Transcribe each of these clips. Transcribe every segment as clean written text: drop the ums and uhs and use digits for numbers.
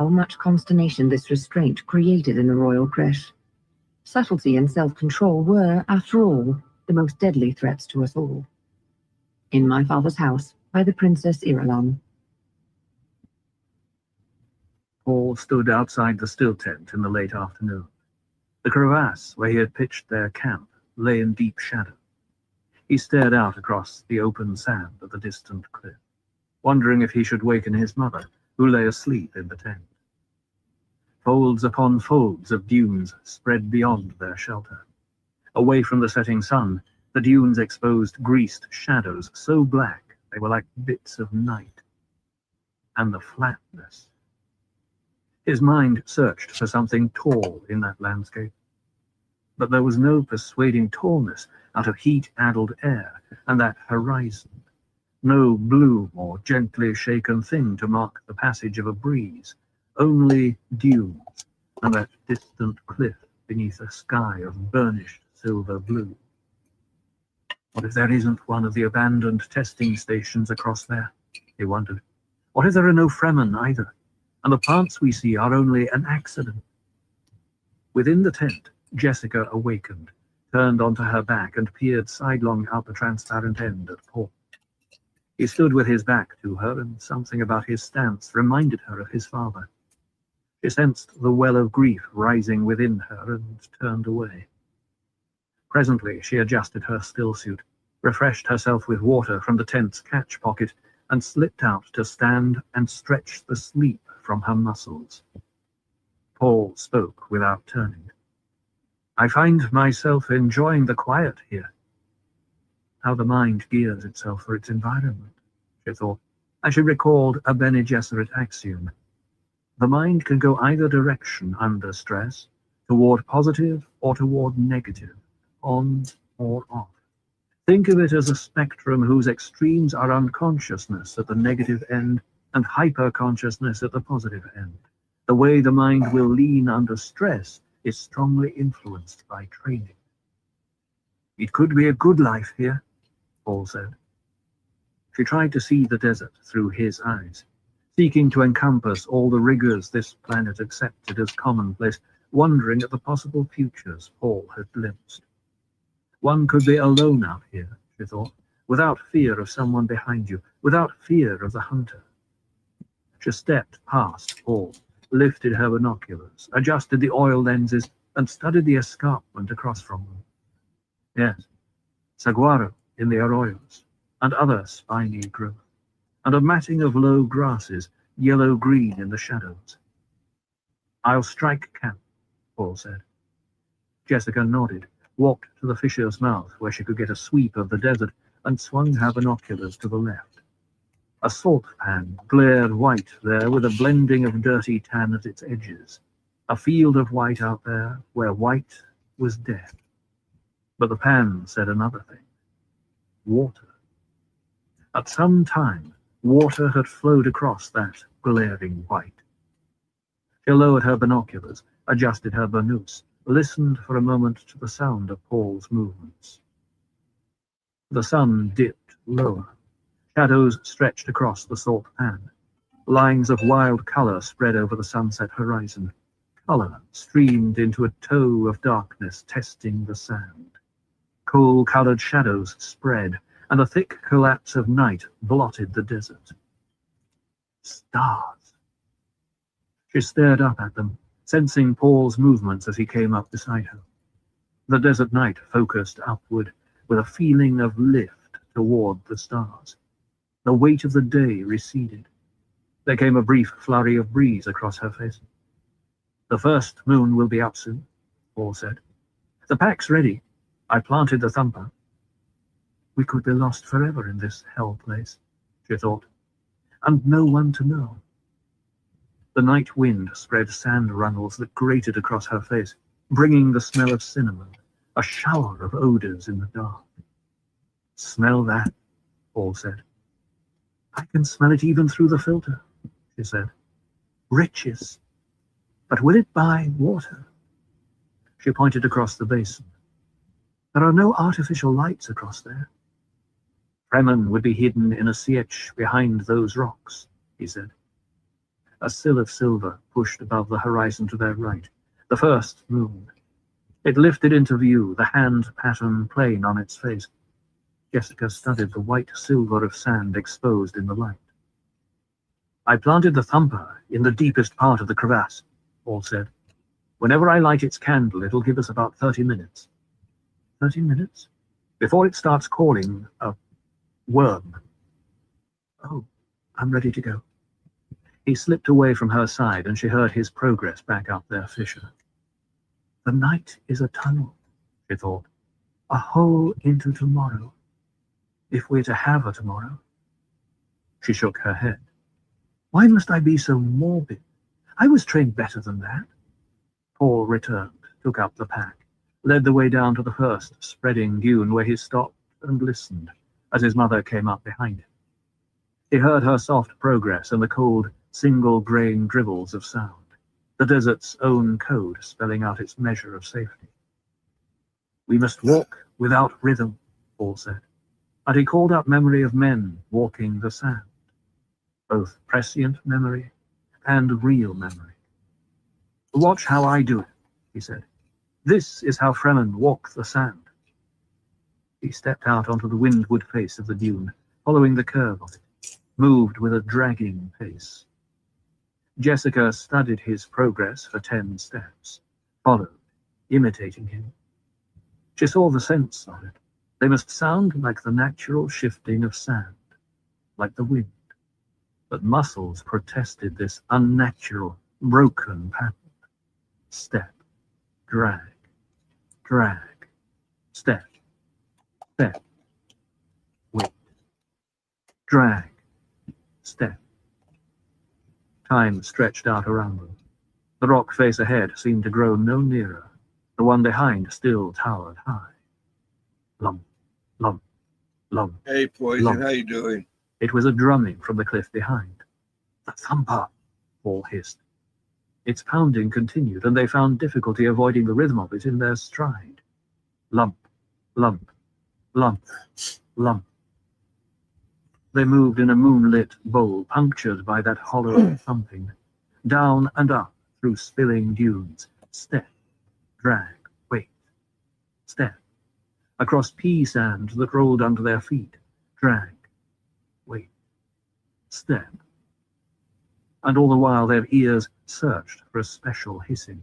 How much consternation this restraint created in the royal creche. Subtlety and self-control were, after all, the most deadly threats to us all. In my father's house, by the Princess Irulan. Paul stood outside the still tent in the late afternoon. The crevasse where he had pitched their camp lay in deep shadow. He stared out across the open sand of the distant cliff, wondering if he should waken his mother, who lay asleep in the tent. Folds upon folds of dunes spread beyond their shelter. Away from the setting sun, the dunes exposed greased shadows so black they were like bits of night. And the flatness. His mind searched for something tall in that landscape. But there was no persuading tallness out of heat-addled air and that horizon. No bloom or gently shaken thing to mark the passage of a breeze. Only dunes and that distant cliff beneath a sky of burnished silver blue. What if there isn't one of the abandoned testing stations across there? He wondered. What if there are no Fremen either, and the plants we see are only an accident? Within the tent, Jessica awakened, turned onto her back and peered sidelong out the transparent end at Paul. He stood with his back to her, and something about his stance reminded her of his father. She sensed the well of grief rising within her and turned away. Presently she adjusted her stillsuit, refreshed herself with water from the tent's catch pocket, and slipped out to stand and stretch the sleep from her muscles. Paul spoke without turning. I find myself enjoying the quiet here. How the mind gears itself for its environment, she thought, as she recalled a Bene Gesserit axiom. The mind can go either direction under stress, toward positive or toward negative, on or off. Think of it as a spectrum whose extremes are unconsciousness at the negative end and hyperconsciousness at the positive end. The way the mind will lean under stress is strongly influenced by training. It could be a good life here, Paul said. She tried to see the desert through his eyes, seeking to encompass all the rigors this planet accepted as commonplace, wondering at the possible futures Paul had glimpsed. One could be alone out here, she thought, without fear of someone behind you, without fear of the hunter. She stepped past Paul, lifted her binoculars, adjusted the oil lenses, and studied the escarpment across from them. Yes, saguaro in the arroyos, and other spiny growth, and a matting of low grasses, yellow-green in the shadows. I'll strike camp, Paul said. Jessica nodded, walked to the fisher's mouth where she could get a sweep of the desert, and swung her binoculars to the left. A salt pan glared white there with a blending of dirty tan at its edges. A field of white out there where white was death. But the pan said another thing. Water. At some time, water had flowed across that glaring white. She lowered her binoculars, adjusted her burnous, listened for a moment to the sound of Paul's movements. The sun dipped lower. Shadows stretched across the salt pan. Lines of wild color spread over the sunset horizon. Color streamed into a toe of darkness, testing the sand. Coal-colored shadows spread, and a thick collapse of night blotted the desert. Stars. She stared up at them, sensing Paul's movements as he came up beside her. The desert night focused upward, with a feeling of lift toward the stars. The weight of the day receded. There came a brief flurry of breeze across her face. The first moon will be up soon, Paul said. The pack's ready. I planted the thumper. We could be lost forever in this hell place, she thought, and no one to know. The night wind spread sand runnels that grated across her face, bringing the smell of cinnamon, a shower of odors in the dark. Smell that, Paul said. I can smell it even through the filter, she said. Riches. But will it buy water? She pointed across the basin. There are no artificial lights across there. Fremen would be hidden in a sietch behind those rocks, he said. A sill of silver pushed above the horizon to their right, the first moon. It lifted into view, the hand pattern plain on its face. Jessica studied the white silver of sand exposed in the light. I planted the thumper in the deepest part of the crevasse, Paul said. Whenever I light its candle, it'll give us about 30 minutes. 30 minutes? Before it starts calling a worm. Oh, I'm ready to go. He slipped away from her side, and she heard his progress back up their fissure. The night is a tunnel, she thought. A hole into tomorrow. If we're to have a tomorrow. She shook her head. Why must I be so morbid? I was trained better than that. Paul returned, took up the pack, led the way down to the first spreading dune where he stopped and listened as his mother came up behind him. He heard her soft progress and the cold, single-grain dribbles of sound, the desert's own code spelling out its measure of safety. We must walk without rhythm, Paul said, and he called up memory of men walking the sand, both prescient memory and real memory. Watch how I do it, he said. This is how Fremen walk the sand. He stepped out onto the windward face of the dune, following the curve of it, moved with a dragging pace. Jessica studied his progress for 10 steps, followed, imitating him. She saw the sense of it. They must sound like the natural shifting of sand, like the wind. But muscles protested this unnatural, broken pattern. Step, drag, drag, step, step, wait, drag, step. Time stretched out around them. The rock face ahead seemed to grow no nearer. The one behind still towered high. Lump, lump, lump. Hey, Poison, lump. How you doing? It was a drumming from the cliff behind. The thumper, Paul hissed. Its pounding continued, and they found difficulty avoiding the rhythm of it in their stride. Lump, lump, lump, lump. They moved in a moonlit bowl, punctured by that hollow thumping, down and up through spilling dunes, step, drag, wait, step, across pea sand that rolled under their feet, drag, wait, step. And all the while their ears searched for a special hissing.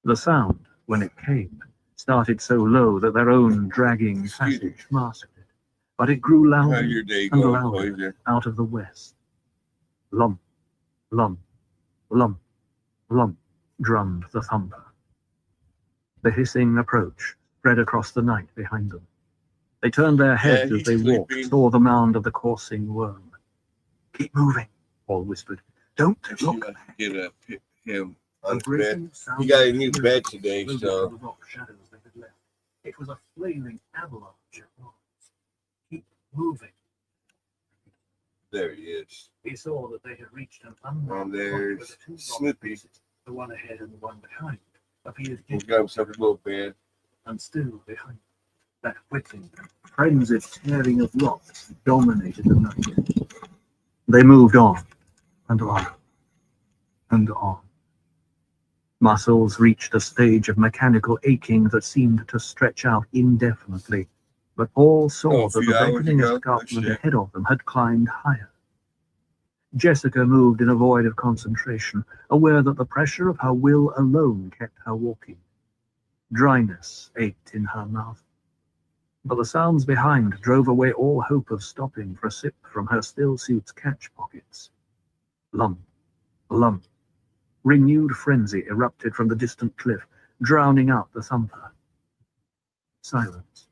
The sound, when it came, started so low that their own dragging passage masked it, but it grew louder How's your day and going, louder Poison? out of the west. Lump, lump, lump, lump, drummed the thumper. The hissing approach spread across the night behind them. They turned their heads as they walked, saw the mound of the coursing worm. Keep moving, Paul whispered. Don't look. Get up him A on bed. breaking sound He got a of new fury bed today, floated so from the rock shadows they had left. It was a flaming avalanche of rocks. Keep moving. there he is. He saw that they had reached an unmarked And there's rock with the two rock Slippy. faces, the one ahead and the one behind, appeared He got himself a little bed. and still behind. That whipping, frenzied tearing of rocks dominated the night. They moved on, and on, and on. Muscles reached a stage of mechanical aching that seemed to stretch out indefinitely, but Paul saw A that few the hours beckoning ago, escarpment that's it. ahead of them had climbed higher. Jessica moved in a void of concentration, aware that the pressure of her will alone kept her walking. Dryness ached in her mouth, but the sounds behind drove away all hope of stopping for a sip from her still-suit's catch pockets. Lump, lump. Renewed frenzy erupted from the distant cliff, drowning out the thumper. Silence.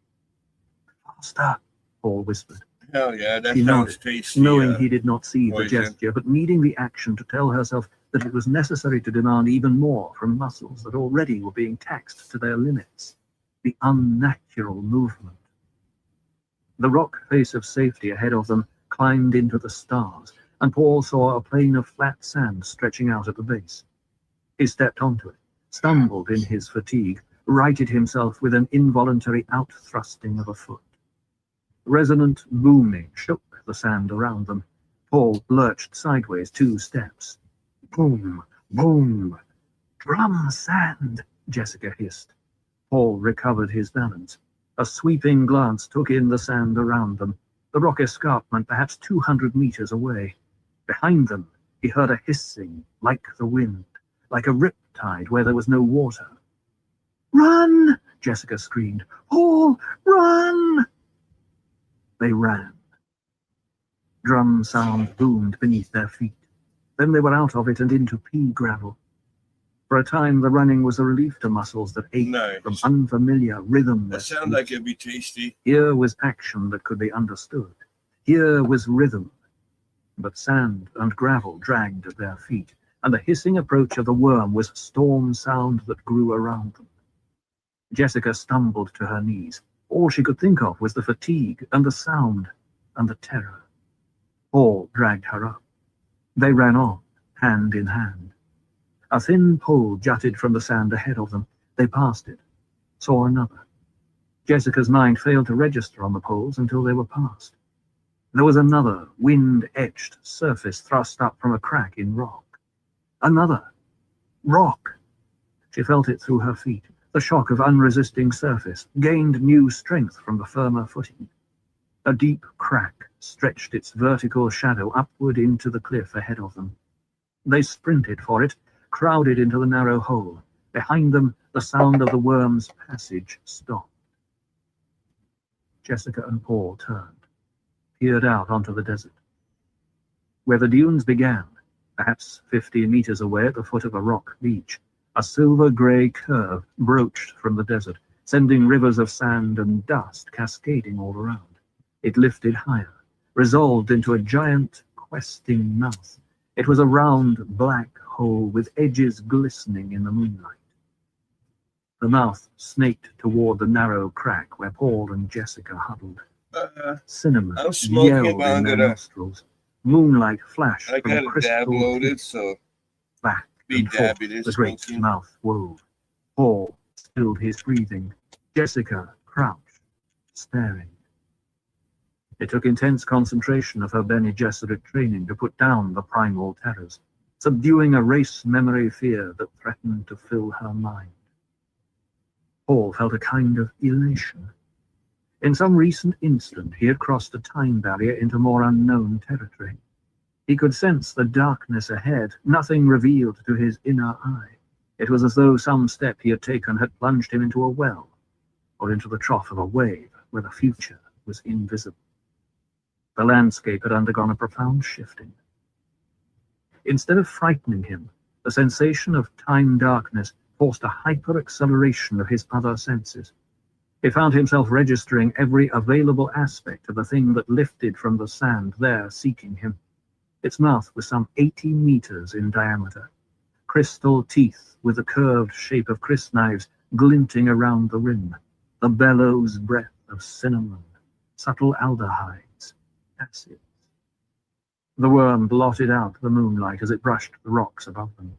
Faster, Paul whispered, Hell yeah, that She sounds nodded, tasty. knowing he did not see the Poison. gesture, but needing the action to tell herself that it was necessary to demand even more from muscles that already were being taxed to their limits. The unnatural movement. The rock face of safety ahead of them climbed into the stars, and Paul saw a plain of flat sand stretching out at the base. He stepped onto it, stumbled in his fatigue, righted himself with an involuntary outthrusting of a foot. Resonant booming shook the sand around them, Paul lurched sideways 2 steps. Boom, boom. Drum sand, Jessica hissed. Paul recovered his balance. A sweeping glance took in the sand around them, the rock escarpment perhaps 200 meters away. Behind them, he heard a hissing, like the wind, like a riptide where there was no water. "Run!" Jessica screamed. "Paul, run!" They ran. Drum sound boomed beneath their feet. Then they were out of it and into pea gravel. For a time, the running was a relief to muscles that ached from unfamiliar rhythm. That sounds like it'd be tasty. Here was action that could be understood. Here was rhythm. But sand and gravel dragged at their feet, and the hissing approach of the worm was storm sound that grew around them. Jessica stumbled to her knees. All she could think of was the fatigue and the sound and the terror. Paul dragged her up. They ran on, hand in hand. A thin pole jutted from the sand ahead of them. They passed it, saw another. Jessica's mind failed to register on the poles until they were past. There was another wind-etched surface thrust up from a crack in rock. Another. Rock. She felt it through her feet. The shock of unresisting surface gained new strength from the firmer footing. A deep crack stretched its vertical shadow upward into the cliff ahead of them. They sprinted for it, crowded into the narrow hole. Behind them, the sound of the worm's passage stopped. Jessica and Paul turned, peered out onto the desert. Where the dunes began, perhaps 50 meters away at the foot of a rock beach, a silver-grey curve broached from the desert, sending rivers of sand and dust cascading all around. It lifted higher, resolved into a giant, questing mouth. It was a round, black hole with edges glistening in the moonlight. The mouth snaked toward the narrow crack where Paul and Jessica huddled. Cinnamon yelled in their nostrils. Moonlight flashed from a crystal loaded, so back and forth. The great mouth wove. Paul stilled his breathing. Jessica crouched, staring. It took intense concentration of her Bene Gesserit training to put down the primal terrors, subduing a race memory fear that threatened to fill her mind. Paul felt a kind of elation. In some recent instant, he had crossed a time barrier into more unknown territory. He could sense the darkness ahead, nothing revealed to his inner eye. It was as though some step he had taken had plunged him into a well, or into the trough of a wave where the future was invisible. The landscape had undergone a profound shifting. Instead of frightening him, the sensation of time darkness forced a hyper-acceleration of his other senses. He found himself registering every available aspect of the thing that lifted from the sand there seeking him. Its mouth was some 80 meters in diameter. Crystal teeth with the curved shape of crysknives glinting around the rim. The bellows breath of cinnamon, subtle aldehydes, acids. The worm blotted out the moonlight as it brushed the rocks above them.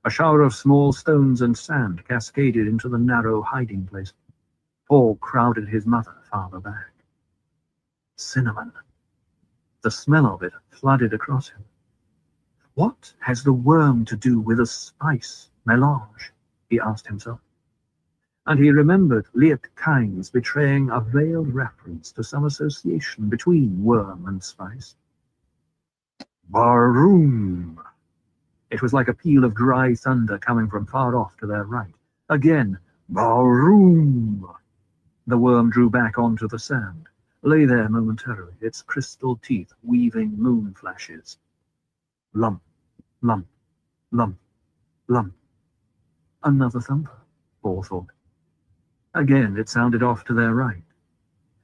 A shower of small stones and sand cascaded into the narrow hiding place. Paul crowded his mother farther back. Cinnamon. The smell of it flooded across him. What has the worm to do with a spice melange? He asked himself. And he remembered Liet Kynes betraying a veiled reference to some association between worm and spice. Baroom! It was like a peal of dry thunder coming from far off to their right. Again, baroom! The worm drew back onto the sand, lay there momentarily, its crystal teeth weaving moon flashes. Lump, lump, lump, lump. Another thumper, Paul thought. Again it sounded off to their right.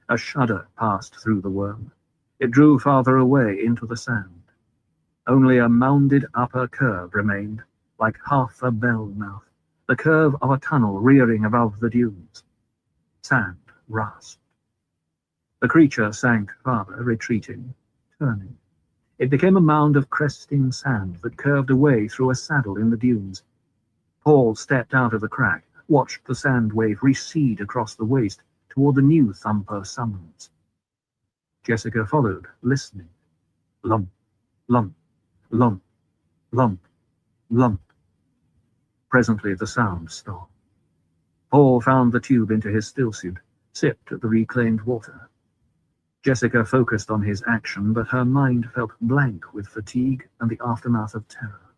A shudder passed through the worm. It drew farther away into the sand. Only a mounded upper curve remained, like half a bell mouth, the curve of a tunnel rearing above the dunes. Sand rasped. The creature sank farther, retreating, turning. It became a mound of cresting sand that curved away through a saddle in the dunes. Paul stepped out of the crack, watched the sand wave recede across the waste toward the new thumper summons. Jessica followed, listening. Lump, Lump, lump, lump, lump. Presently the sound stopped. Paul found the tube into his stillsuit, sipped at the reclaimed water. Jessica focused on his action, but her mind felt blank with fatigue and the aftermath of terror.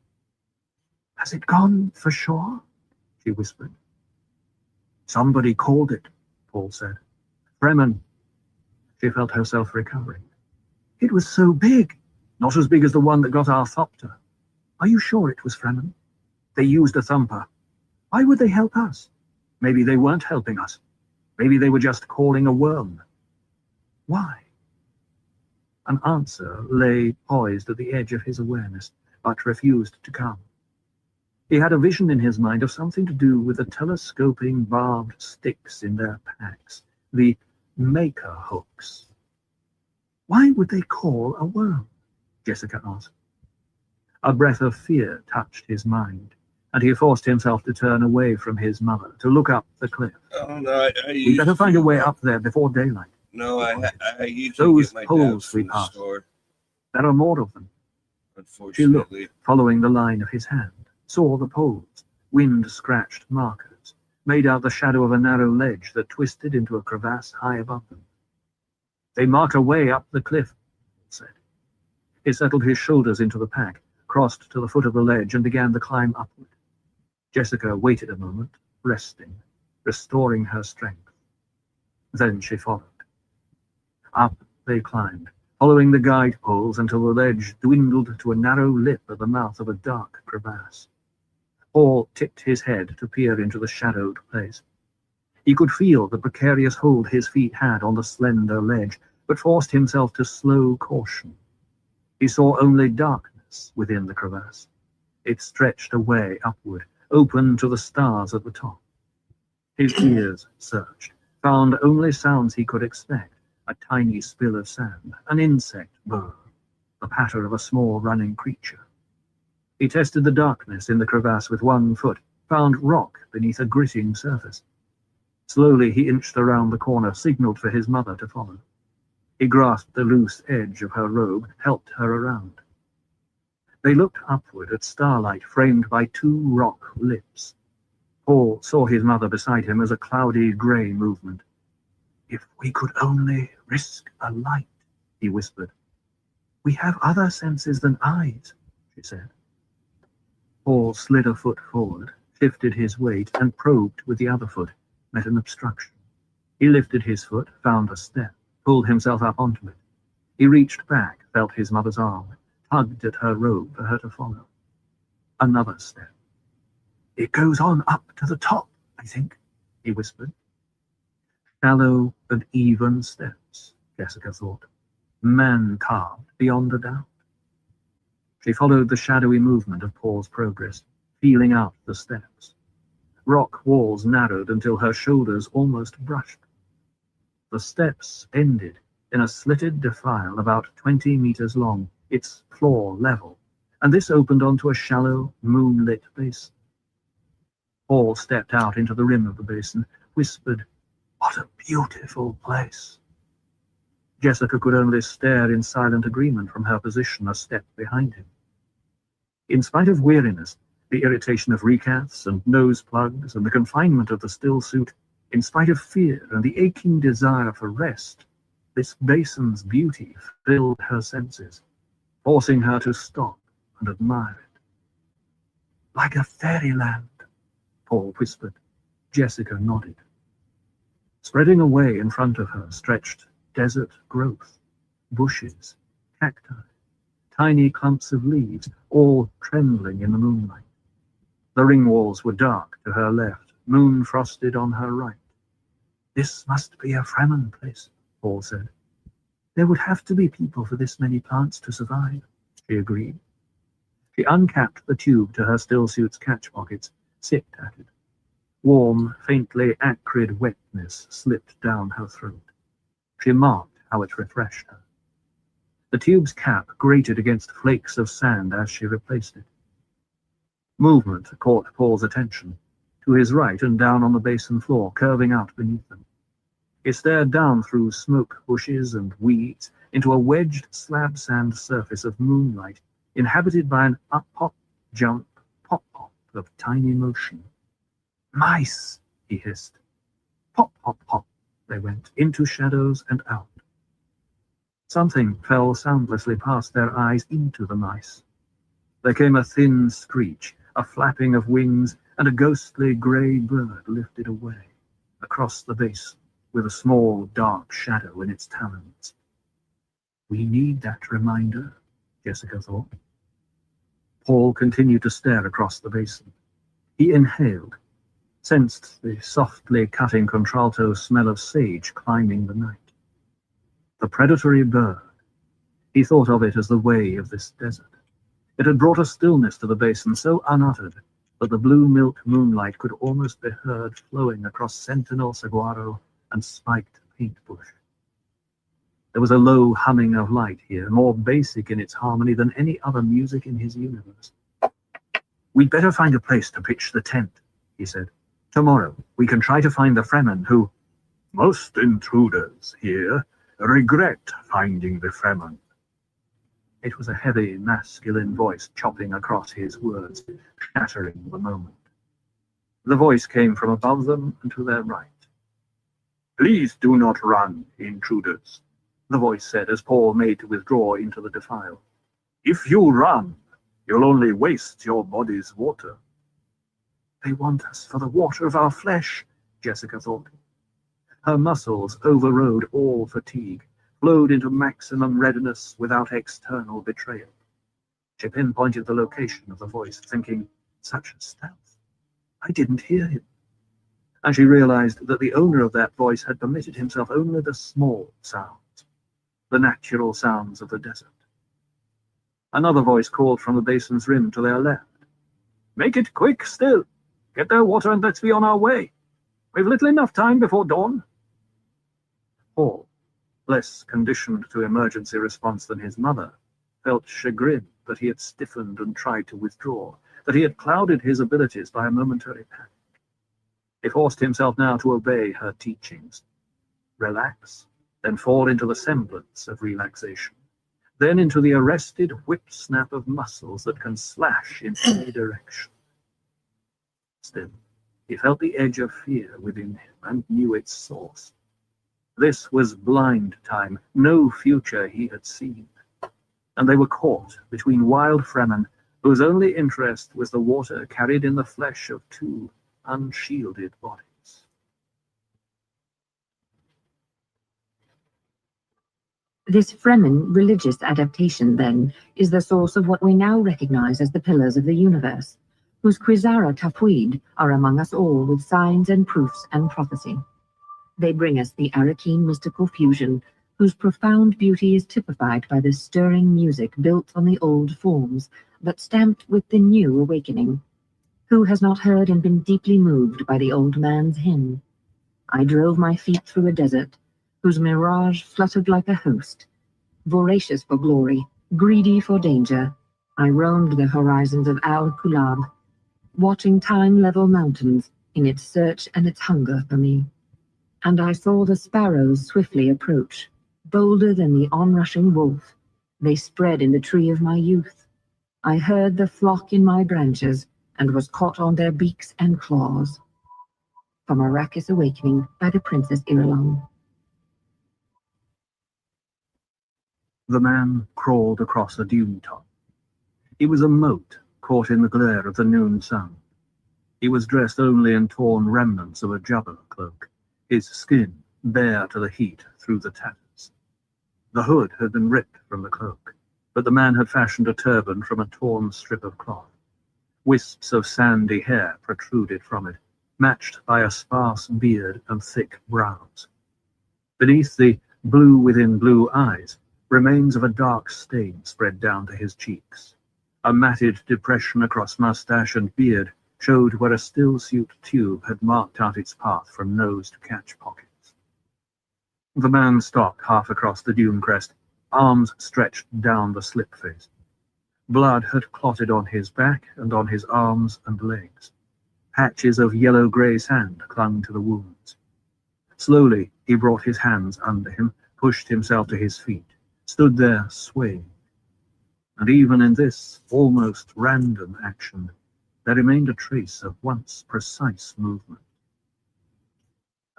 "Has it gone for sure?" she whispered. "Somebody called it," Paul said. "Fremen." She felt herself recovering. "It was so big." "Not as big as the one that got our thopter." "Are you sure it was Fremen?" "They used a thumper." "Why would they help us?" "Maybe they weren't helping us. Maybe they were just calling a worm." "Why?" An answer lay poised at the edge of his awareness, but refused to come. He had a vision in his mind of something to do with the telescoping barbed sticks in their packs, the maker hooks. "Why would they call a worm?" Jessica asked. A breath of fear touched his mind, and he forced himself to turn away from his mother, to look up the cliff. Oh, no, "We better find a way up there before daylight." No, I usually "Those get my poles dabs we from the passed. store, There are more of them." She looked, unfortunately. following the line of his hand, saw the poles, wind-scratched markers, made out the shadow of a narrow ledge that twisted into a crevasse high above them. "They mark a way up the cliff," he said. He settled his shoulders into the pack, crossed to the foot of the ledge, and began the climb upward. Jessica waited a moment, resting, restoring her strength. Then she followed. Up they climbed, following the guide poles until the ledge dwindled to a narrow lip at the mouth of a dark crevasse. Paul tipped his head to peer into the shadowed place. He could feel the precarious hold his feet had on the slender ledge, but forced himself to slow caution. He saw only darkness within the crevasse. It stretched away upward, open to the stars at the top. His ears searched, found only sounds he could expect: a tiny spill of sand, an insect burr, the patter of a small running creature. He tested the darkness in the crevasse with one foot, found rock beneath a gritting surface. Slowly he inched around the corner, signaled for his mother to follow. He grasped the loose edge of her robe, helped her around. They looked upward at starlight framed by two rock lips. Paul saw his mother beside him as a cloudy grey movement. "If we could only risk a light," he whispered. "We have other senses than eyes," she said. Paul slid a foot forward, shifted his weight, and probed with the other foot, met an obstruction. He lifted his foot, found a step, pulled himself up onto it. He reached back, felt his mother's arm, tugged at her robe for her to follow. Another step. "It goes on up to the top, I think," he whispered. Shallow and even steps, Jessica thought. Man-carved beyond a doubt. She followed the shadowy movement of Paul's progress, feeling out the steps. Rock walls narrowed until her shoulders almost brushed. The steps ended in a slitted defile about 20 meters long, its floor level, and this opened onto a shallow, moonlit basin. Paul stepped out into the rim of the basin, whispered, "What a beautiful place." Jessica could only stare in silent agreement from her position a step behind him. In spite of weariness, the irritation of recats and nose plugs and the confinement of the still suit, in spite of fear and the aching desire for rest, this basin's beauty filled her senses, forcing her to stop and admire it. "Like a fairyland," Paul whispered. Jessica nodded. Spreading away in front of her stretched desert growth, bushes, cacti, tiny clumps of leaves, all trembling in the moonlight. The ring walls were dark to her left, moon-frosted on her right. "This must be a Fremen place," Paul said. "There would have to be people for this many plants to survive," she agreed. She uncapped the tube to her stillsuit's catch pockets, sipped at it. Warm, faintly acrid wetness slipped down her throat. She marked how it refreshed her. The tube's cap grated against flakes of sand as she replaced it. Movement caught Paul's attention, to his right and down on the basin floor, curving out beneath them. He stared down through smoke bushes and weeds into a wedged slab sand surface of moonlight, inhabited by an up-pop, jump, pop-pop of tiny motion. "Mice!" he hissed. Pop, pop, pop, they went, into shadows and out. Something fell soundlessly past their eyes into the mice. There came a thin screech, a flapping of wings, and a ghostly grey bird lifted away, across the basin, with a small dark shadow in its talons. We need that reminder, Jessica thought. Paul continued to stare across the basin. He inhaled, sensed the softly cutting contralto smell of sage climbing the night. The predatory bird. He thought of it as the way of this desert. It had brought a stillness to the basin so unuttered that the blue milk moonlight could almost be heard flowing across sentinel saguaro and spiked paint bush. There was a low humming of light here, more basic in its harmony than any other music in his universe. "We'd better find a place to pitch the tent," he said. "Tomorrow we can try to find the Fremen who—" "Most intruders here regret finding the Fremen." It was a heavy, masculine voice chopping across his words, shattering the moment. The voice came from above them and to their right. "Please do not run, intruders," the voice said as Paul made to withdraw into the defile. "If you run, you'll only waste your body's water." They want us for the water of our flesh, Jessica thought. Her muscles overrode all fatigue, flowed into maximum readiness without external betrayal. She pinpointed the location of the voice, thinking, such stealth. I didn't hear him. And she realized that the owner of that voice had permitted himself only the small sounds, the natural sounds of the desert. Another voice called from the basin's rim to their left. "Make it quick still. Get their water and let's be on our way. We've little enough time before dawn." Paul, less conditioned to emergency response than his mother, felt chagrin that he had stiffened and tried to withdraw, that he had clouded his abilities by a momentary panic. He forced himself now to obey her teachings. Relax, then fall into the semblance of relaxation, then into the arrested whip-snap of muscles that can slash in any direction. Still, he felt the edge of fear within him and knew its source. This was blind time, no future he had seen. And they were caught between wild Fremen whose only interest was the water carried in the flesh of two unshielded bodies. This Fremen religious adaptation, then, is the source of what we now recognize as the pillars of the universe, whose Pt.5 are among us all with signs and proofs and prophecy. They bring us the Arakeen mystical fusion, whose profound beauty is typified by the stirring music built on the old forms, but stamped with the new awakening. Who has not heard and been deeply moved by the old man's hymn? I drove my feet through a desert, whose mirage fluttered like a host. Voracious for glory, greedy for danger, I roamed the horizons of Al-Kulab, watching time level mountains in its search and its hunger for me. And I saw the sparrows swiftly approach, bolder than the onrushing wolf. They spread in the tree of my youth. I heard the flock in my branches, and was caught on their beaks and claws. From Arrakis Awakening by the Princess Irulan. The man crawled across a dune top. He was a mote caught in the glare of the noon sun. He was dressed only in torn remnants of a jubba cloak, his skin bare to the heat through the tatters. The hood had been ripped from the cloak, but the man had fashioned a turban from a torn strip of cloth. Wisps of sandy hair protruded from it, matched by a sparse beard and thick brows. Beneath the blue within blue eyes, remains of a dark stain spread down to his cheeks. A matted depression across mustache and beard showed where a still-suit tube had marked out its path from nose to catch pockets. The man stopped half across the dune crest, arms stretched down the slip face. Blood had clotted on his back and on his arms and legs. Patches of yellow-grey sand clung to the wounds. Slowly, he brought his hands under him, pushed himself to his feet, stood there swaying. And even in this almost random action, there remained a trace of once precise movement.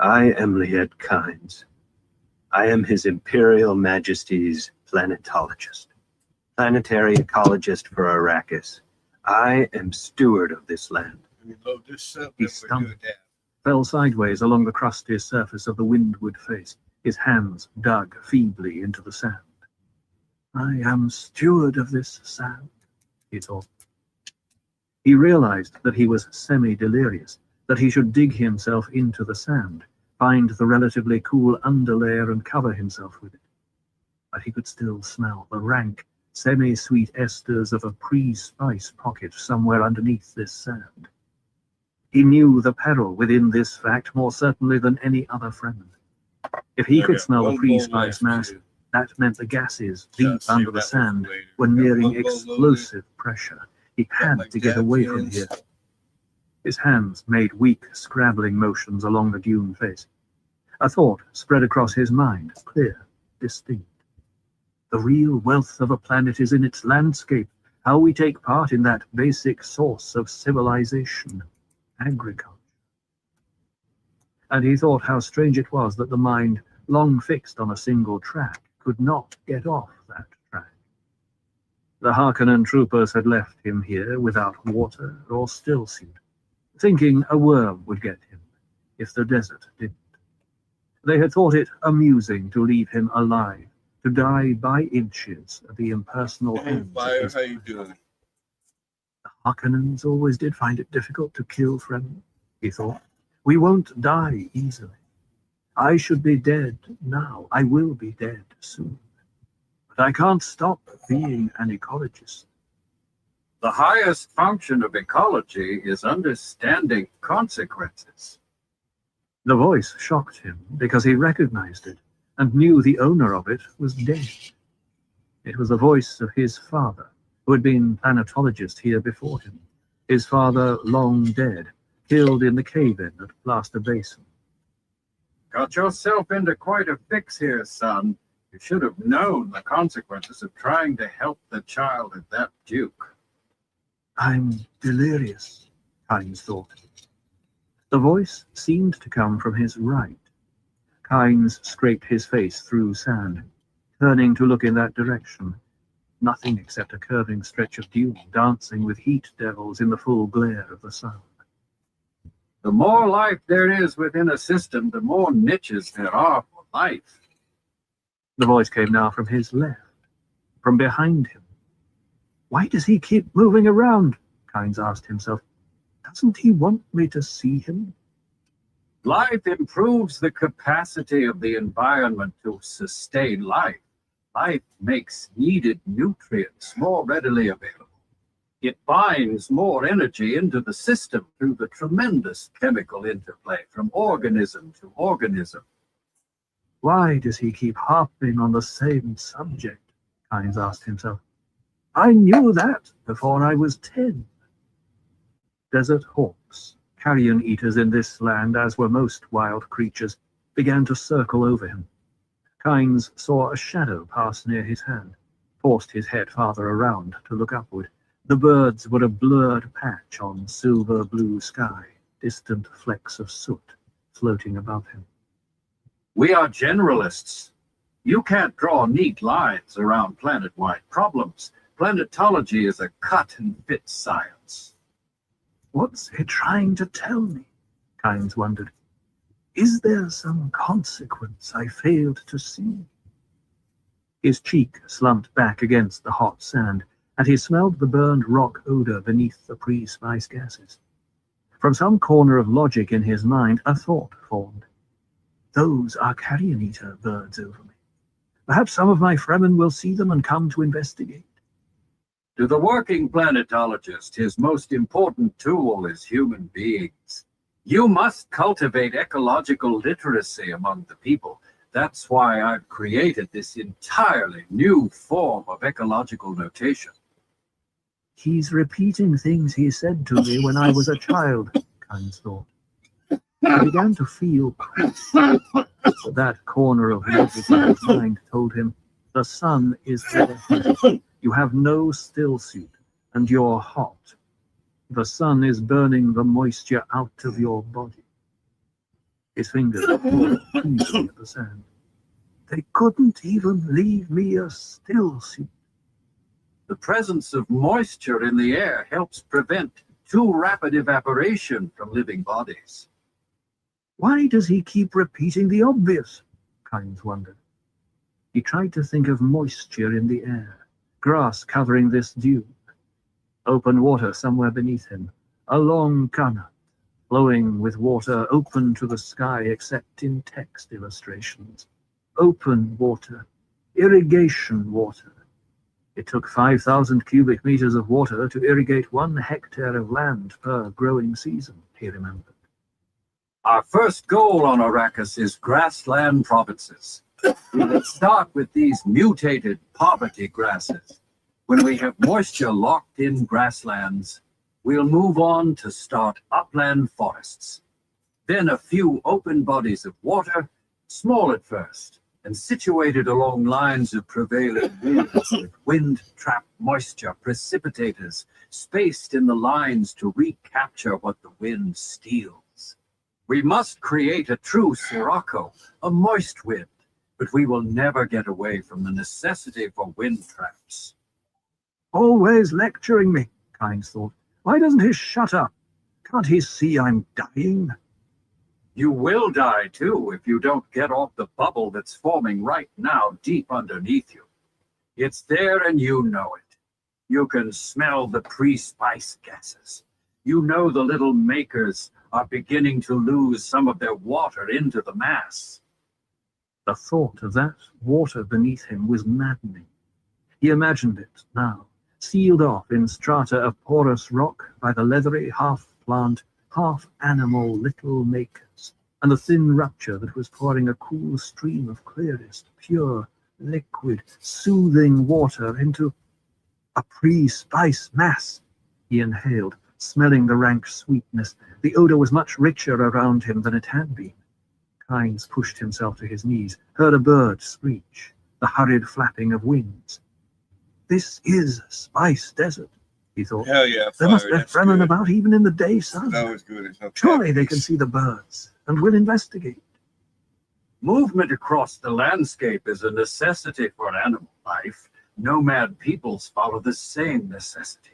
I am Liet Kynes. I am His Imperial Majesty's planetologist, planetary ecologist for Arrakis. I am steward of this land. Reload this up. He and we'll do stumbled, that. fell sideways along the crusty surface of the windward face, his hands dug feebly into the sand. I am steward of this sand, he thought. He realized that he was semi-delirious, that he should dig himself into the sand, find the relatively cool underlayer and cover himself with it. But he could still smell the rank, semi-sweet esters of a pre-spice pocket somewhere underneath this sand. He knew the peril within this fact more certainly than any other friend. If he could smell the pre-spice mass, that meant the gases deep under the sand were nearing explosive pressure. He had to get away from here. His hands made weak, scrabbling motions along the dune face. A thought spread across his mind, clear, distinct. The real wealth of a planet is in its landscape, how we take part in that basic source of civilization, agriculture. And he thought how strange it was that the mind, long fixed on a single track, could not get off that track. The Harkonnen troopers had left him here without water or stillsuit, thinking a worm would get him if the desert didn't. They had thought it amusing to leave him alive, to die by inches at the impersonal Hey, hands of Fire, his how you doing? The Harkonnens always did find it difficult to kill friends, he thought. We won't die easily. I should be dead now. I will be dead soon. But I can't stop being an ecologist. The highest function of ecology is understanding consequences. The voice shocked him because he recognized it and knew the owner of it was dead. It was the voice of his father, who had been planetologist here before him. His father long dead, killed in the cave-in at Plaster Basin. Got yourself into quite a fix here, son. You should have known the consequences of trying to help the child at that Duke. I'm delirious, Kynes thought. The voice seemed to come from his right. Kynes scraped his face through sand, turning to look in that direction. Nothing except a curving stretch of dune dancing with heat devils in the full glare of the sun. The more life there is within a system, the more niches there are for life. The voice came now from his left, from behind him. Why does he keep moving around? Kynes asked himself. Doesn't he want me to see him? Life improves the capacity of the environment to sustain life. Life makes needed nutrients more readily available. It binds more energy into the system through the tremendous chemical interplay from organism to organism. Why does he keep harping on the same subject? Kynes asked himself. I knew that before I was 10. Desert hawks, carrion eaters in this land, as were most wild creatures, began to circle over him. Kynes saw a shadow pass near his hand, forced his head farther around to look upward. The birds were a blurred patch on silver-blue sky, distant flecks of soot floating above him. We are generalists. You can't draw neat lines around planet-wide problems. Planetology is a cut-and-fit science. What's he trying to tell me? Kynes wondered. Is there some consequence I failed to see? His cheek slumped back against the hot sand, and he smelled the burned rock odor beneath the pre-spice gases. From some corner of logic in his mind, a thought formed. Those are carrion-eater birds over me. Perhaps some of my Fremen will see them and come to investigate. To the working planetologist, his most important tool is human beings. You must cultivate ecological literacy among the people. That's why I've created this entirely new form of ecological notation. He's repeating things he said to me when I was a child, Kynes thought. He began to feel cool, but that corner of logic in his mind told him, the sun is there. You have no still suit, and you're hot. The sun is burning the moisture out of your body. His fingers were teasing at the sand. They couldn't even leave me a still suit. The presence of moisture in the air helps prevent too rapid evaporation from living bodies. Why does he keep repeating the obvious? Kynes wondered. He tried to think of moisture in the air, grass covering this dune, open water somewhere beneath him, a long canal, flowing with water open to the sky except in text illustrations. Open water, irrigation water. It took 5,000 cubic meters of water to irrigate 1 hectare of land per growing season, he remembered. Our first goal on Arrakis is grassland provinces. We will start with these mutated poverty grasses. When we have moisture locked in grasslands, we'll move on to start upland forests. Then a few open bodies of water, small at first, and situated along lines of prevailing winds with wind-trapped moisture precipitators spaced in the lines to recapture what the wind steals. We must create a true sirocco, a moist wind, but we will never get away from the necessity for wind traps. Always lecturing me, Kynes thought. Why doesn't he shut up? Can't he see I'm dying? You will die too if you don't get off the bubble that's forming right now deep underneath you. It's there and you know it. You can smell the pre-spice gases. You know the little makers are beginning to lose some of their water into the mass. The thought of that water beneath him was maddening. He imagined it now, sealed off in strata of porous rock by the leathery half-plant, half-animal little makers, and the thin rupture that was pouring a cool stream of clearest, pure, liquid, soothing water into a pre-spice mass. He inhaled, smelling the rank sweetness. The odor was much richer around him than it had been. Kynes pushed himself to his knees, heard a bird screech, the hurried flapping of wings. This is Spice Desert, he thought. Hell yeah, There must be Fremen about even in the day sun. That was good. Surely they can see the birds, and will investigate. Movement across the landscape is a necessity for animal life. Nomad peoples follow the same necessity.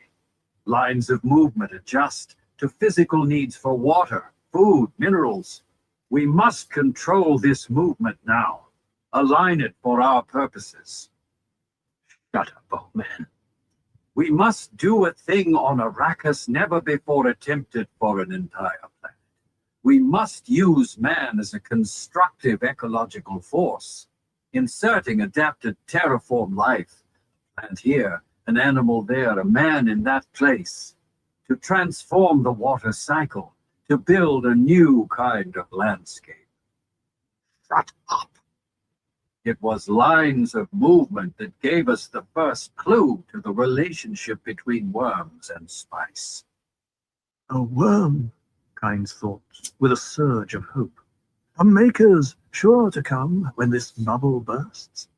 Lines of movement adjust to physical needs for water, food, minerals. We must control this movement now, align it for our purposes. Shut up, old man. We must do a thing on Arrakis never before attempted for an entire planet. We must use man as a constructive ecological force, inserting adapted terraform life, a plant here, an animal there, a man in that place, to transform the water cycle, to build a new kind of landscape. Shut up. It was lines of movement that gave us the first clue to the relationship between worms and spice. A worm, Kynes thought, with a surge of hope. A maker's sure to come when this bubble bursts.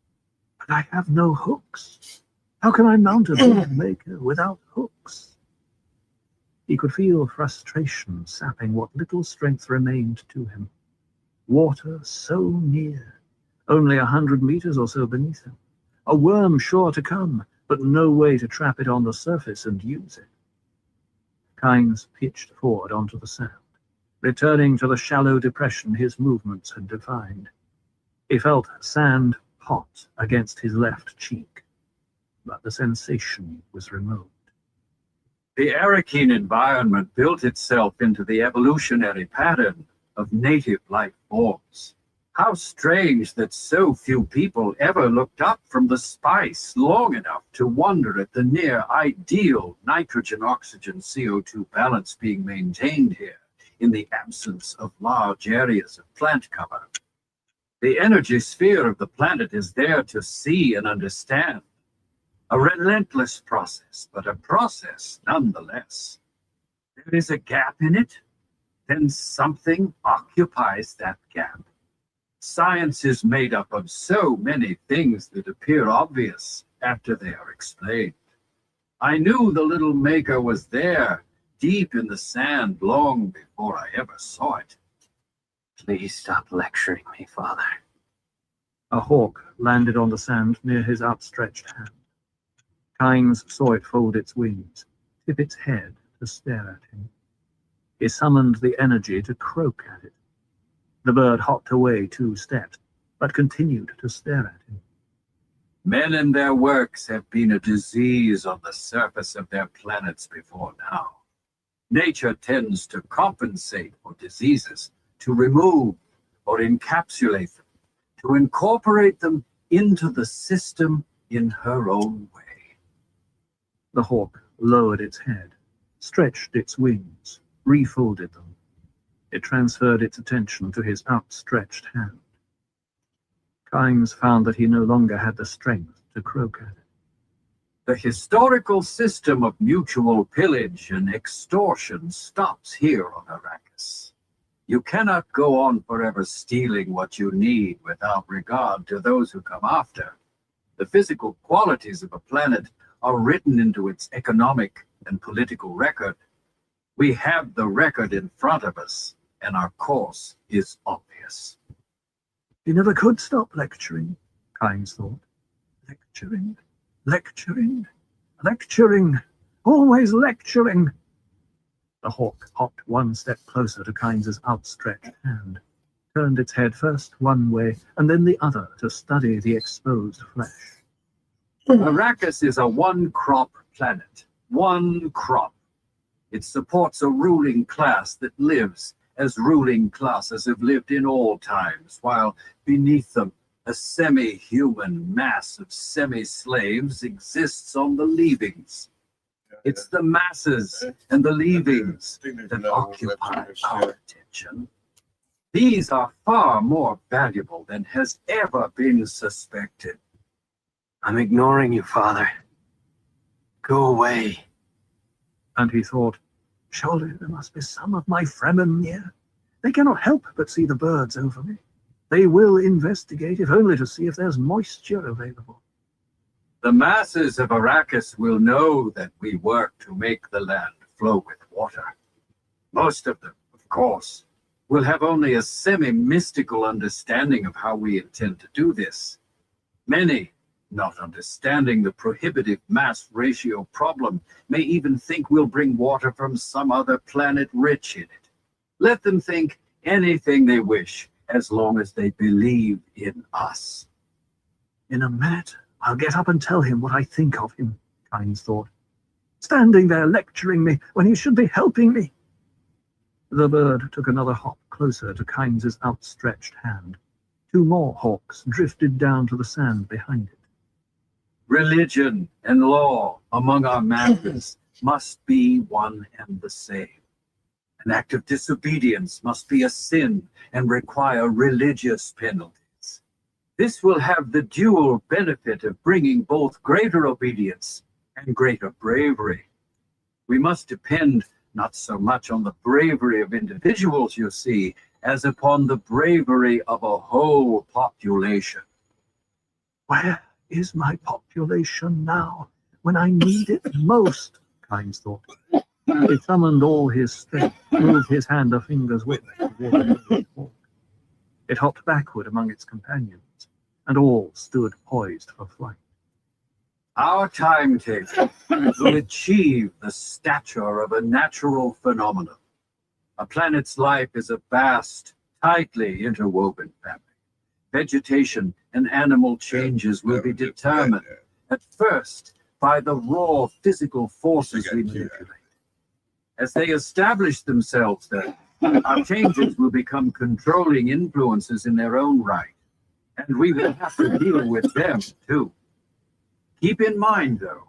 But I have no hooks. How can I mount a big maker without hooks? He could feel frustration sapping what little strength remained to him. Water so near, only 100 meters or so beneath him. A worm sure to come, but no way to trap it on the surface and use it. Kynes pitched forward onto the sand, returning to the shallow depression his movements had defined. He felt sand hot against his left cheek, but the sensation was remote. The Arakeen environment built itself into the evolutionary pattern of native life forms. How strange that so few people ever looked up from the spice long enough to wonder at the near-ideal nitrogen-oxygen-CO2 balance being maintained here in the absence of large areas of plant cover. The energy sphere of the planet is there to see and understand. A relentless process, but a process nonetheless. There is a gap in it. then something occupies that gap. Science is made up of so many things that appear obvious after they are explained. I knew the little maker was there, deep in the sand, long before I ever saw it. Please stop lecturing me, Father. A hawk landed on the sand near his outstretched hand. Kynes saw it fold its wings, tip its head to stare at him. He summoned the energy to croak at it. The bird hopped away 2 steps, but continued to stare at him. Men and their works have been a disease on the surface of their planets before now. Nature tends to compensate for diseases, to remove or encapsulate them, to incorporate them into the system in her own way. The hawk lowered its head, stretched its wings, refolded them. It transferred its attention to his outstretched hand. Kynes found that he no longer had the strength to croak at it. The historical system of mutual pillage and extortion stops here on Arrakis. You cannot go on forever stealing what you need without regard to those who come after. The physical qualities of a planet are written into its economic and political record. We have the record in front of us, and our course is obvious. He never could stop lecturing, Kynes thought. Lecturing, lecturing, lecturing, always lecturing. The hawk hopped 1 step closer to Kynes's outstretched hand, turned its head first one way and then the other to study the exposed flesh. Arrakis is a one-crop planet. One crop. It supports a ruling class that lives as ruling classes have lived in all times, while beneath them a semi-human mass of semi-slaves exists on the leavings. It's the masses and the leavings that occupy our attention. These are far more valuable than has ever been suspected. I'm ignoring you, Father. Go away. And he thought, surely there must be some of my Fremen near. They cannot help but see the birds over me. They will investigate, if only to see if there's moisture available. The masses of Arrakis will know that we work to make the land flow with water. Most of them, of course, will have only a semi-mystical understanding of how we intend to do this. Many, not understanding the prohibitive mass ratio problem, may even think we'll bring water from some other planet rich in it. Let them think anything they wish, as long as they believe in us. In a minute, I'll get up and tell him what I think of him, Kynes thought. Standing there lecturing me when he should be helping me. The bird took another hop closer to Kynes's outstretched hand. 2 more hawks drifted down to the sand behind it. Religion and law among our masses must be one and the same. An act of disobedience must be a sin and require religious penalties. This will have the dual benefit of bringing both greater obedience and greater bravery. We must depend not so much on the bravery of individuals, you see, as upon the bravery of a whole population. Where is my population now, when I need it most? Kynes thought. He summoned all his strength, moved his hand a finger's width toward the great hawk. It hopped backward among its companions, and all stood poised for flight. Our timetable will achieve the stature of a natural phenomenon. A planet's life is a vast, tightly interwoven fabric. Vegetation and animal changes will be determined, at first, by the raw physical forces we manipulate. As they establish themselves there, our changes will become controlling influences in their own right, and we will have to deal with them too. Keep in mind, though,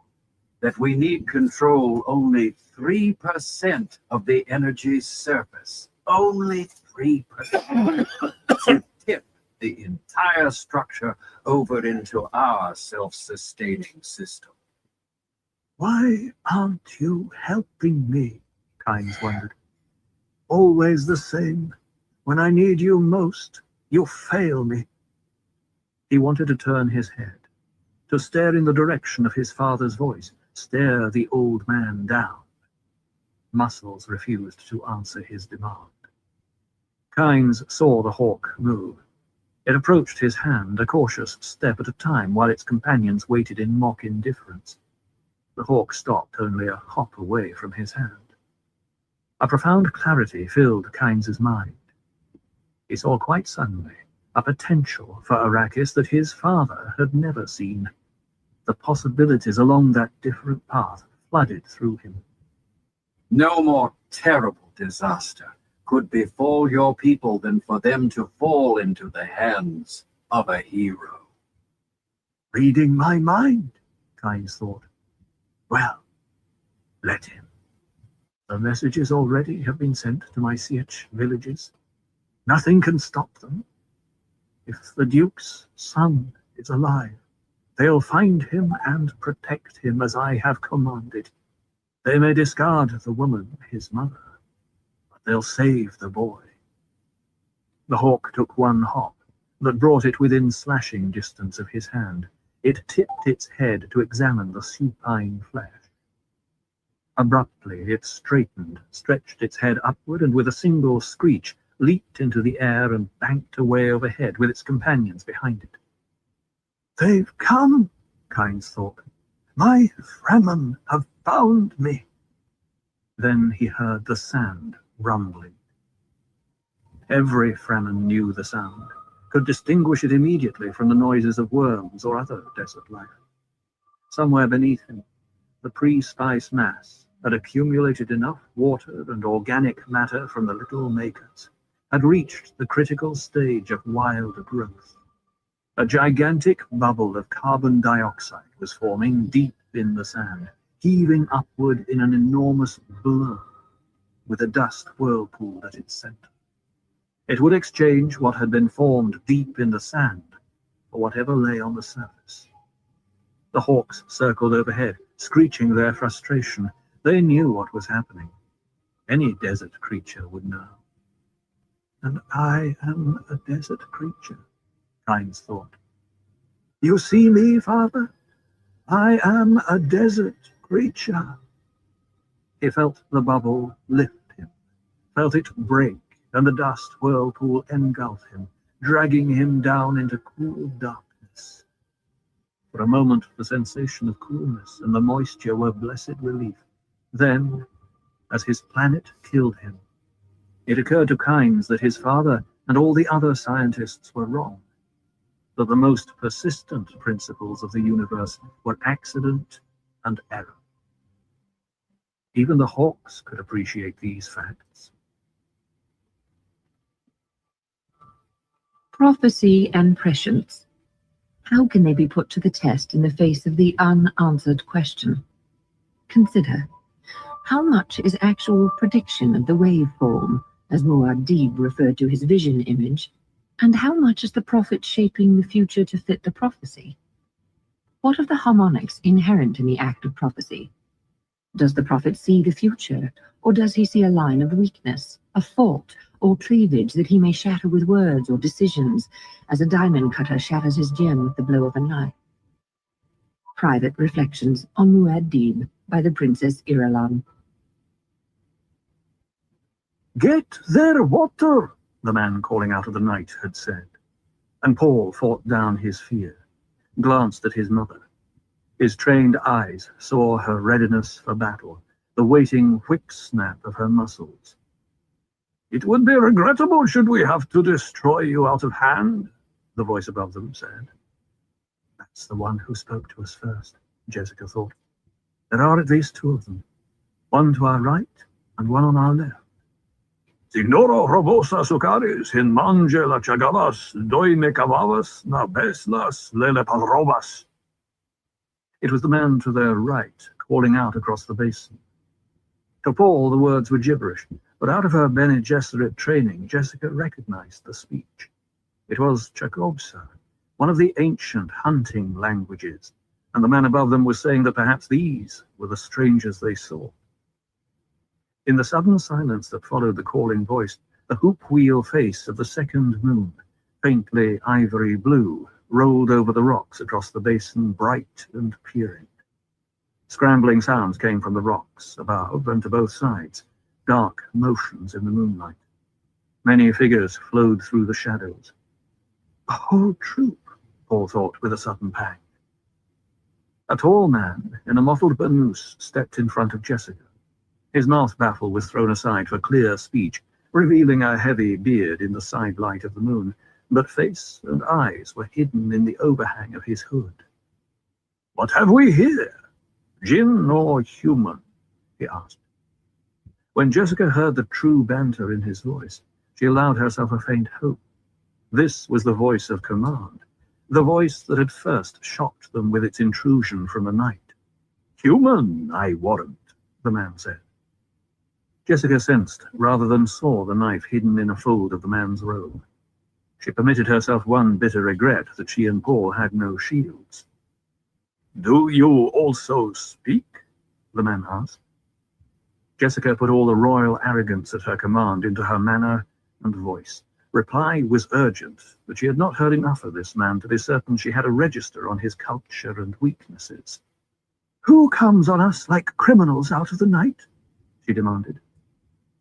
that we need control only 3% of the energy's surface. Only 3%. To tip the entire structure over into our self-sustaining system. Why aren't you helping me? Kynes wondered. Always the same. When I need you most, you fail me. He wanted to turn his head, to stare in the direction of his father's voice, stare the old man down. Muscles refused to answer his demand. Kynes saw the hawk move. It approached his hand, a cautious step at a time, while its companions waited in mock indifference. The hawk stopped only a hop away from his hand. A profound clarity filled Kynes's mind. He saw quite suddenly a potential for Arrakis that his father had never seen. The possibilities along that different path flooded through him. No more terrible disaster could befall your people than for them to fall into the hands of a hero. Reading my mind, Kynes thought. Well, let him. The messages already have been sent to my Sietch villages. Nothing can stop them. If the Duke's son is alive, they'll find him and protect him as I have commanded. They may discard the woman, his mother, but they'll save the boy. The hawk took one hop that brought it within slashing distance of his hand. It tipped its head to examine the supine flesh. Abruptly, it straightened, stretched its head upward, and with a single screech, leaped into the air and banked away overhead with its companions behind it. They've come, Kynes thought. My Fremen have found me. Then he heard the sand rumbling. Every Fremen knew the sound, could distinguish it immediately from the noises of worms or other desert life. Somewhere beneath him, the pre-spice mass had accumulated enough water and organic matter from the little makers, had reached the critical stage of wild growth. A gigantic bubble of carbon dioxide was forming deep in the sand, heaving upward in an enormous blur, with a dust whirlpool at its center. It would exchange what had been formed deep in the sand for whatever lay on the surface. The hawks circled overhead, screeching their frustration. They knew what was happening. Any desert creature would know. And I am a desert creature, Kynes thought. You see me, Father? I am a desert creature. He felt the bubble lift him, felt it break, and the dust whirlpool engulf him, dragging him down into cool darkness. For a moment, the sensation of coolness and the moisture were blessed relief. Then, as his planet killed him, it occurred to Kynes that his father and all the other scientists were wrong, that the most persistent principles of the universe were accident and error. Even the hawks could appreciate these facts. Prophecy and prescience. How can they be put to the test in the face of the unanswered question? Consider, how much is actual prediction of the waveform, as Muad'Dib referred to his vision image, and how much is the prophet shaping the future to fit the prophecy? What of the harmonics inherent in the act of prophecy? Does the prophet see the future, or does he see a line of weakness, a fault, or cleavage that he may shatter with words or decisions, as a diamond cutter shatters his gem with the blow of a knife? Private Reflections on Muad'Dib by the Princess Irulan. Get their water, the man calling out of the night had said, and Paul fought down his fear, glanced at his mother. His trained eyes saw her readiness for battle, the waiting whip-snap of her muscles. It would be regrettable should we have to destroy you out of hand, the voice above them said. That's the one who spoke to us first, Jessica thought. There are at least two of them, one to our right and one on our left. Signoro robosa sucaris in mange la chagavas, doi me cavavas, na beslas, lele palrobas. It was the man to their right, calling out across the basin. To Paul, the words were gibberish, but out of her Bene Gesserit training, Jessica recognized the speech. It was Chakobsa, one of the ancient hunting languages, and the man above them was saying that perhaps these were the strangers they saw. In the sudden silence that followed the calling voice, the hoop-wheel face of the second moon, faintly ivory blue, rolled over the rocks across the basin, bright and peering. Scrambling sounds came from the rocks above and to both sides, dark motions in the moonlight. Many figures flowed through the shadows. A whole troop, Paul thought with a sudden pang. A tall man in a mottled burnous stepped in front of Jessica. His mouth baffle was thrown aside for clear speech, revealing a heavy beard in the side light of the moon, but face and eyes were hidden in the overhang of his hood. "What have we here? Jinn or human?" he asked. When Jessica heard the true banter in his voice, she allowed herself a faint hope. This was the voice of command, the voice that had first shocked them with its intrusion from the night. "Human, I warrant," the man said. Jessica sensed, rather than saw, the knife hidden in a fold of the man's robe. She permitted herself one bitter regret that she and Paul had no shields. "Do you also speak?" the man asked. Jessica put all the royal arrogance at her command into her manner and voice. Reply was urgent, but she had not heard enough of this man to be certain she had a register on his culture and weaknesses. "Who comes on us like criminals out of the night?" she demanded.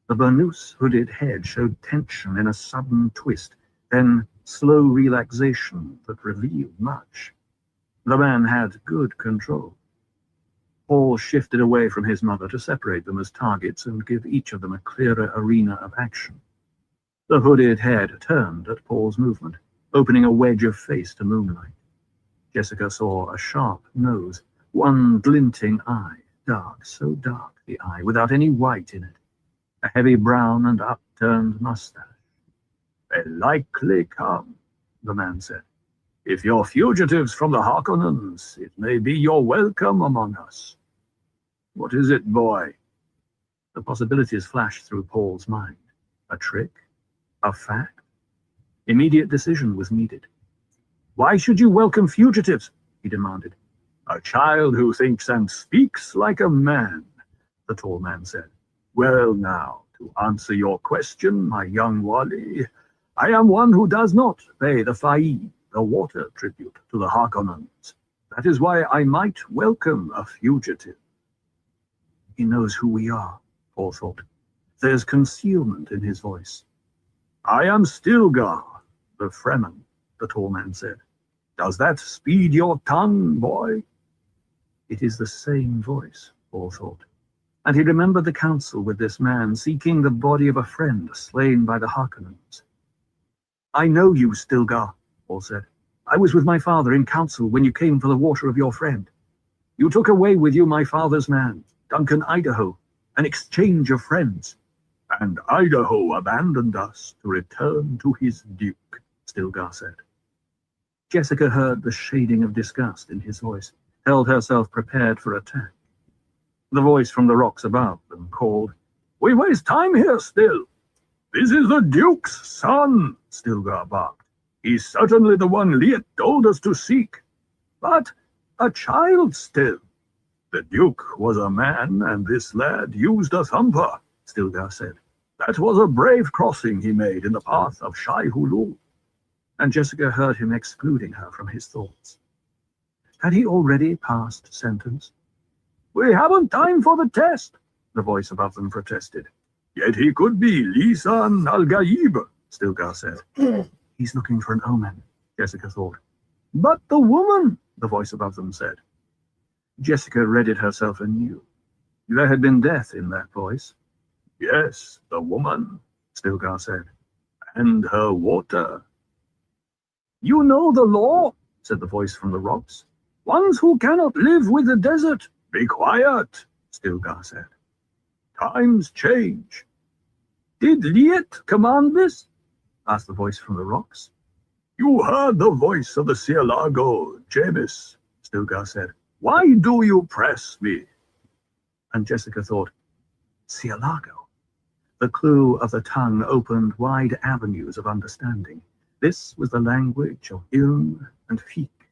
The burnous hooded head showed tension in a sudden twist, then slow relaxation that revealed much. The man had good control. Paul shifted away from his mother to separate them as targets and give each of them a clearer arena of action. The hooded head turned at Paul's movement, opening a wedge of face to moonlight. Jessica saw a sharp nose, one glinting eye, dark, so dark the eye, without any white in it, a heavy brown and upturned mustache. "A likely come," the man said. "If you're fugitives from the Harkonnens, it may be your welcome among us." "What is it, boy?" The possibilities flashed through Paul's mind. A trick? A fact? Immediate decision was needed. "Why should you welcome fugitives?" he demanded. "A child who thinks and speaks like a man," the tall man said. "Well now, to answer your question, my young Wally, I am one who does not pay the Pt.5, the water tribute, to the Harkonnens. That is why I might welcome a fugitive." He knows who we are, Paul thought. There's concealment in his voice. "I am Stilgar, the Fremen," the tall man said. "Does that speed your tongue, boy?" It is the same voice, Paul thought. And he remembered the council with this man, seeking the body of a friend slain by the Harkonnens. "I know you, Stilgar," Paul said. "I was with my father in council when you came for the water of your friend. You took away with you my father's man, Duncan Idaho, an exchange of friends. And Idaho abandoned us to return to his duke," Stilgar said. Jessica heard the shading of disgust in his voice, held herself prepared for attack. The voice from the rocks above them called, "We waste time here still." "This is the duke's son," Stilgar barked. "He's certainly the one Liet told us to seek. But a child still. The duke was a man, and this lad used a thumper," Stilgar said. "That was a brave crossing he made in the path of Shai Hulul." And Jessica heard him excluding her from his thoughts. Had he already passed sentence? "We haven't time for the test," the voice above them protested. "Yet he could be Lisan al-Gaib," Stilgar said. He's looking for an omen, Jessica thought. "But the woman," the voice above them said. Jessica readied herself anew. There had been death in that voice. "Yes, the woman," Stilgar said. "And her water." "You know the law," said the voice from the rocks. "Ones who cannot live with the desert." "Be quiet," Stilgar said. "Times change." "Did Liet command this?" asked the voice from the rocks. "You heard the voice of the Cielago, Jamis," Stilgar said. "Why do you press me?" And Jessica thought, Cielago. The clue of the tongue opened wide avenues of understanding. This was the language of Ilm and Fik,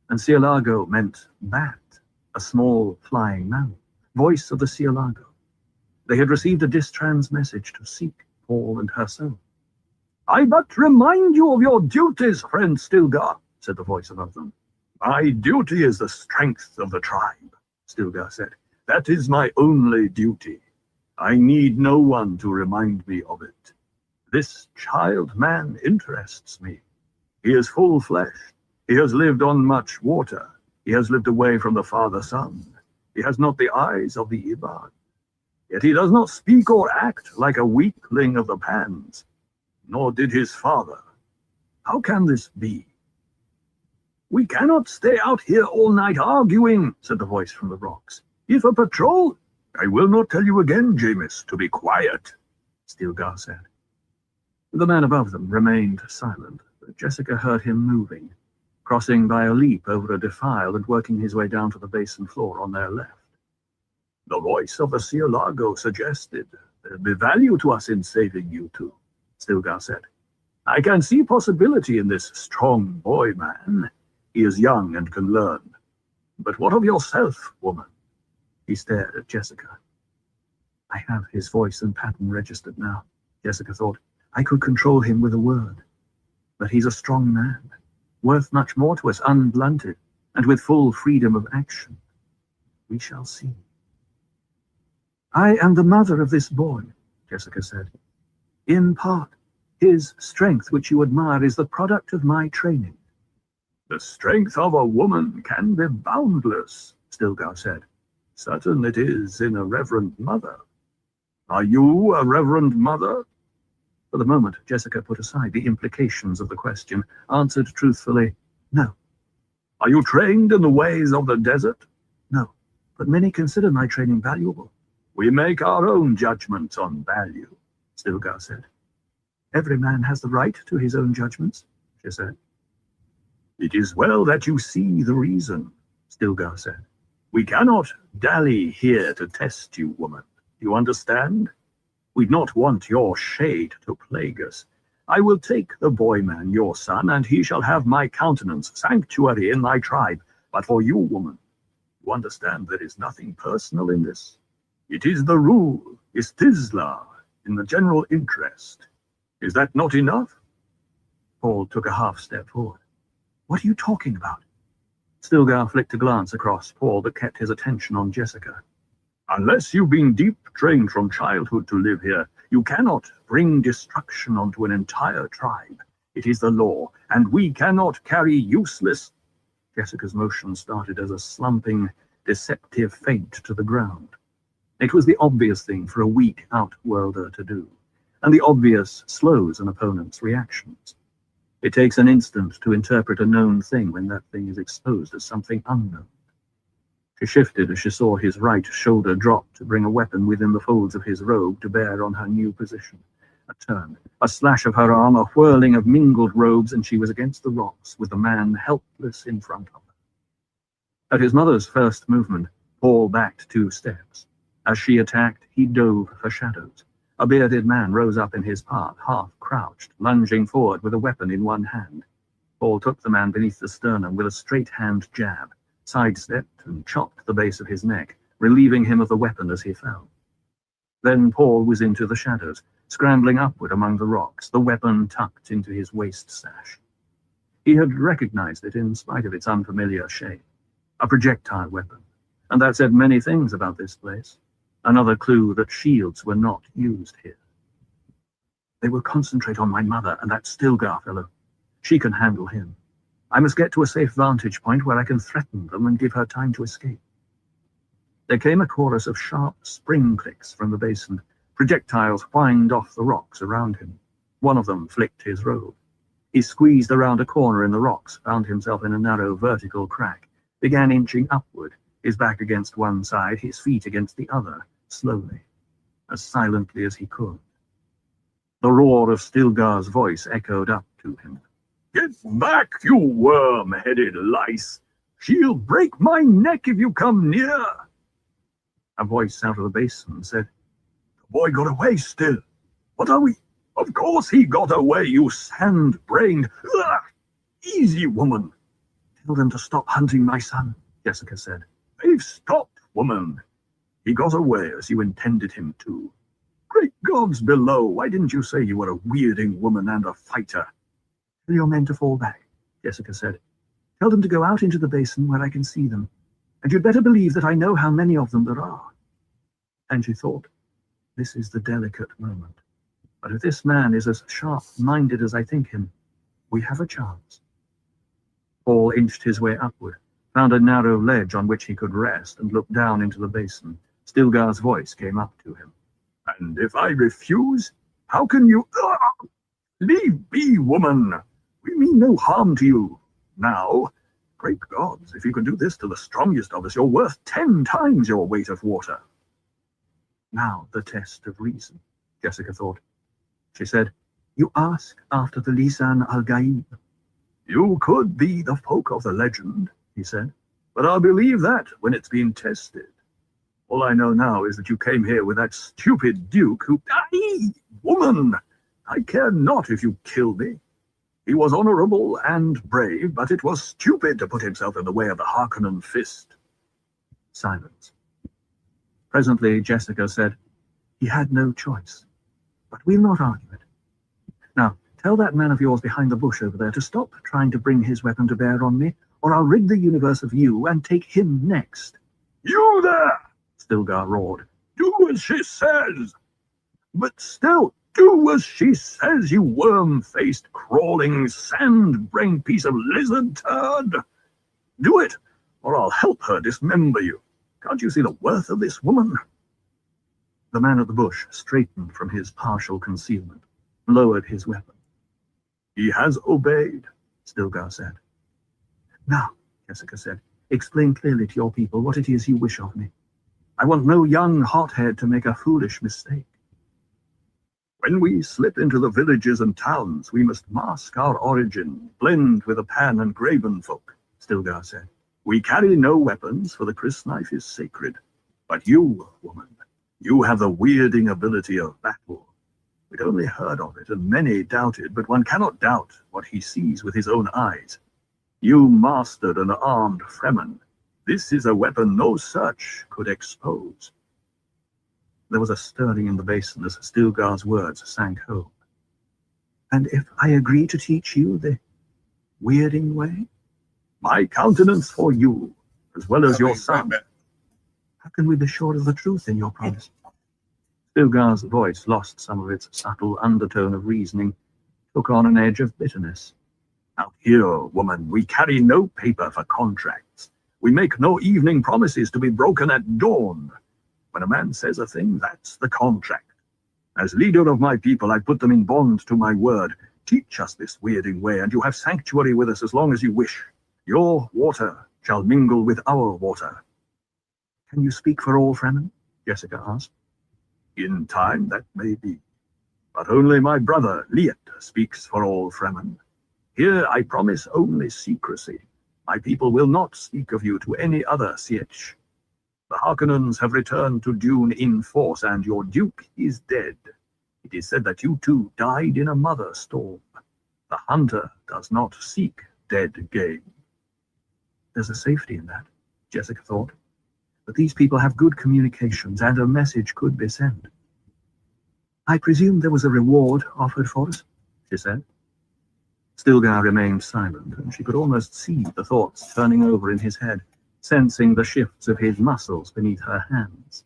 and Cielago meant bat, a small flying mammal, voice of the Cielago. They had received a distrans message to seek Paul and her son. "I but remind you of your duties, friend Stilgar," said the voice above them. "My duty is the strength of the tribe," Stilgar said. "That is my only duty. I need no one to remind me of it. This child man interests me. He is full-fleshed. He has lived on much water. He has lived away from the father sun. He has not the eyes of the Ibad. Yet he does not speak or act like a weakling of the Pans, nor did his father. How can this be?" "We cannot stay out here all night arguing," said the voice from the rocks. "If a patrol—" "I will not tell you again, Jameis, to be quiet," Stilgar said. The man above them remained silent, but Jessica heard him moving, crossing by a leap over a defile and working his way down to the basin floor on their left. "The voice of the Sea Largo suggested there'd be value to us in saving you two," Stilgar said. "I can see possibility in this strong boy, man. He is young and can learn. But what of yourself, woman?" He stared at Jessica. I have his voice and pattern registered now, Jessica thought. I could control him with a word. But he's a strong man, worth much more to us unblunted, and with full freedom of action. We shall see. "I am the mother of this boy," Jessica said. "In part, his strength, which you admire, is the product of my training." "The strength of a woman can be boundless," Stilgar said. "Certain it is in a reverend mother. Are you a reverend mother?" For the moment, Jessica put aside the implications of the question, answered truthfully, "No." "Are you trained in the ways of the desert?" "No, but many consider my training valuable." "We make our own judgments on value," Stilgar said. "Every man has the right to his own judgments," she said. "It is well that you see the reason," Stilgar said. "We cannot dally here to test you, woman. Do you understand? We'd not want your shade to plague us. I will take the boy man, your son, and he shall have my countenance, sanctuary in thy tribe. But for you, woman, you understand there is nothing personal in this. It is the rule, istisla, in the general interest. Is that not enough?" Paul took a half step forward. "What are you talking about?" Stilgar flicked a glance across Paul that kept his attention on Jessica. "Unless you've been deep trained from childhood to live here, you cannot bring destruction onto an entire tribe. It is the law, and we cannot carry useless—" Jessica's motion started as a slumping, deceptive feint to the ground. It was the obvious thing for a weak outworlder to do, and the obvious slows an opponent's reactions. It takes an instant to interpret a known thing when that thing is exposed as something unknown. She shifted as she saw his right shoulder drop to bring a weapon within the folds of his robe to bear on her new position. A turn, a slash of her arm, a whirling of mingled robes, and she was against the rocks, with the man helpless in front of her. At his mother's first movement, Paul backed 2 steps. As she attacked, he dove for shadows. A bearded man rose up in his path, half-crouched, lunging forward with a weapon in one hand. Paul took the man beneath the sternum with a straight-hand jab, sidestepped and chopped the base of his neck, relieving him of the weapon as he fell. Then Paul was into the shadows, scrambling upward among the rocks, the weapon tucked into his waist sash. He had recognized it in spite of its unfamiliar shape. A projectile weapon, and that said many things about this place. Another clue that shields were not used here. They will concentrate on my mother and that Stilgar fellow. She can handle him. I must get to a safe vantage point where I can threaten them and give her time to escape. There came a chorus of sharp spring clicks from the basin. Projectiles whined off the rocks around him. One of them flicked his robe. He squeezed around a corner in the rocks, found himself in a narrow vertical crack, began inching upward, his back against one side, his feet against the other, slowly, as silently as he could. The roar of Stilgar's voice echoed up to him. "Get back, you worm-headed lice! She'll break my neck if you come near!" A voice out of the basin said, "The boy got away still. What are we—" "Of course he got away, you sand-brained— Ugh! Easy, woman." "Tell them to stop hunting my son," Jessica said. "They've stopped, woman. He got away as you intended him to. Great gods below, why didn't you say you were a weirding woman and a fighter? Tell your men to fall back, Jessica said. Tell them to go out into the basin where I can see them. And you'd better believe that I know how many of them there are. And she thought, this is the delicate moment. But if this man is as sharp-minded as I think him, we have a chance. Paul inched his way upward, found a narrow ledge on which he could rest, and looked down into the basin. Stilgar's voice came up to him. And if I refuse, how can you... Leave be, woman! We mean no harm to you. Now, great gods, if you can do this to the strongest of us, you're worth 10 times your weight of water. Now the test of reason, Jessica thought. She said, You ask after the Lisan al-Gaib. You could be the folk of the legend, he said, but I'll believe that when it's been tested. All I know now is that you came here with that stupid duke who... Woman! I care not if you kill me. He was honorable and brave, but it was stupid to put himself in the way of the Harkonnen fist. Silence. Presently, Jessica said, He had no choice, but we'll not argue it. Now, tell that man of yours behind the bush over there to stop trying to bring his weapon to bear on me, or I'll rid the universe of you and take him next. You there! Stilgar roared. Do as she says! But still, do as she says, you worm-faced, crawling, sand-brained piece of lizard turd! Do it, or I'll help her dismember you. Can't you see the worth of this woman? The man at the bush straightened from his partial concealment, lowered his weapon. He has obeyed, Stilgar said. Now, Jessica said, explain clearly to your people what it is you wish of me. I want no young hothead to make a foolish mistake. When we slip into the villages and towns, we must mask our origin, blend with the Pan and Graven folk, Stilgar said. We carry no weapons, for the Chris knife is sacred. But you, woman, you have the weirding ability of battle. We'd only heard of it, and many doubted, but one cannot doubt what he sees with his own eyes. You mastered an armed Fremen. This is a weapon no search could expose. There was a stirring in the basin as Stilgar's words sank home. And if I agree to teach you the weirding way? My countenance for you, as well as your son. How can we be sure of the truth in your promise? Stilgar's voice lost some of its subtle undertone of reasoning, took on an edge of bitterness. Out here, woman, we carry no paper for contracts. We make no evening promises to be broken at dawn. When a man says a thing, that's the contract. As leader of my people, I put them in bond to my word. Teach us this weirding way, and you have sanctuary with us as long as you wish. Your water shall mingle with our water. Can you speak for all Fremen? Jessica asked. In time, that may be. But only my brother, Liet, speaks for all Fremen. Here I promise only secrecy. My people will not speak of you to any other Sietch. The Harkonnens have returned to Dune in force, and your duke is dead. It is said that you two died in a mother storm. The hunter does not seek dead game. There's a safety in that, Jessica thought. But these people have good communications, and a message could be sent. I presume there was a reward offered for us, she said. Stilgar remained silent, and she could almost see the thoughts turning over in his head, sensing the shifts of his muscles beneath her hands.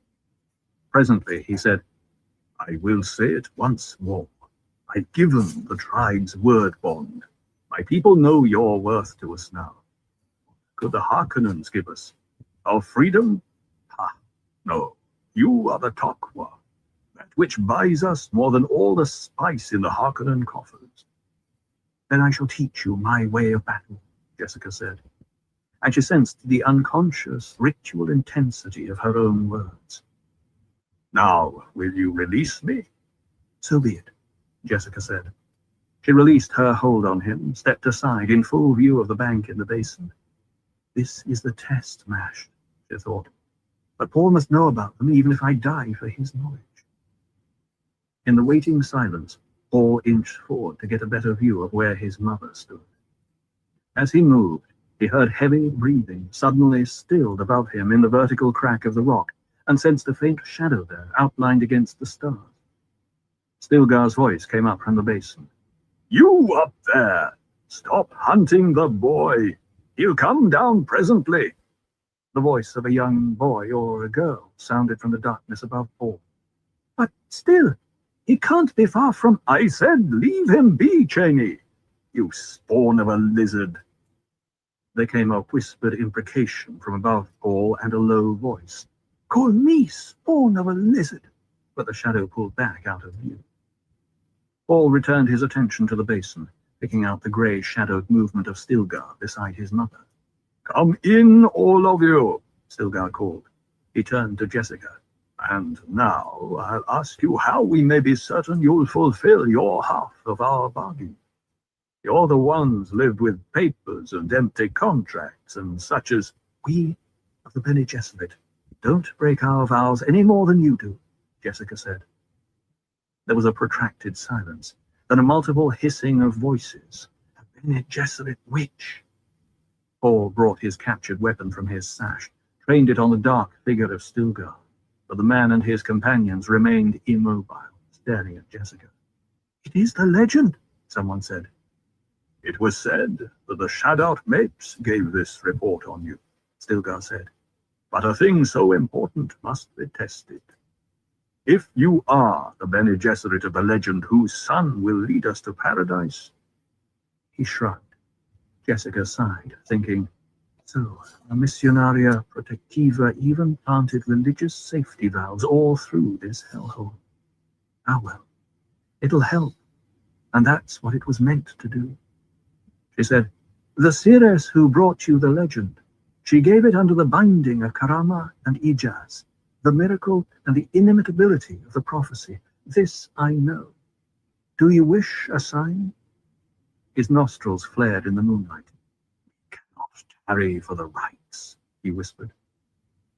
Presently, he said, I will say it once more. I've given the tribe's word bond. My people know your worth to us now. Could the Harkonnens give us? Our freedom? Ha, no. You are the Tokwa, that which buys us more than all the spice in the Harkonnen coffers. Then I shall teach you my way of battle, Jessica said. And she sensed the unconscious ritual intensity of her own words. Now, will you release me? So be it, Jessica said. She released her hold on him, stepped aside in full view of the bank in the basin. This is the test, Mash, she thought. But Paul must know about them, even if I die for his knowledge. In the waiting silence, Paul inched forward to get a better view of where his mother stood. As he moved, he heard heavy breathing suddenly stilled above him in the vertical crack of the rock, and sensed a faint shadow there, outlined against the stars. Stilgar's voice came up from the basin. You up there! Stop hunting the boy! He'll come down presently. The voice of a young boy or a girl sounded from the darkness above Paul. But still, he can't be far from... I said leave him be, Cheney! You spawn of a lizard! There came a whispered imprecation from above Paul and a low voice. Call me spawn of a lizard! But the shadow pulled back out of view. Paul returned his attention to the basin, picking out the grey-shadowed movement of Stilgar beside his mother. Come in, all of you, Stilgar called. He turned to Jessica. And now I'll ask you how we may be certain you'll fulfill your half of our bargain. You're the ones lived with papers and empty contracts and such as... We of the Bene Gesserit don't break our vows any more than you do, Jessica said. There was a protracted silence, then a multiple hissing of voices. A Bene Gesserit witch. Paul brought his captured weapon from his sash, trained it on the dark figure of Stilgar, but the man and his companions remained immobile, staring at Jessica. It is the legend, someone said. It was said that the Shadout Mapes gave this report on you, Stilgar said. But a thing so important must be tested. If you are the Bene Gesserit of the legend whose son will lead us to paradise... He shrugged. Jessica sighed, thinking, so, a Missionaria Protectiva even planted religious safety valves all through this hellhole. Ah well, it'll help, and that's what it was meant to do. She said, the seeress who brought you the legend, she gave it under the binding of Karama and Ijaz, the miracle and the inimitability of the prophecy. This I know. Do you wish a sign? His nostrils flared in the moonlight. We cannot tarry for the rites, he whispered.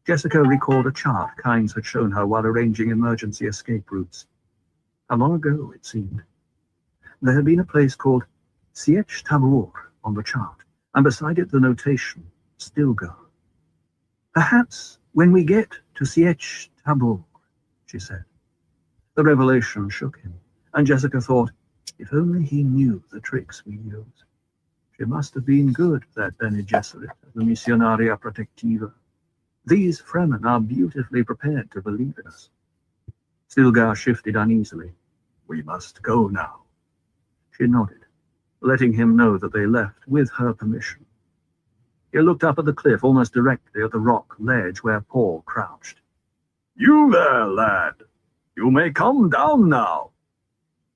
Jessica recalled a chart Kynes had shown her while arranging emergency escape routes. How long ago, it seemed. There had been a place called Sietch Tabor on the chart, and beside it the notation, Stilgar. Perhaps when we get to Sietch Tabor, she said. The revelation shook him, and Jessica thought, if only he knew the tricks we use. She must have been good, that Bene Gesserit, the Missionaria Protectiva. These Fremen are beautifully prepared to believe in us. Stilgar shifted uneasily. We must go now. She nodded, letting him know that they left with her permission. He looked up at the cliff almost directly at the rock ledge where Paul crouched. You there, lad. You may come down now.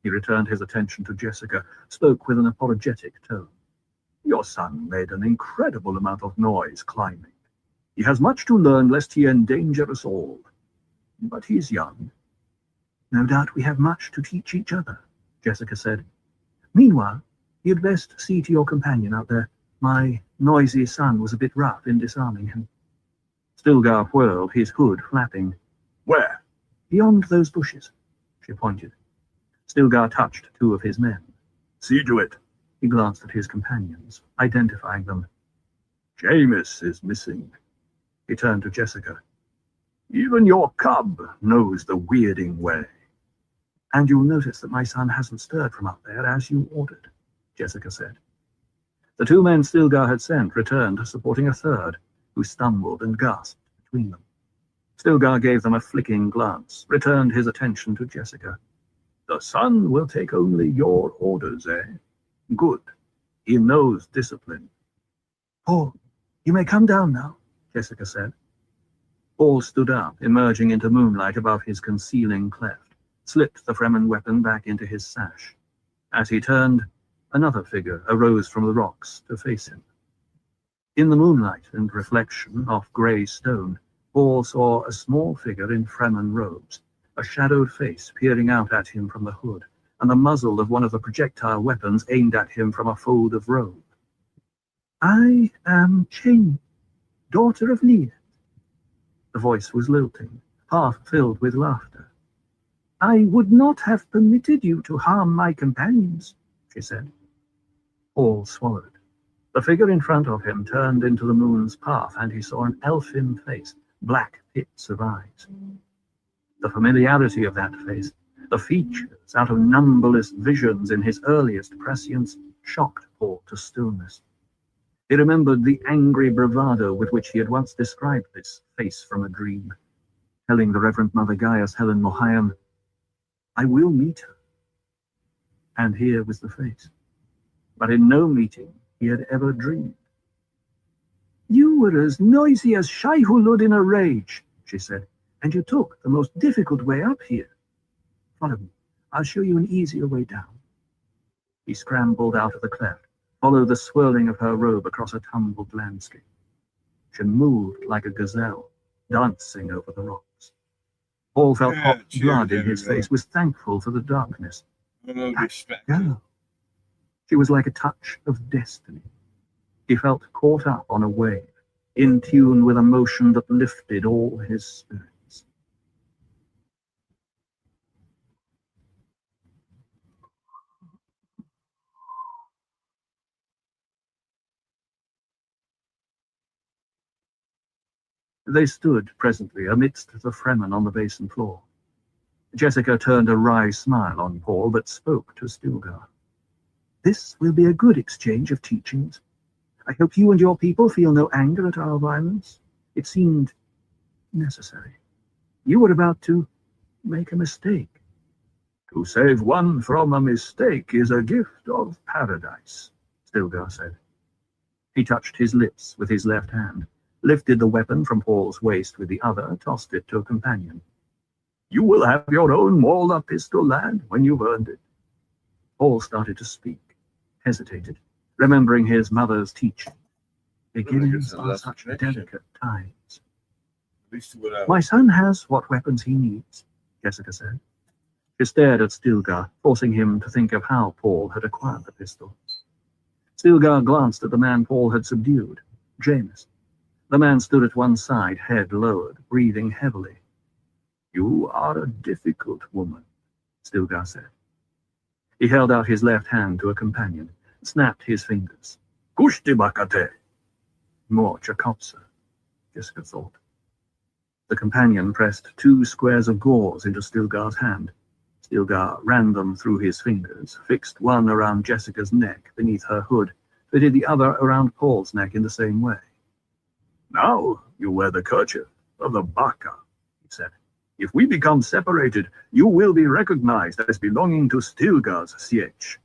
He returned his attention to Jessica, spoke with an apologetic tone. Your son made an incredible amount of noise climbing. He has much to learn lest he endanger us all. But he's young. No doubt we have much to teach each other, Jessica said. Meanwhile, you'd best see to your companion out there. My noisy son was a bit rough in disarming him. Stilgar whirled, his hood flapping. Where? Beyond those bushes, she pointed. Stilgar touched two of his men. See to it. He glanced at his companions, identifying them. Jameis is missing. He turned to Jessica. Even your cub knows the weirding way. And you'll notice that my son hasn't stirred from up there as you ordered, Jessica said. The two men Stilgar had sent returned, supporting a third, who stumbled and gasped between them. Stilgar gave them a flicking glance, returned his attention to Jessica. The son will take only your orders, eh? Good. He knows discipline. Paul, you may come down now, Jessica said. Paul stood up, emerging into moonlight above his concealing cleft, slipped the Fremen weapon back into his sash. As he turned, another figure arose from the rocks to face him. In the moonlight and reflection off grey stone, Paul saw a small figure in Fremen robes, a shadowed face peering out at him from the hood, and the muzzle of one of the projectile weapons aimed at him from a fold of robe. I am Cheney, daughter of Leah. The voice was lilting, half filled with laughter. I would not have permitted you to harm my companions, she said. Paul swallowed. The figure in front of him turned into the moon's path, and he saw an elfin face, black pits of eyes. The familiarity of that face, the features out of numberless visions in his earliest prescience, shocked Paul to stillness. He remembered the angry bravado with which he had once described this face from a dream, telling the Reverend Mother Gaius Helen Mohiam, "I will meet her." And here was the face. But in no meeting he had ever dreamed. "You were as noisy as Shai-Hulud in a rage," she said, "and you took the most difficult way up here. Follow me. I'll show you an easier way down." He scrambled out of the cleft, followed the swirling of her robe across a tumbled landscape. She moved like a gazelle, dancing over the rocks. Paul felt hot blood in his face, was thankful for the darkness. Girl. She was like a touch of destiny. He felt caught up on a wave, in tune with a motion that lifted all his spirits. They stood presently amidst the Fremen on the basin floor. Jessica turned a wry smile on Paul, but spoke to Stilgar. "This will be a good exchange of teachings. I hope you and your people feel no anger at our violence. It seemed necessary. You were about to make a mistake." To save one from a mistake is a gift of paradise, Stilgar said. He touched his lips with his left hand, lifted the weapon from Paul's waist with the other, tossed it to a companion. "You will have your own Mauler pistol, lad, when you've earned it." Paul started to speak, hesitated, remembering his mother's teaching. Beginnings are such delicate times. "My son has what weapons he needs," Jessica said. She stared at Stilgar, forcing him to think of how Paul had acquired the pistol. Stilgar glanced at the man Paul had subdued, James. The man stood at one side, head lowered, breathing heavily. "You are a difficult woman," Stilgar said. He held out his left hand to a companion, snapped his fingers. "Kushtibakate." More Chakotsa, Jessica thought. The companion pressed 2 squares of gauze into Stilgar's hand. Stilgar ran them through his fingers, fixed one around Jessica's neck beneath her hood, fitted the other around Paul's neck in the same way. "Now you wear the kerchief of the Baka," he said. "If we become separated, you will be recognized as belonging to Stilgar's sietch.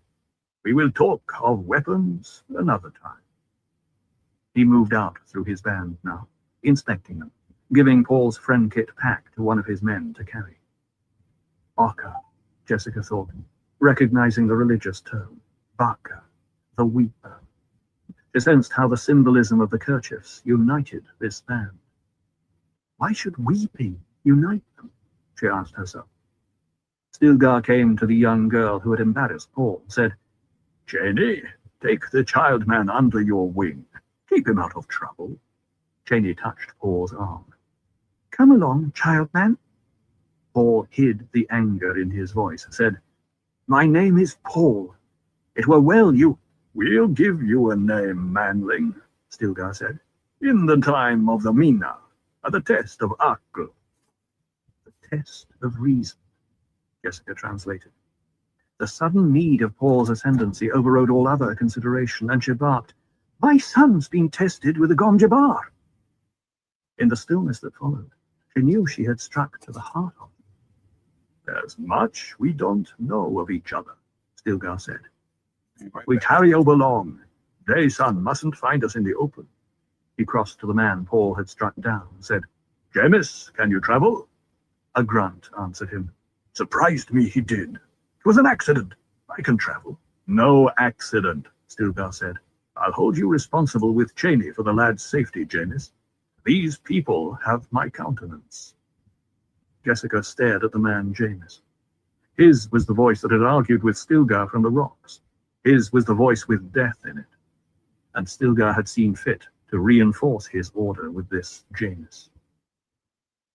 We will talk of weapons another time." He moved out through his band now, inspecting them, giving Paul's friend kit pack to one of his men to carry. Baka, Jessica thought, recognizing the religious tone. Baka, the weeper. She sensed how the symbolism of the kerchiefs united this band. Why should weeping unite them? She asked herself. Stilgar came to the young girl who had embarrassed Paul, said, "Cheney, take the child man under your wing. Keep him out of trouble." Cheney touched Paul's arm. "Come along, child man." Paul hid the anger in his voice, said, "My name is Paul. It were well you—" "We'll give you a name, manling," Stilgar said. "In the time of the Mina, at the test of Akl." The test of reason, Jessica translated. The sudden need of Paul's ascendancy overrode all other consideration, and she barked, "My son's been tested with the Gom Jabbar." In the stillness that followed, she knew she had struck to the heart of him. "There's much we don't know of each other," Stilgar said. "We carry over long. Day-Sun mustn't find us in the open." He crossed to the man Paul had struck down and said, "Jamis, can you travel?" A grunt answered him. "Surprised me he did. It was an accident. I can travel." "No accident," Stilgar said. "I'll hold you responsible with Cheney for the lad's safety, Jamis. These people have my countenance." Jessica stared at the man Jamis. His was the voice that had argued with Stilgar from the rocks. His was the voice with death in it. And Stilgar had seen fit to reinforce his order with this Jamis.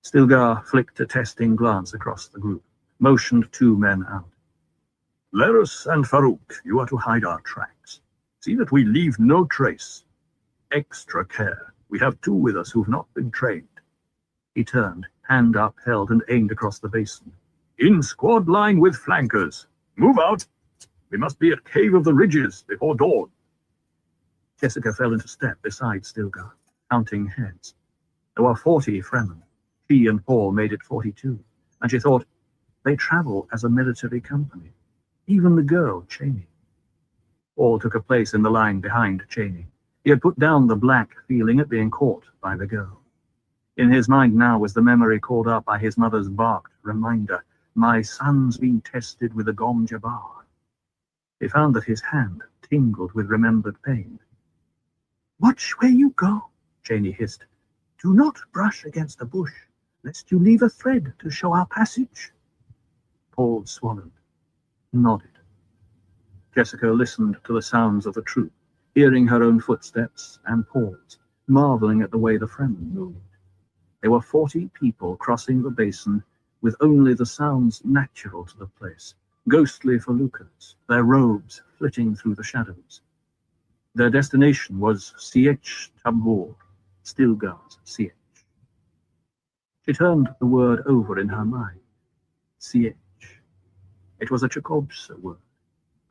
Stilgar flicked a testing glance across the group, motioned 2 men out. "Lerus and Farouk, you are to hide our tracks. See that we leave no trace. Extra care. We have 2 with us who've not been trained." He turned, hand upheld, and aimed across the basin. In squad line with flankers. Move out. We must be at Cave of the Ridges before dawn. Jessica fell into step beside Stilgar, counting heads. There were 40 Fremen. She and Paul made it 42, and she thought, they travel as a military company. Even the girl, Cheney. Paul took a place in the line behind Cheney. He had put down the black feeling at being caught by the girl. In his mind now was the memory called up by his mother's barked reminder, my son's been tested with a Gom Jabbar. He found that his hand tingled with remembered pain. Watch where you go, Cheney hissed. Do not brush against a bush, lest you leave a thread to show our passage. Paul swallowed, nodded. Jessica listened to the sounds of the troop, hearing her own footsteps, and paused, marveling at the way the Fremen moved. There were 40 people crossing the basin, with only the sounds natural to the place, ghostly feluccas, their robes flitting through the shadows. Their destination was Sietch Tabor, Stilgar's Sietch. She turned the word over in her mind. Sietch. It was a Chekobsa word,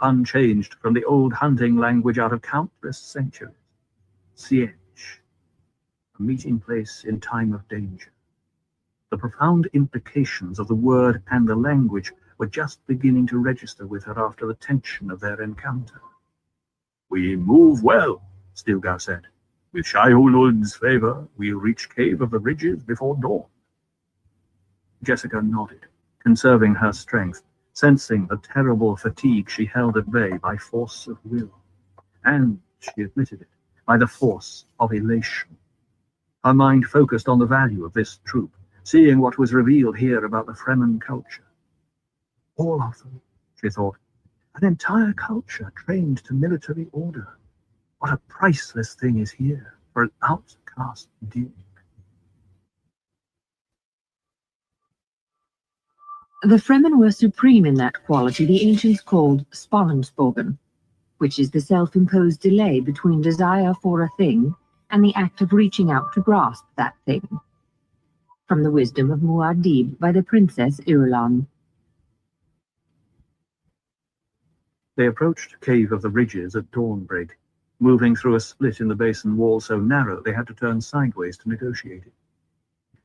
unchanged from the old hunting language out of countless centuries. Sietch, a meeting place in time of danger. The profound implications of the word and the language were just beginning to register with her after the tension of their encounter. We move well, Stilgar said. With Shai-Hulud's favor, we'll reach Cave of the Ridges before dawn. Jessica nodded, conserving her strength, sensing the terrible fatigue she held at bay by force of will, and, she admitted it, by the force of elation. Her mind focused on the value of this troop, seeing what was revealed here about the Fremen culture. All of them, she thought, an entire culture trained to military order. What a priceless thing is here for an outcast duke. The Fremen were supreme in that quality the ancients called Spannungsbogen, which is the self-imposed delay between desire for a thing and the act of reaching out to grasp that thing. From the wisdom of Muad'Dib by the Princess Irulan. They approached Cave of the Ridges at dawnbreak, moving through a split in the basin wall so narrow they had to turn sideways to negotiate it.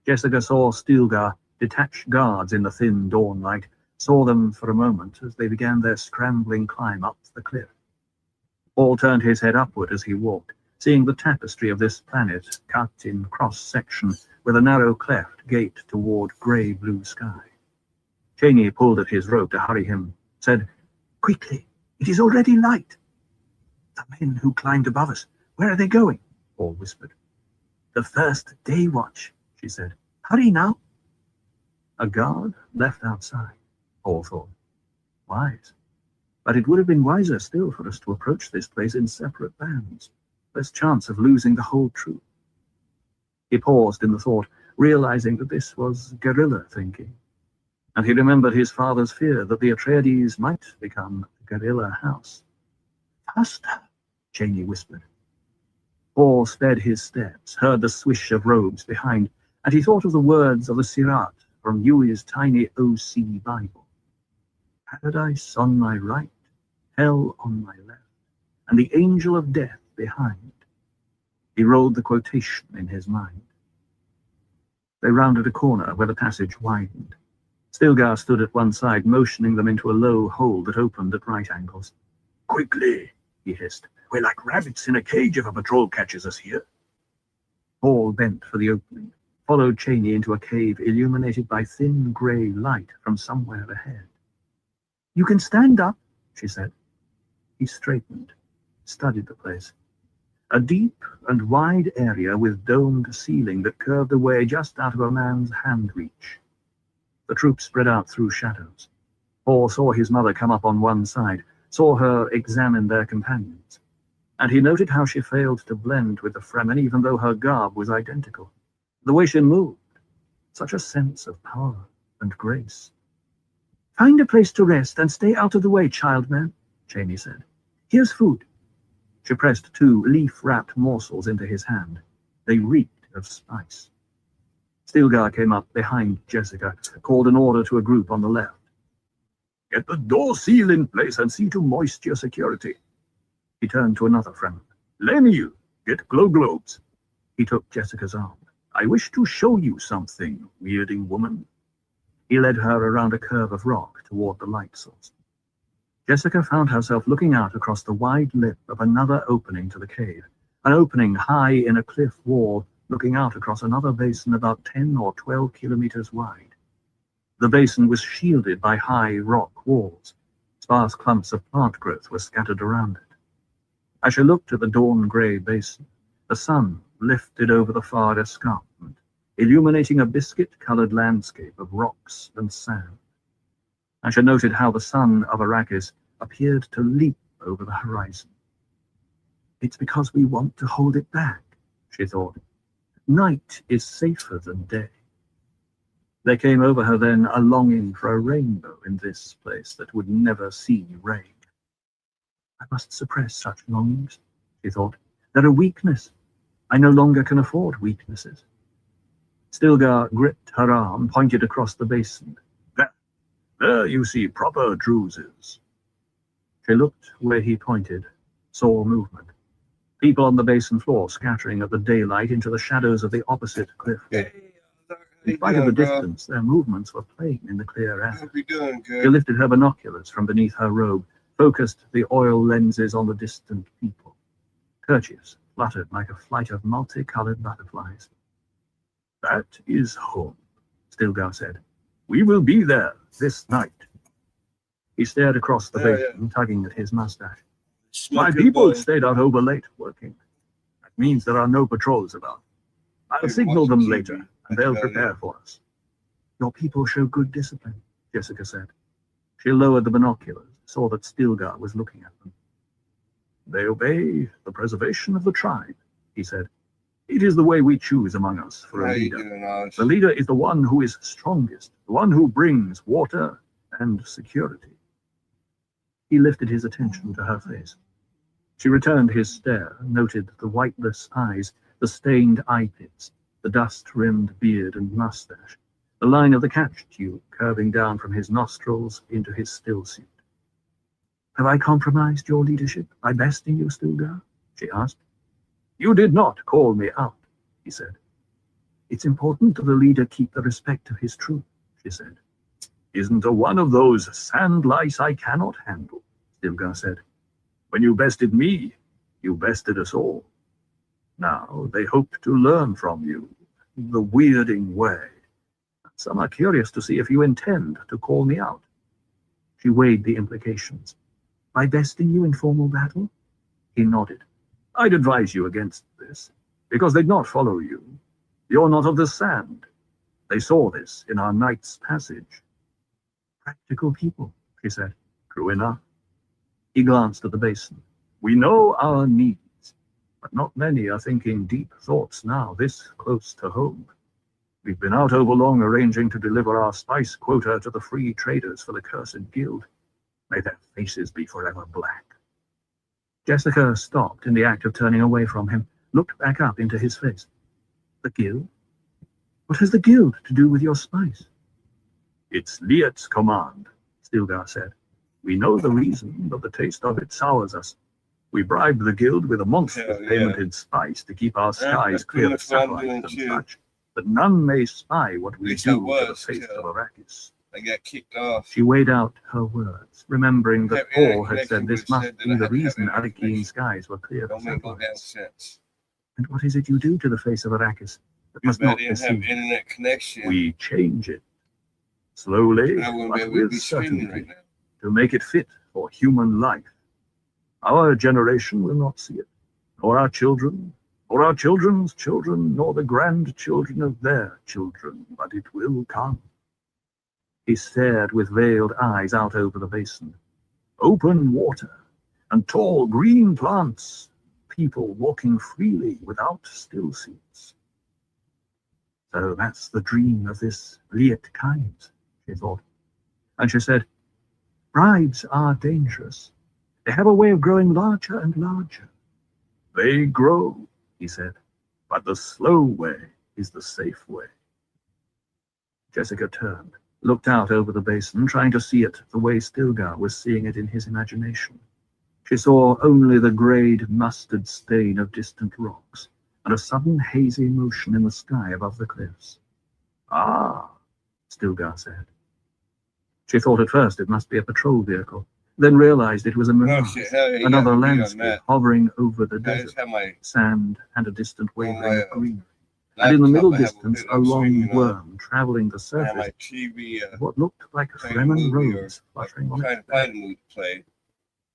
Jessica saw Stilgar detach guards in the thin dawn light, saw them for a moment as they began their scrambling climb up the cliff. Paul turned his head upward as he walked, seeing the tapestry of this planet cut in cross-section with a narrow cleft gate toward grey-blue sky. Cheney pulled at his rope to hurry him, said, Quickly, it is already light. The men who climbed above us, where are they going? Paul whispered. The first day watch, she said. Hurry now. A guard left outside, Paul thought. Wise. But it would have been wiser still for us to approach this place in separate bands. Less chance of losing the whole troop. He paused in the thought, realizing that this was guerrilla thinking. And he remembered his father's fear that the Atreides might become a guerrilla house. Faster, Cheney whispered. Paul sped his steps, heard the swish of robes behind, and he thought of the words of the Sirat from Yui's tiny OC Bible. Paradise on my right, hell on my left, and the angel of death behind. He rolled the quotation in his mind. They rounded a corner where the passage widened. Stilgar stood at one side, motioning them into a low hole that opened at right angles. Quickly, he hissed. We're like rabbits in a cage if a patrol catches us here. Paul bent for the opening, followed Cheney into a cave illuminated by thin grey light from somewhere ahead. You can stand up, she said. He straightened, studied the place. A deep and wide area with domed ceiling that curved away just out of a man's hand reach. The troop spread out through shadows. Paul saw his mother come up on one side, saw her examine their companions, and he noted how she failed to blend with the Fremen even though her garb was identical. The way she moved, such a sense of power and grace. Find a place to rest and stay out of the way, child man, Cheney said. Here's food. She pressed 2 leaf-wrapped morsels into his hand. They reeked of spice. Stilgar came up behind Jessica, called an order to a group on the left. Get the door seal in place and see to moisture security. He turned to another friend. Lenny, get glow globes. He took Jessica's arm. I wish to show you something, weirding woman. He led her around a curve of rock toward the light source. Jessica found herself looking out across the wide lip of another opening to the cave, an opening high in a cliff wall looking out across another basin about 10 or 12 kilometers wide. The basin was shielded by high rock walls. Sparse clumps of plant growth were scattered around it. As she looked at the dawn-grey basin, the sun lifted over the far escarpment, illuminating a biscuit-colored landscape of rocks and sand. And she noted how the sun of Arrakis appeared to leap over the horizon. It's because we want to hold it back, she thought. Night is safer than day. There came over her then a longing for a rainbow in this place that would never see rain. I must suppress such longings, she thought. They're a weakness. I no longer can afford weaknesses. Stilgar gripped her arm, pointed across the basin. There you see proper druses. She looked where he pointed, saw movement. People on the basin floor scattering at the daylight into the shadows of the opposite cliff wall. In spite of the distance, their movements were plain in the clear air. Hope you're doing She good. lifted her binoculars from beneath her robe, focused the oil lenses on the distant people. Kerchiefs fluttered like a flight of multicolored butterflies. That is home, Stilgar said. we will be there this night. He stared across the Yeah, basin, tugging at his mustache. My Smoking people boy. stayed out over late working. That means there are no patrols about. I'll Hey, signal watch them TV. later, and they'll prepare for us. Your people show good discipline, Jessica said. She lowered the binoculars, saw that Stilgar was looking at them. They obey the preservation of the tribe, he said. It is the way we choose among us for How a you leader. doing, Oz? The leader is the one who is strongest, the one who brings water and security. He lifted his attention to her face. She returned his stare, noted the whiteless eyes, the stained eye pits, the dust-rimmed beard and mustache, the line of the catch tube curving down from his nostrils into his still suit. Have I compromised your leadership by besting you, Stilgar? She asked. You did not call me out, He said. It's important that the leader keep the respect of his troop, she said. Isn't a one of those sand lice I cannot handle, Stilgar said. When you bested me, you bested us all. Now they hope to learn from you the weirding way. Some are curious to see if you intend to call me out. She weighed the implications. By besting you in formal battle? He nodded. I'd advise you against this, because they'd not follow you. You're not of the sand. They saw this in our night's passage. Practical people, she said. True enough. He glanced at the basin. We know our needs, but not many are thinking deep thoughts now, this close to home. We've been out over long arranging to deliver our spice quota to the free traders for the Cursed Guild. May their faces be forever black. Jessica stopped in the act of turning away from him, looked back up into his face. The guild? What has the guild to do with your spice? It's Liet's command, Stilgar said. We know the reason, but the taste of it sours us. We bribed the guild with a monstrous Hell, payment in spice to keep our skies that's clear pretty of much what I'm satellites doing and too. such, that none may spy what we least I do to the was, face till- of Arrakis. I got kicked off. She weighed out her words, remembering that Have internet Paul had said connection, this but it must said that be I the had to have reason internet Arakian connection. skies were clear of Don't make no damn satellites. sense. And what is it you do to the face of Arrakis that Because must I not didn't be have seen? internet connection. We change it. Slowly, I wouldn't be but able to with be streaming certainty, right now. to make it fit for human life. Our generation will not see it, nor our children, nor our children's children, nor the grandchildren of their children, but it will come. He stared with veiled eyes out over the basin. Open water and tall green plants, people walking freely without still seats. So that's the dream of this Liet kind, she thought. And she said, bribes are dangerous. They have a way of growing larger and larger. They grow, He said. but the slow way is the safe way. Jessica turned, looked out over the basin, trying to see it the way Stilgar was seeing it in his imagination. She saw only the greyed mustard stain of distant rocks, and a sudden hazy motion in the sky above the cliffs. "Ah," Stilgar said. She thought at first it must be a patrol vehicle, then realized it was a No mirage, shit, hell yeah, another you got me on landscape that. hovering over the I just desert, have my sand and a distant wavering my, of greenery. And in the laptop, middle I have distance, it a I'm long streaming on. worm traveling the I have surface my TV of what looked like playing a Fremen movie or robes fluttering on trying its to back. find a movie to play.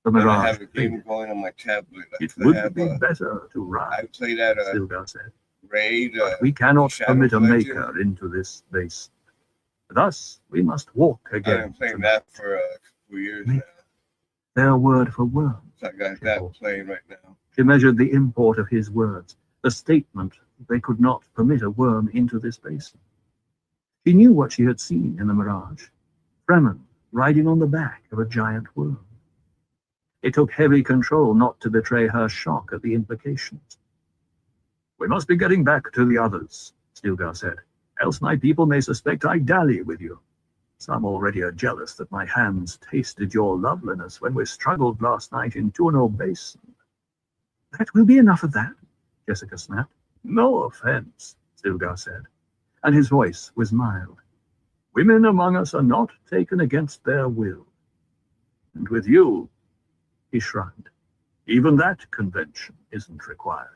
The And I mirage have a game faded. going on my tablet. It I would have be better to I ride. played at a Stilgar said. raid. But we cannot Shadow permit a Collection. maker into this space. Thus, we must walk I've been again playing tonight. that for a couple years Me. now. Their word for worm. So I got She that thought. playing right now. She measured the import of his words, the statement that they could not permit a worm into this basin. She knew what she had seen in the mirage. Fremen riding on the back of a giant worm. It took heavy control not to betray her shock at the implications. We must be getting back to the others, Stilgar said. Else my people may suspect I dally with you. Some already are jealous that my hands tasted your loveliness when we struggled last night in Dune Basin. That will be enough of that, Jessica snapped. No offense, Stilgar said, and his voice was mild. Women among us are not taken against their will. And with you, He shrugged. even that convention isn't required.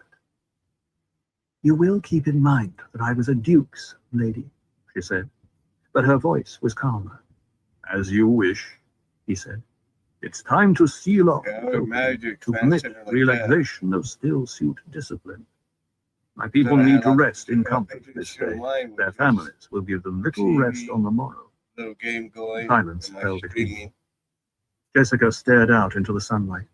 You will keep in mind that I was a duke's lady, she said, but her voice was calmer. As you wish, He said. it's magic to seal off Yeah, I the would token, imagine to Fan permit Center like relaxation of still suit discipline. My people Then I need had to lots of rest in shit. I comfort think this it's day. online Their with families will give them little TV. rest on the morrow. this little game going. Silence and my fell between streaming. Jessica stared out into the sunlight.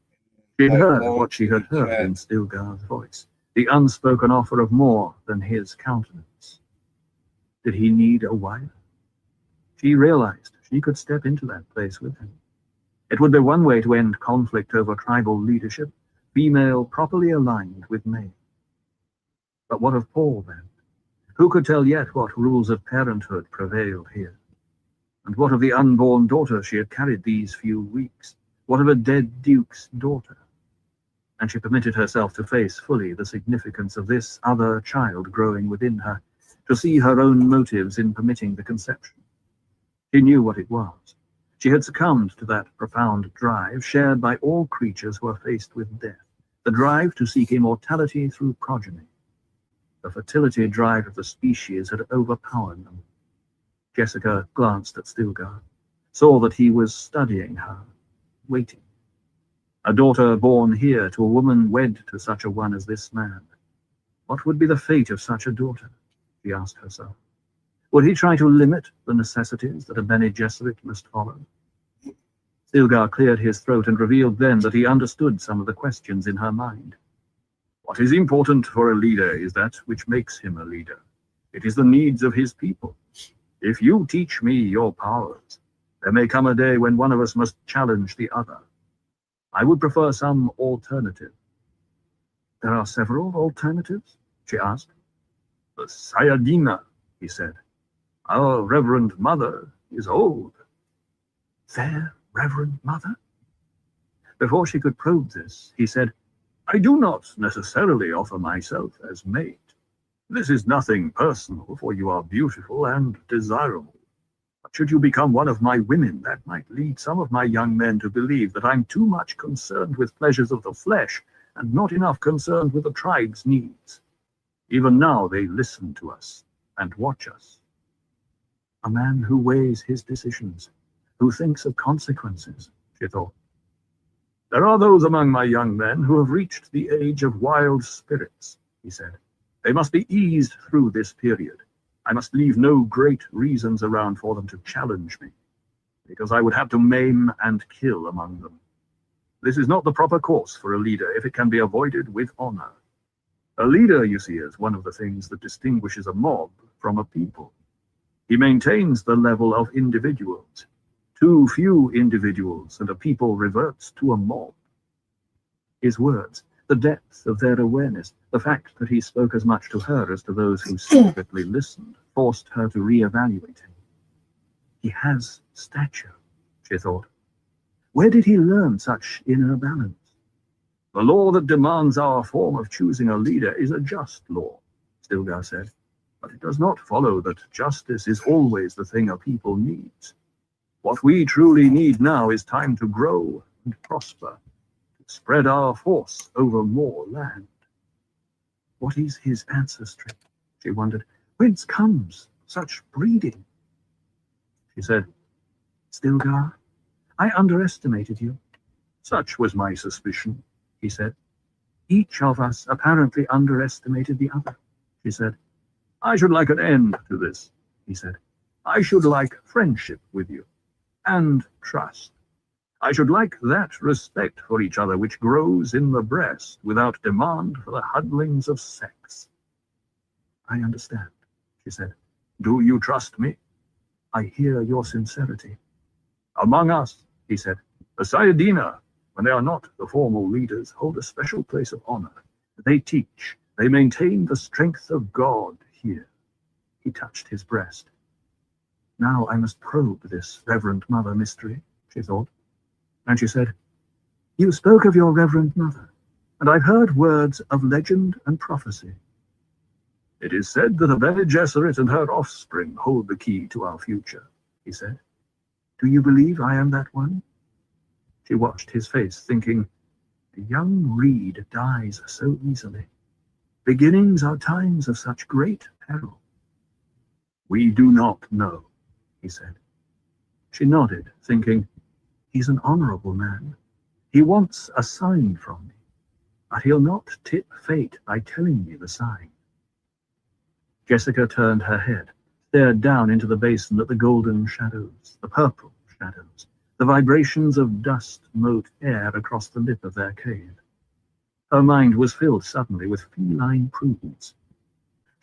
She had My heard phone what she had to heard chat. in Stilgar's voice, the unspoken offer of more than his countenance. Did he need a wife? She realized she could step into that place with him. It would be one way to end conflict over tribal leadership, female properly aligned with male. But what of Paul, then? Who could tell yet what rules of parenthood prevailed here? And what of the unborn daughter she had carried these few weeks? What of a dead duke's daughter? And she permitted herself to face fully the significance of this other child growing within her, to see her own motives in permitting the conception. She knew what it was. She had succumbed to that profound drive shared by all creatures who are faced with death, the drive to seek immortality through progeny. The fertility drive of the species had overpowered them. Jessica glanced at Stilgar, saw that he was studying her, waiting. A daughter born here to a woman wed to such a one as this man. What would be the fate of such a daughter? She asked herself. Would he try to limit the necessities that a Bene Gesserit must follow? Stilgar cleared his throat and revealed then that he understood some of the questions in her mind. What is important for a leader is that which makes him a leader. It is the needs of his people. If you teach me your powers, there may come a day when one of us must challenge the other. I would prefer some alternative. There are several alternatives? She asked. The Sayadina, he said. Our Reverend Mother is old. Their Reverend Mother? Before she could probe this, he said, I do not necessarily offer myself as mate. This is nothing personal, for you are beautiful and desirable. But should you become one of my women, that might lead some of my young men to believe that I'm too much concerned with pleasures of the flesh and not enough concerned with the tribe's needs. Even now they listen to us and watch us. a man who weighs his decisions, who thinks of consequences, she thought. There are those among my young men who have reached the age of wild spirits, he said. They must be eased through this period. I must leave no great reasons around for them to challenge me, because I would have to maim and kill among them. This is not the proper course for a leader if it can be avoided with honor. A leader, you see, is one of the things that distinguishes a mob from a people. He maintains the level of individuals. Too few individuals, and a people reverts to a mob. His words, the depth of their awareness, the fact that he spoke as much to her as to those who secretly listened, forced her to reevaluate him. He has stature, she thought. Where did he learn such inner balance? The law that demands our form of choosing a leader is a just law, Stilgar said, but it does not follow that justice is always the thing a people needs. What we truly need now is time to grow and prosper, to spread our force over more land. What is his ancestry? She wondered. Whence comes such breeding? She said, Stilgar, I underestimated you. Such was my suspicion, he said. Each of us apparently underestimated the other, she said. I should like an end to this, he said. I should like friendship with you, and trust. I should like that respect for each other which grows in the breast without demand for the huddlings of sex. I understand, she said. Do you trust me? I hear your sincerity. Among us, he said, the Sayadina, when they are not the formal leaders, hold a special place of honor. They teach, they maintain the strength of God here. He touched his breast. Now I must probe this Reverend Mother mystery, she thought. And she said, You spoke of your Reverend Mother, and I've heard words of legend and prophecy. It is said that a Bene Gesserit and her offspring hold the key to our future, he said. Do you believe I am that one? She watched his face, thinking, the young reed dies so easily. Beginnings are times of such great peril. We do not know, he said. She nodded, thinking, he's an honorable man. He wants a sign from me, but he'll not tip fate by telling me the sign. Jessica turned her head, stared down into the basin at the golden shadows, the purple shadows, the vibrations of dust mote air across the lip of their cave. Her mind was filled suddenly with feline prudence.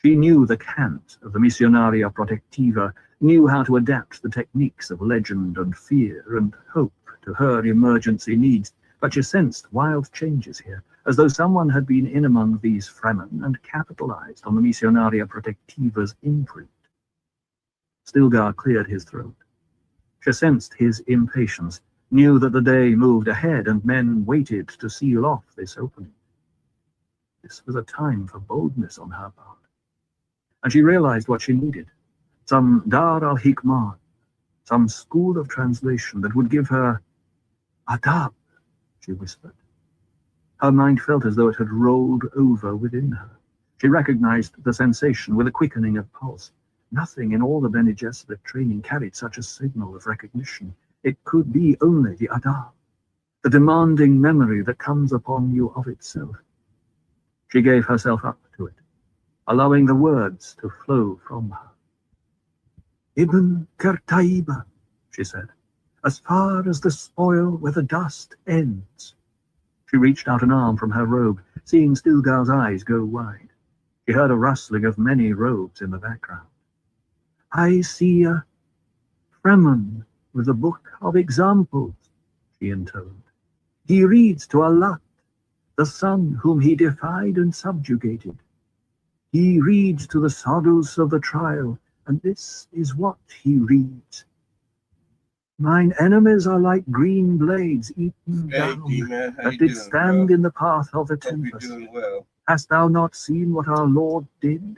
She knew the cant of the Missionaria Protectiva, knew how to adapt the techniques of legend and fear and hope to her emergency needs, but she sensed wild changes here, as though someone had been in among these Fremen and capitalized on the Missionaria Protectiva's imprint. Stilgar cleared his throat. She sensed his impatience, knew that the day moved ahead and men waited to seal off this opening. This was a time for boldness on her part. And she realized what she needed, some Dar al-Hikmah, some school of translation that would give her adab, she whispered. Her mind felt as though it had rolled over within her. She recognized the sensation with a quickening of pulse. Nothing in all the Bene Gesserit training carried such a signal of recognition. It could be only the adab, the demanding memory that comes upon you of itself. She gave herself up to it, allowing the words to flow from her. Ibn Kertaiba, she said, as far as the spoil where the dust ends. She reached out an arm from her robe, seeing Stilgar's eyes go wide. She heard a rustling of many robes in the background. I see a Fremen with a book of examples, she intoned. He reads to Allah, the son whom he defied and subjugated. He reads to the Sadus of the trial, and this is what he reads. Mine enemies are like green blades eaten down, D-Man, how that you did doing, stand bro? in the path of the Hope you're tempest. doing well. Hast thou not seen what our Lord did?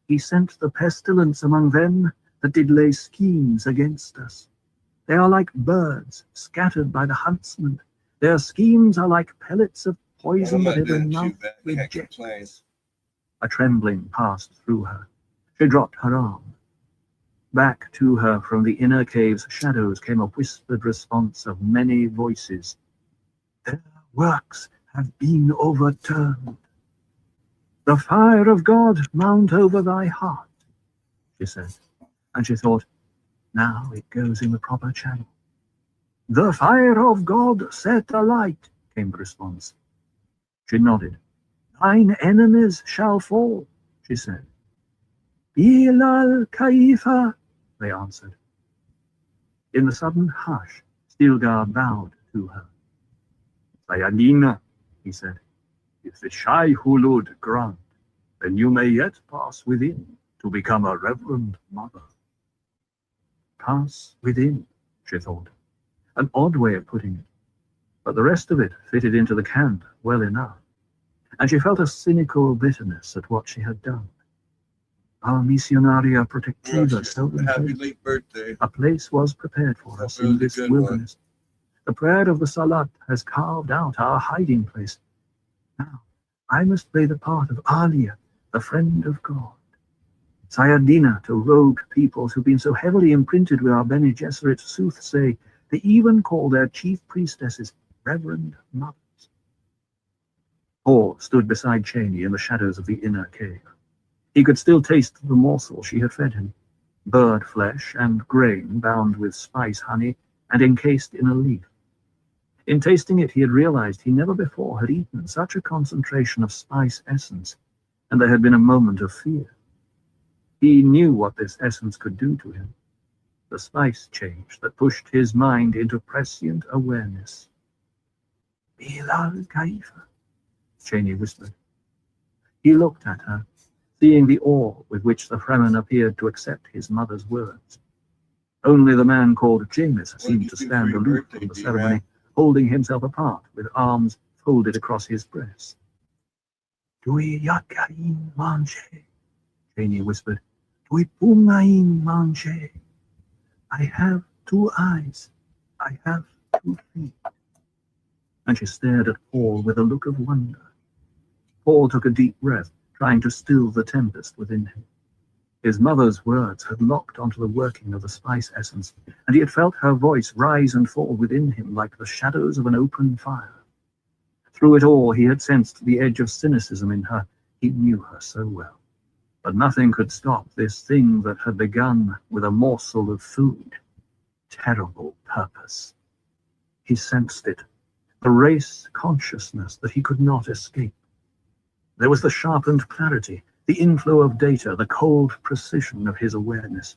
He sent the pestilence among them that did lay schemes against us. They are like birds scattered by the huntsman. Their schemes are like pellets of poison that every mouth rejects. A trembling passed through her. She dropped her arm. Back to her from the inner cave's shadows came a whispered response of many voices. Their works have been overturned. The fire of God mount over thy heart, she said, and she thought, now it goes in the proper channel. The fire of God set alight, came the response. She nodded. Thine enemies shall fall, she said. Pt.5, they answered. In the sudden hush, Stilgar bowed to her. Sayadina, he said, if the Shai Hulud grant, then you may yet pass within to become a Reverend Mother. Pass within, she thought. An odd way of putting it, but the rest of it fitted into the cant well enough, and she felt a cynical bitterness at what she had done. Our missionaria protectiva seldom Happy failed. late birthday. A place was prepared for us Hope it was in a this good one. wilderness. The prayer of the Salat has carved out our hiding place. Now, I must play the part of Alia, the friend of God. Sayadina to rogue peoples who've been so heavily imprinted with our Bene Gesserit soothsay, they even call their chief priestesses Reverend Mothers. Paul stood beside Cheney in the shadows of the inner cave. He could still taste the morsel she had fed him, bird flesh and grain bound with spice honey and encased in a leaf. In tasting it, he had realized he never before had eaten such a concentration of spice essence, and there had been a moment of fear. He knew what this essence could do to him, the spice change that pushed his mind into prescient awareness. Bilal Kaifa, Cheney whispered. He looked at her, seeing the awe with which the Fremen appeared to accept his mother's words. Only the man called Jameis seemed to stand aloof from the ceremony, holding himself apart with arms folded across his breast. Dui yakain manche, Cheney whispered. Dui pumain manche. I have 2 eyes. I have 2 feet. And she stared at Paul with a look of wonder. Paul took a deep breath, trying to still the tempest within him. His mother's words had locked onto the working of the spice essence, and he had felt her voice rise and fall within him like the shadows of an open fire. Through it all, he had sensed the edge of cynicism in her. He knew her so well. But nothing could stop this thing that had begun with a morsel of food. Terrible purpose. He sensed it, the race consciousness that he could not escape. There was the sharpened clarity, the inflow of data, the cold precision of his awareness.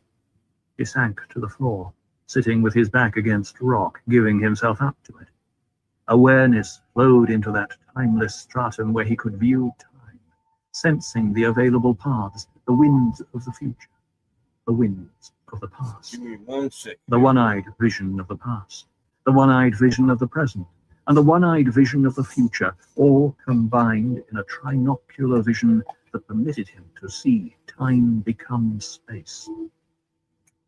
He sank to the floor, sitting with his back against rock, giving himself up to it. Awareness flowed into that timeless stratum where he could view time, sensing the available paths, the winds of the future, the winds of the past. Give me 1 second. The one-eyed vision of the past, the one-eyed vision of the present, and the one-eyed vision of the future, all combined in a trinocular vision that permitted him to see time become space.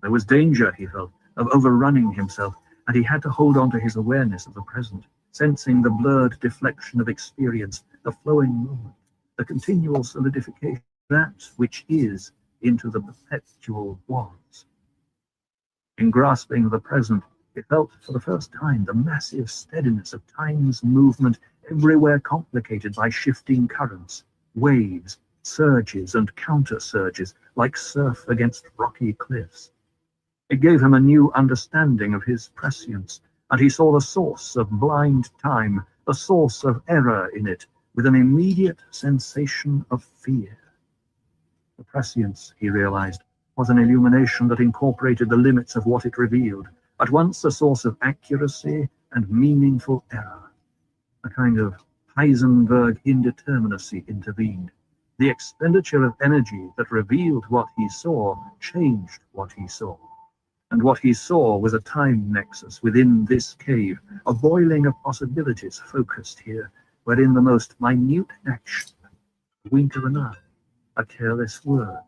There was danger, he felt, of overrunning himself, and he had to hold on to his awareness of the present, sensing the blurred deflection of experience, the flowing moment, the continual solidification of that which is into the perpetual was. In grasping the present, he felt for the first time the massive steadiness of time's movement, everywhere complicated by shifting currents, waves, surges and counter-surges, like surf against rocky cliffs. It gave him a new understanding of his prescience, and he saw the source of blind time, the source of error in it, with an immediate sensation of fear. The prescience, he realized, was an illumination that incorporated the limits of what it revealed, at once a source of accuracy and meaningful error. A kind of Heisenberg indeterminacy intervened. The expenditure of energy that revealed what he saw changed what he saw. And what he saw was a time nexus within this cave, a boiling of possibilities focused here, wherein the most minute action, a wink of an eye, a careless word,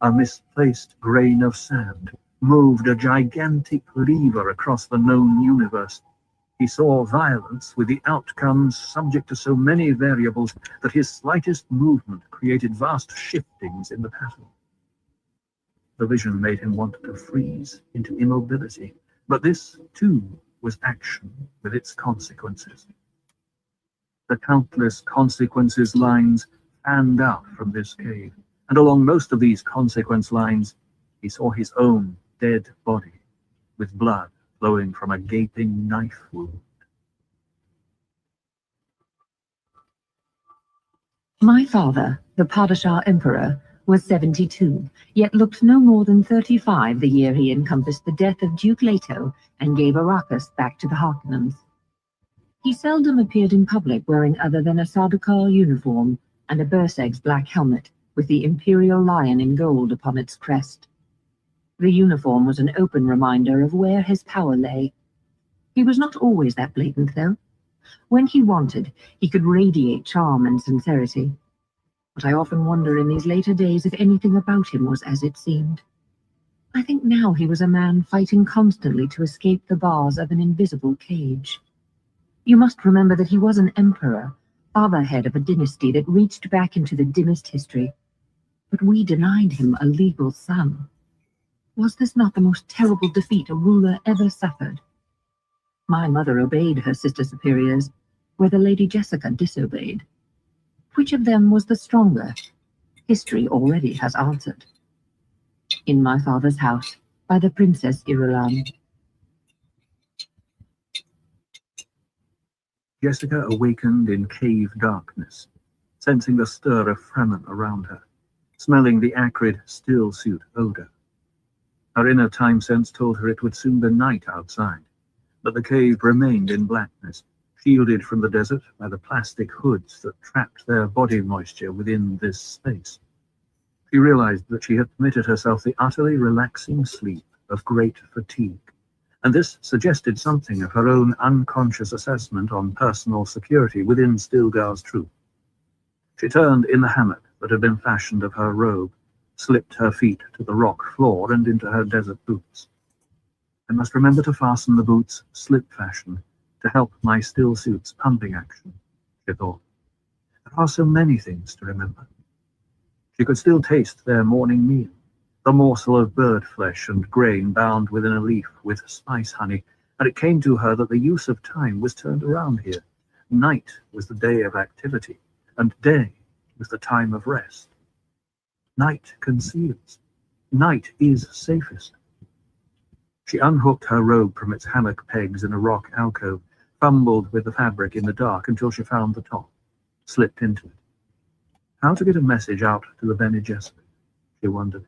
a misplaced grain of sand, moved a gigantic lever across the known universe. He saw violence with the outcomes subject to so many variables that his slightest movement created vast shiftings in the pattern. The vision made him want to freeze into immobility, but this, too, was action with its consequences. The countless consequences lines fanned out from this cave, and along most of these consequence lines, he saw his own dead body, with blood flowing from a gaping knife wound. My father, the Padishah Emperor, was 72, yet looked no more than 35 the year he encompassed the death of Duke Leto and gave Arrakis back to the Harkonnens. He seldom appeared in public wearing other than a Sardaukar uniform and a Berserk's black helmet with the Imperial Lion in gold upon its crest. The uniform was an open reminder of where his power lay. He was not always that blatant, though. When he wanted, he could radiate charm and sincerity. But I often wonder in these later days if anything about him was as it seemed. I think now he was a man fighting constantly to escape the bars of an invisible cage. You must remember that he was an emperor, fatherhead of a dynasty that reached back into the dimmest history. But we denied him a legal son. Was this not the most terrible defeat a ruler ever suffered? My mother obeyed her sister superiors, whether Lady Jessica disobeyed. Which of them was the stronger? History already has answered. In my father's house, by the Princess Irulan. Jessica awakened in cave darkness, sensing the stir of Fremen around her, smelling the acrid still suit odor. Her inner time sense told her it would soon be night outside, but the cave remained in blackness, shielded from the desert by the plastic hoods that trapped their body moisture within this space. She realized that she had permitted herself the utterly relaxing sleep of great fatigue, and this suggested something of her own unconscious assessment on personal security within Stilgar's troop. She turned in the hammock that had been fashioned of her robe, slipped her feet to the rock floor and into her desert boots. I must remember to fasten the boots slip fashion to help my still suit's pumping action, she thought. There are so many things to remember. She could still taste their morning meal, the morsel of bird flesh and grain bound within a leaf with spice honey, and it came to her that the use of time was turned around here. Night was the day of activity, and day was the time of rest. Night conceals. Night is safest. She unhooked her robe from its hammock pegs in a rock alcove, fumbled with the fabric in the dark until she found the top, slipped into it. How to get a message out to the Bene Gesserit, she wondered.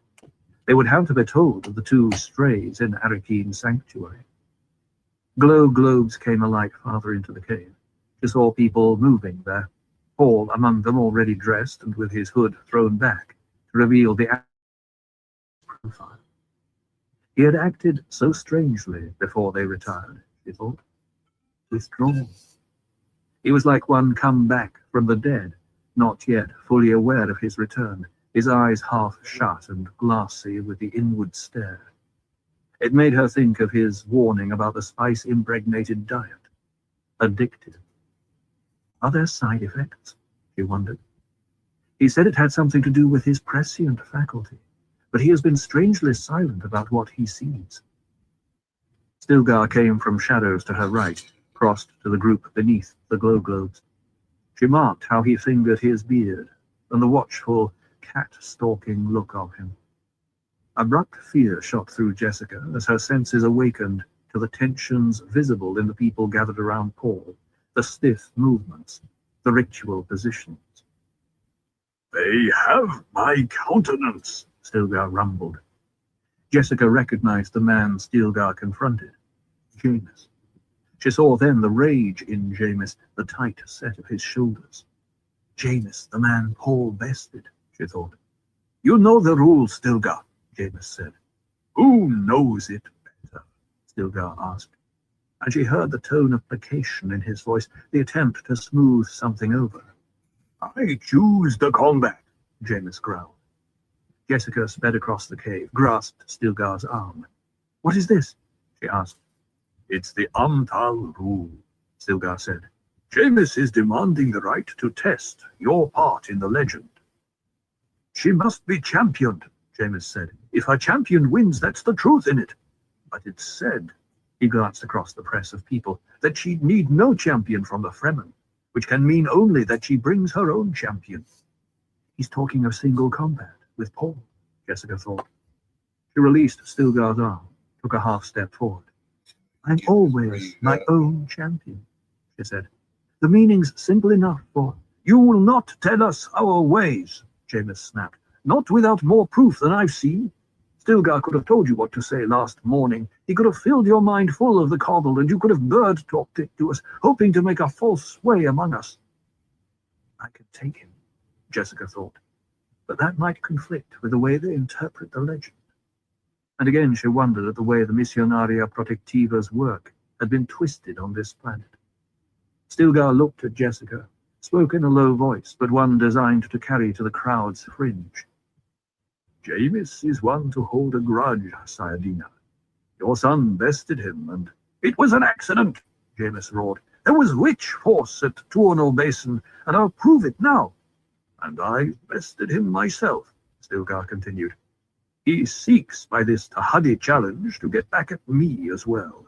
They would have to be told of the two strays in Arakine's sanctuary. Glow globes came alight farther into the cave. She saw people moving there, Paul among them already dressed and with his hood thrown back to reveal the profile. He had acted so strangely before they retired, she thought. Withdrawn. He was like one come back from the dead, not yet fully aware of his return, his eyes half shut and glassy with the inward stare. It made her think of his warning about the spice-impregnated diet. Addictive. Are there side effects? She wondered. He said it had something to do with his prescient faculty, but he has been strangely silent about what he sees. Stilgar came from shadows to her right, crossed to the group beneath the glow globes. She marked how he fingered his beard, and the watchful, cat-stalking look of him. Abrupt fear shot through Jessica as her senses awakened to the tensions visible in the people gathered around Paul, the stiff movements, the ritual positions. They have my countenance, Stilgar rumbled. Jessica recognized the man Stilgar confronted, Jameis. She saw then the rage in Jameis, the tight set of his shoulders. Jameis, the man Paul bested, she thought. You know the rules, Stilgar, Jameis said. Who knows it better? Stilgar asked, and she heard the tone of placation in his voice, the attempt to smooth something over. I choose the combat, Jameis growled. Jessica sped across the cave, grasped Stilgar's arm. What is this? She asked. It's the Amtal rule, Stilgar said. Jameis is demanding the right to test your part in the legend. She must be championed, Jameis said. If her champion wins, that's the truth in it. But it's said, he glanced across the press of people, that she'd need no champion from the Fremen, which can mean only that she brings her own champion. He's talking of single combat with Paul, Jessica thought. She released Stilgar's arm, took a half step forward. I'm always my own champion, she said. The meaning's simple enough for... You will not tell us our ways, Jameis snapped. Not without more proof than I've seen. Stilgar could have told you what to say last morning. He could have filled your mind full of the coddle, and you could have bird-talked it to us, hoping to make a false sway among us. I could take him, Jessica thought, but that might conflict with the way they interpret the legend. and again she wondered at the way the Missionaria Protectiva's work had been twisted on this planet. Stilgar looked at Jessica, spoke in a low voice, but one designed to carry to the crowd's fringe. Jamis is one to hold a grudge, Sayadina. Your son bested him, and it was an accident, Jamis roared. There was witch force at Tuono Basin, and I'll prove it now. And I bested him myself, Stilgar continued. He seeks by this Tahadi challenge to get back at me as well.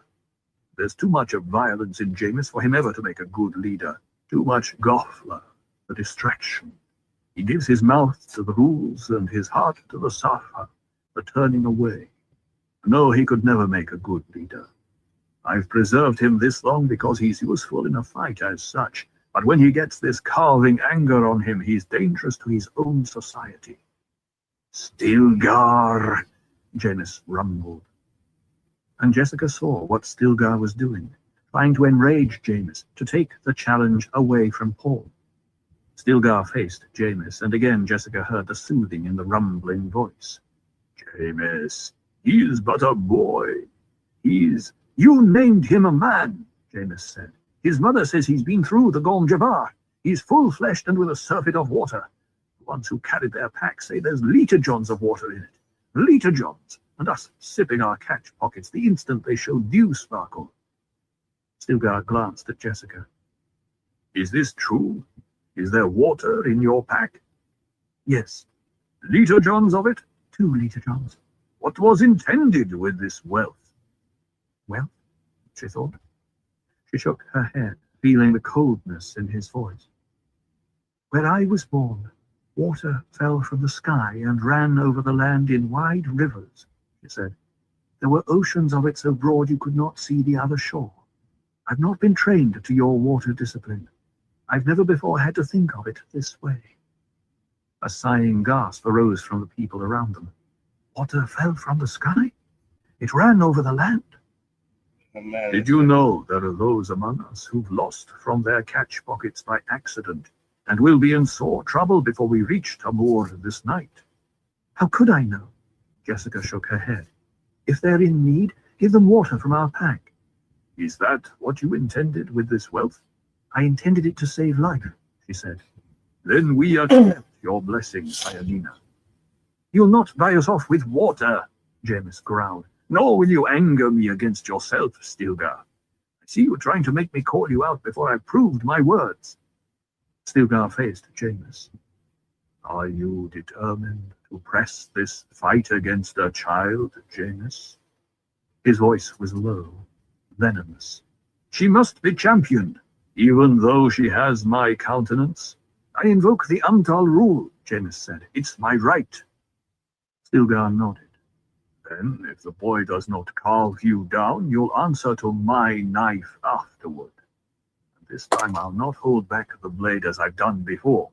There's too much of violence in Jamis for him ever to make a good leader. Too much Gothla, the distraction. He gives his mouth to the rules and his heart to the Safa, the turning away. No, he could never make a good leader. I've preserved him this long because he's useful in a fight as such, but when he gets this carving anger on him, he's dangerous to his own society. Stilgar, Jamis rumbled. And Jessica saw what Stilgar was doing, trying to enrage Jamis, to take the challenge away from Paul. Stilgar faced Jamis, and again Jessica heard the soothing in the rumbling voice. Jamis, he's but a boy. You named him a man, Jamis said. His mother says he's been through the Gorm Jabbar. He's full-fleshed and with a surfeit of water. The ones who carried their pack say there's liter-johns of water in it. Liter-johns, and us sipping our catch pockets the instant they show dew sparkle. Stilgar glanced at Jessica. Is this true? Is there water in your pack? Yes. Liter-johns of it? 2 liter-johns. What was intended with this wealth? Well, she thought. She shook her head, feeling the coldness in his voice. Where I was born, water fell from the sky and ran over the land in wide rivers, she said. There were oceans of it so broad you could not see the other shore. I've not been trained to your water discipline. I've never before had to think of it this way. A sighing gasp arose from the people around them. Water fell from the sky? It ran over the land? Did you know there are those among us who've lost from their catch pockets by accident, and will be in sore trouble before we reach Tabor this night? How could I know? Jessica shook her head. If they're in need, give them water from our pack. Is that what you intended with this wealth? I intended it to save life, she said. Then we accept your blessing, Sayadina. You'll not buy us off with water, Jamis growled. Nor will you anger me against yourself, Stilgar. I see you trying to make me call you out before I proved my words. Stilgar faced Jamis. Are you determined to press this fight against a child, Jamis? His voice was low, venomous. She must be championed, even though she has my countenance. I invoke the Umtal rule, Jamis said. It's my right. Stilgar nodded. Then, if the boy does not carve you down, you'll answer to my knife afterward. And this time I'll not hold back the blade as I've done before.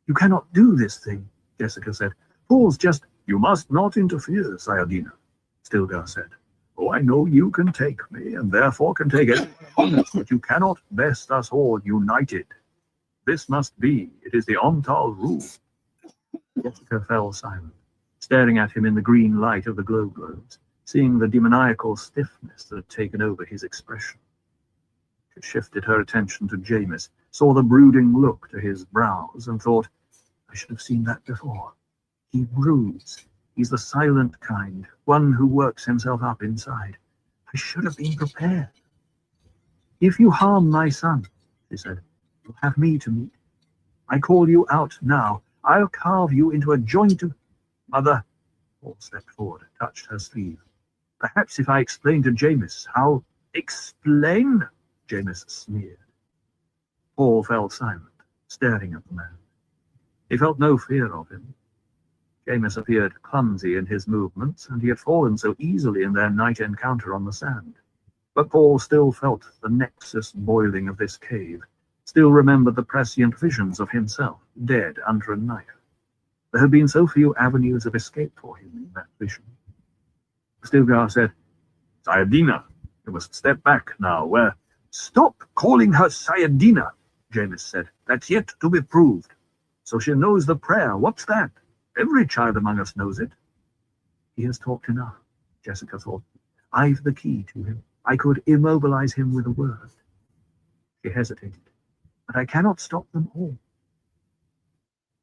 You cannot do this thing, Jessica said. Paul's just... You must not interfere, Sayadina, Stilgar said. Oh, I know you can take me, and therefore can take anyone, but you cannot best us all united. This must be. It is the Omtal rule. Jessica fell silent, staring at him in the green light of the glow globes, seeing the demoniacal stiffness that had taken over his expression. She shifted her attention to Jamis, saw the brooding look to his brows, and thought, I should have seen that before. He broods. He's the silent kind, one who works himself up inside. I should have been prepared. If you harm my son, she said, you'll have me to meet. I call you out now. I'll carve you into a joint of... Mother, Paul stepped forward, touched her sleeve. Perhaps if I explain to Jamis how... Explain? Jamis sneered. Paul fell silent, staring at the man. He felt no fear of him. Jamis appeared clumsy in his movements, and he had fallen so easily in their night encounter on the sand. But Paul still felt the nexus boiling of this cave, still remembered the prescient visions of himself, dead under a knife. There had been so few avenues of escape for him in that vision. Stilgar said, Sayadina, you must step back now. Stop calling her Sayadina, Jamis said. That's yet to be proved. So she knows the prayer. What's that? Every child among us knows it. He has talked enough, Jessica thought. I've the key to him. I could immobilize him with a word. She hesitated. But I cannot stop them all.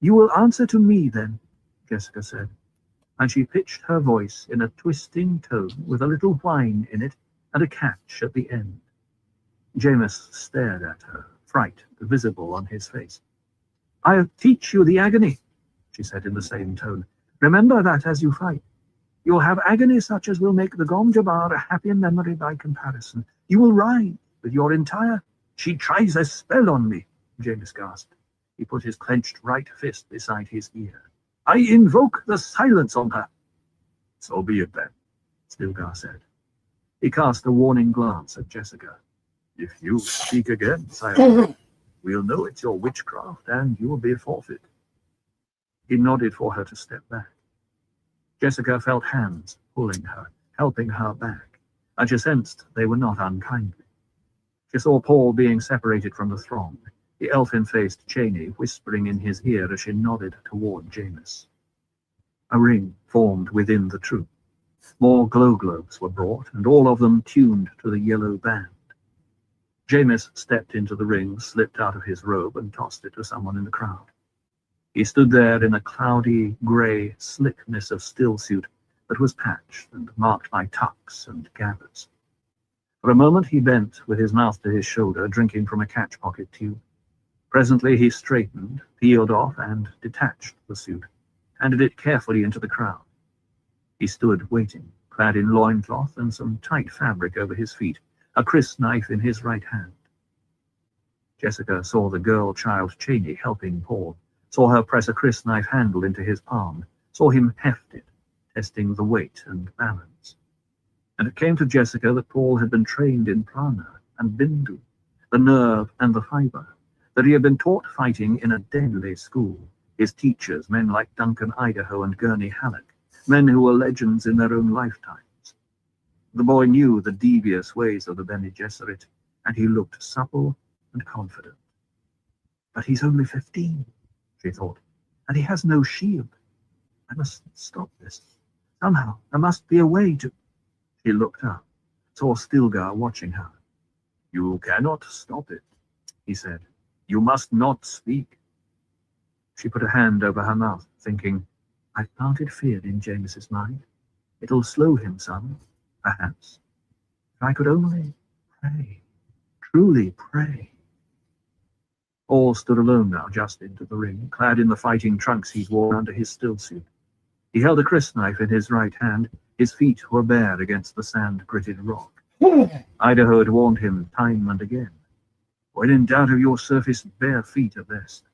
You will answer to me, then, Jessica said, and she pitched her voice in a twisting tone with a little whine in it and a catch at the end. Jameis stared at her, fright visible on his face. I'll teach you the agony, she said in the same tone. Remember that as you fight. You'll have agony such as will make the Gom Jabbar a happier memory by comparison. You will ride with your entire... She tries a spell on me, Jameis gasped. He put his clenched right fist beside his ear. I invoke the silence on her. So be it then, Stilgar said. He cast a warning glance at Jessica. If you speak again, Silence, we'll know it's your witchcraft and you'll be forfeit. He nodded for her to step back. Jessica felt hands pulling her, helping her back, and she sensed they were not unkindly. She saw Paul being separated from the throng, the elfin-faced Cheney whispering in his ear as she nodded toward Jameis. A ring formed within the troop. More glow globes were brought, and all of them tuned to the yellow band. Jameis stepped into the ring, slipped out of his robe, and tossed it to someone in the crowd. He stood there in a cloudy, grey slickness of stillsuit that was patched and marked by tucks and gathers. For a moment he bent with his mouth to his shoulder, drinking from a catch-pocket tube. Presently he straightened, peeled off, and detached the suit, handed it carefully into the crowd. He stood waiting, clad in loincloth and some tight fabric over his feet, a crisp knife in his right hand. Jessica saw the girl-child Cheney helping Paul, saw her press a crisp knife handle into his palm, saw him heft it, testing the weight and balance. And it came to Jessica that Paul had been trained in prana and bindu, the nerve and the fiber, that he had been taught fighting in a deadly school, his teachers, men like Duncan Idaho and Gurney Halleck, men who were legends in their own lifetimes. The boy knew the devious ways of the Bene Gesserit, and he looked supple and confident. But he's only 15, she thought, and he has no shield. I must stop this. Somehow, there must be a way to... She looked up, saw Stilgar watching her. You cannot stop it, he said. You must not speak. She put a hand over her mouth, thinking, I've planted fear in Jameis's mind. It'll slow him some, perhaps. If I could only pray, truly pray. Paul stood alone now, just into the ring, clad in the fighting trunks he'd worn under his stillsuit. He held a crisp knife in his right hand. His feet were bare against the sand-gritted rock. Idaho had warned him time and again. When in doubt of your surface, bare feet at best.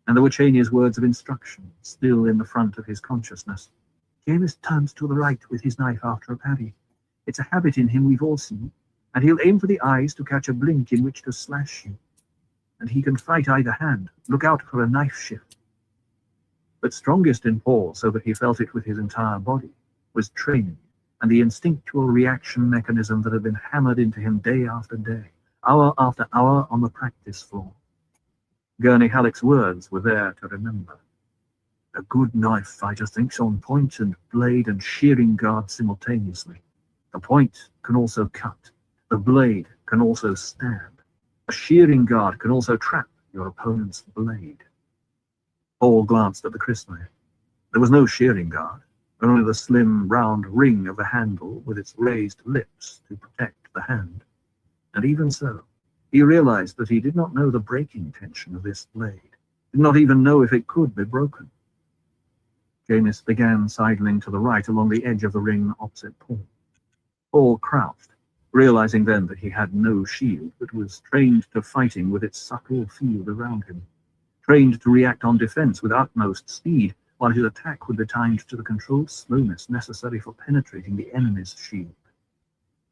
And there were Cheney's words of instruction, still in the front of his consciousness. Jameis turns to the right with his knife after a parry. It's a habit in him we've all seen, and he'll aim for the eyes to catch a blink in which to slash you. And he can fight either hand. Look out for a knife shift. But strongest in Paul, so that he felt it with his entire body, was training and the instinctual reaction mechanism that had been hammered into him day after day, hour after hour on the practice floor. Gurney Halleck's words were there to remember. A good knife fighter thinks on point and blade and shearing guard simultaneously. The point can also cut. The blade can also stab. A shearing guard can also trap your opponent's blade. Paul glanced at the crisp knife. There was no shearing guard, only the slim, round ring of the handle with its raised lips to protect the hand. And even so, he realized that he did not know the breaking tension of this blade, did not even know if it could be broken. Jameis began sidling to the right along the edge of the ring opposite Paul. Paul crouched, realizing then that he had no shield, but was trained to fighting with its subtle field around him, trained to react on defense with utmost speed, while his attack would be timed to the controlled slowness necessary for penetrating the enemy's shield.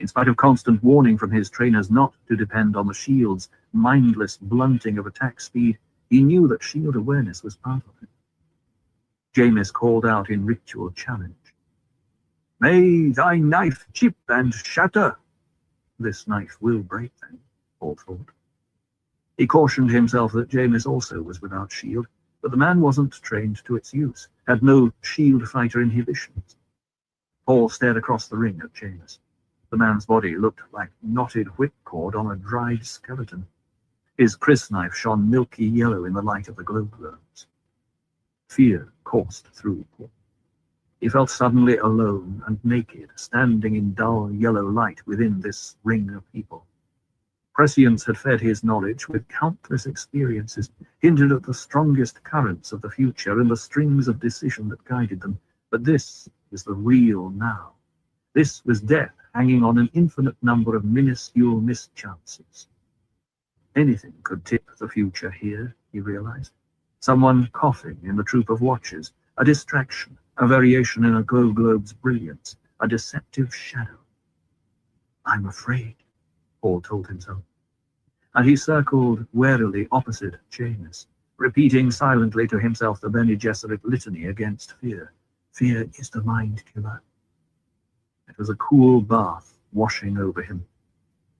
In spite of constant warning from his trainers not to depend on the shield's mindless blunting of attack speed, he knew that shield awareness was part of it. Jameis called out in ritual challenge. May thy knife chip and shatter. This knife will break then, Paul thought. He cautioned himself that Jameis also was without shield, but the man wasn't trained to its use, had no shield fighter inhibitions. Paul stared across the ring at Jameis. The man's body looked like knotted whipcord on a dried skeleton. His crysknife shone milky yellow in the light of the glow globes. Fear coursed through Paul. He felt suddenly alone and naked, standing in dull yellow light within this ring of people. Prescience had fed his knowledge with countless experiences, hinted at the strongest currents of the future and the strings of decision that guided them. But this was the real now. This was death hanging on an infinite number of minuscule mischances. Anything could tip the future here, he realized. Someone coughing in the troop of watchers, a distraction, a variation in a glow globe's brilliance, a deceptive shadow. I'm afraid, Paul told himself. And he circled warily opposite Jameis, repeating silently to himself the Bene Gesserit litany against fear. Fear is the mind killer. It was a cool bath washing over him.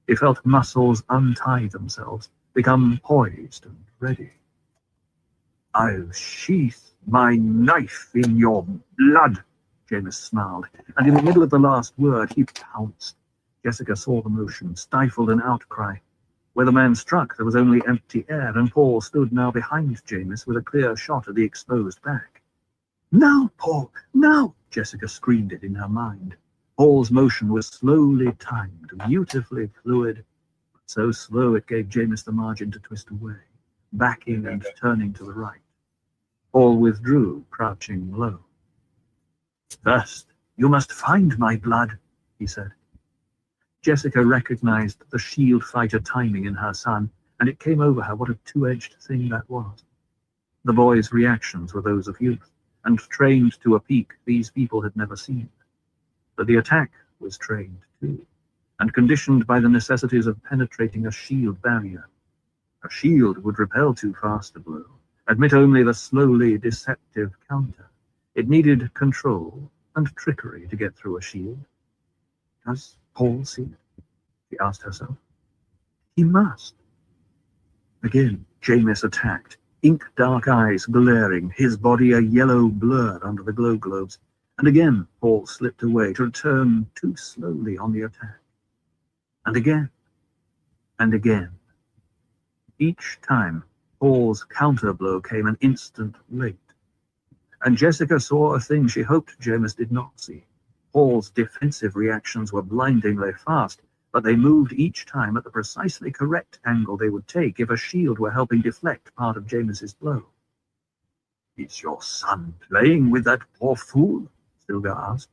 He felt muscles untie themselves, become poised and ready. I'll sheath my knife in your blood, Jameis snarled, and in the middle of the last word he pounced. Jessica saw the motion, stifled an outcry. Where the man struck, there was only empty air, and Paul stood now behind Jameis with a clear shot at the exposed back. Now, Paul, now! Jessica screamed it in her mind. Paul's motion was slowly timed, beautifully fluid, but so slow it gave Jameis the margin to twist away, backing and turning to the right. Paul withdrew, crouching low. First, you must find my blood, he said. Jessica recognized the shield fighter timing in her son, and it came over her what a two-edged thing that was. The boy's reactions were those of youth, and trained to a peak these people had never seen. But the attack was trained too, and conditioned by the necessities of penetrating a shield barrier. A shield would repel too fast a blow, admit only the slowly deceptive counter. It needed control and trickery to get through a shield. Does Paul see it? She asked herself. He must. Again, Jameis attacked, ink-dark eyes glaring, his body a yellow blur under the glow globes. And again, Paul slipped away to return too slowly on the attack. And again, and again. Each time, Paul's counterblow came an instant late. And Jessica saw a thing she hoped Jameis did not see. Paul's defensive reactions were blindingly fast, but they moved each time at the precisely correct angle they would take if a shield were helping deflect part of Jameis's blow. Is your son playing with that poor fool? Stilgar asked.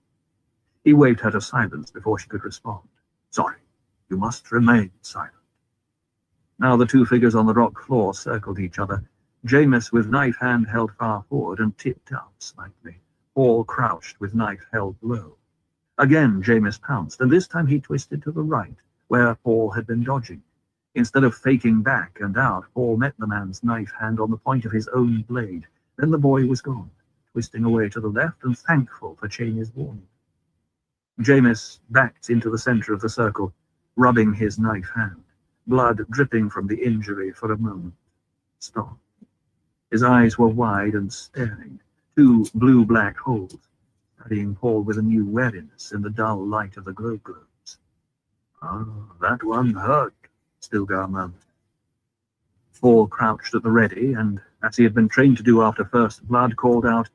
He waved her to silence before she could respond. Sorry, you must remain silent. Now the two figures on the rock floor circled each other, Jameis with knife hand held far forward and tipped up slightly, Paul crouched with knife held low. Again Jameis pounced, and this time he twisted to the right, where Paul had been dodging. Instead of faking back and out, Paul met the man's knife hand on the point of his own blade. Then the boy was gone, twisting away to the left and thankful for Cheney's warning. Jameis backed into the center of the circle, rubbing his knife hand, blood dripping from the injury for a moment. Stopped. His eyes were wide and staring, two blue-black holes, studying Paul with a new wariness in the dull light of the glow globes. Ah, that one hurt, Stilgar murmured. Paul crouched at the ready, and, as he had been trained to do after first blood, called out,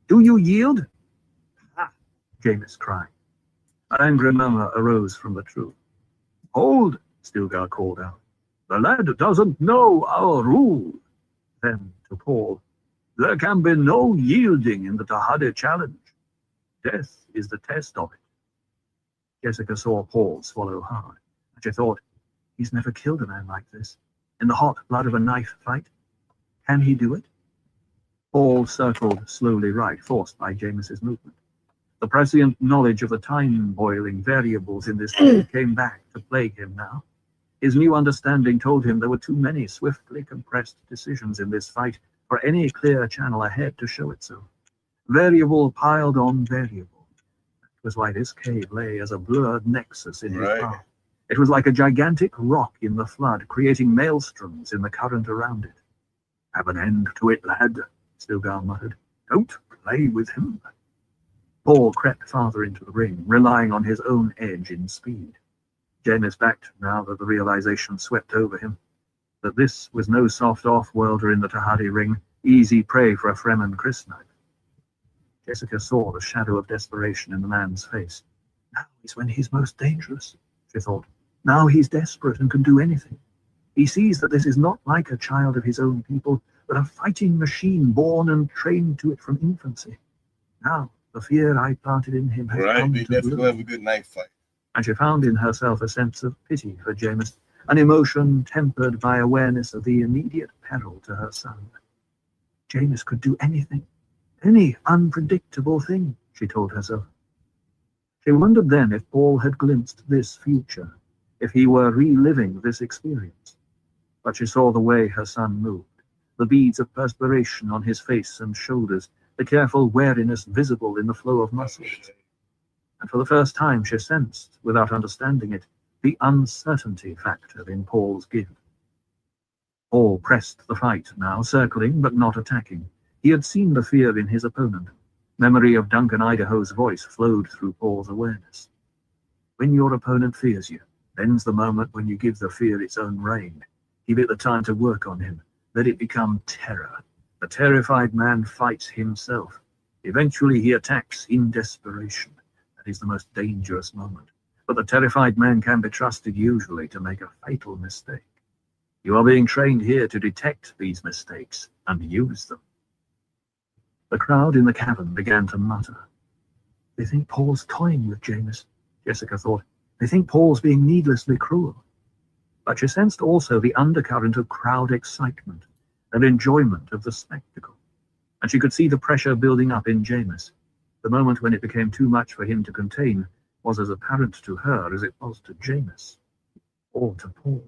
Do you yield? Ha! Jameis cried. An angry murmur arose from the troop. Hold, Stilgar called out. The lad doesn't know our rule. Then, to Paul, there can be no yielding in the Tahadi challenge. Death is the test of it. Jessica saw Paul swallow hard, and she thought, he's never killed a man like this. In the hot blood of a knife fight? Can he do it? Paul circled slowly right, forced by Jameis's movement. The prescient knowledge of the time-boiling variables in this game came back to plague him now. His new understanding told him there were too many swiftly compressed decisions in this fight for any clear channel ahead to show itself. Variable piled on variable. That was why this cave lay as a blurred nexus in his path. It was like a gigantic rock in the flood, creating maelstroms in the current around it. Have an end to it, lad, Stilgar muttered. Don't play with him. Paul crept farther into the ring, relying on his own edge in speed. Jamis backed now that the realization swept over him, that this was no soft off-worlder in the Tahari ring, easy prey for a Fremen Christknife. Jessica saw the shadow of desperation in the man's face. Now is when he's most dangerous, she thought. Now he's desperate and can do anything. He sees that this is not like a child of his own people, but a fighting machine born and trained to it from infancy. Now, the fear I planted in him has Right, come they to definitely bloom. have a good knife fight. And she found in herself a sense of pity for Jamis, an emotion tempered by awareness of the immediate peril to her son. Jamis could do anything, any unpredictable thing, she told herself. She wondered then if Paul had glimpsed this future, if he were reliving this experience. But she saw the way her son moved, the beads of perspiration on his face and shoulders, the careful wariness visible in the flow of muscles. And for the first time she sensed, without understanding it, the uncertainty factor in Paul's give. Paul pressed the fight now, circling but not attacking. He had seen the fear in his opponent. Memory of Duncan Idaho's voice flowed through Paul's awareness. When your opponent fears you, then's the moment when you give the fear its own rein. Give it the time to work on him. Let it become terror. The terrified man fights himself. Eventually he attacks in desperation. That is the most dangerous moment. But the terrified man can be trusted usually to make a fatal mistake. You are being trained here to detect these mistakes and use them. The crowd in the cavern began to mutter. They think Paul's toying with Jamis, Jessica thought. They think Paul's being needlessly cruel. But she sensed also the undercurrent of crowd excitement and enjoyment of the spectacle. And she could see the pressure building up in Jamis. The moment when it became too much for him to contain was as apparent to her as it was to Jamis, or to Paul.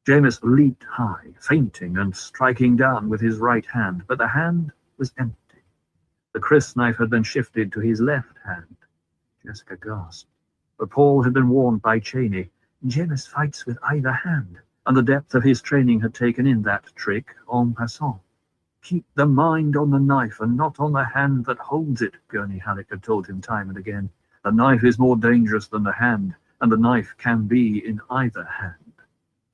Jamis leaped high, feinting and striking down with his right hand, but the hand was empty. The crysknife had been shifted to his left hand. Jessica gasped. But Paul had been warned by Cheney. Jamis fights with either hand, and the depth of his training had taken in that trick en passant. Keep the mind on the knife and not on the hand that holds it, Gurney Halleck had told him time and again. The knife is more dangerous than the hand, and the knife can be in either hand.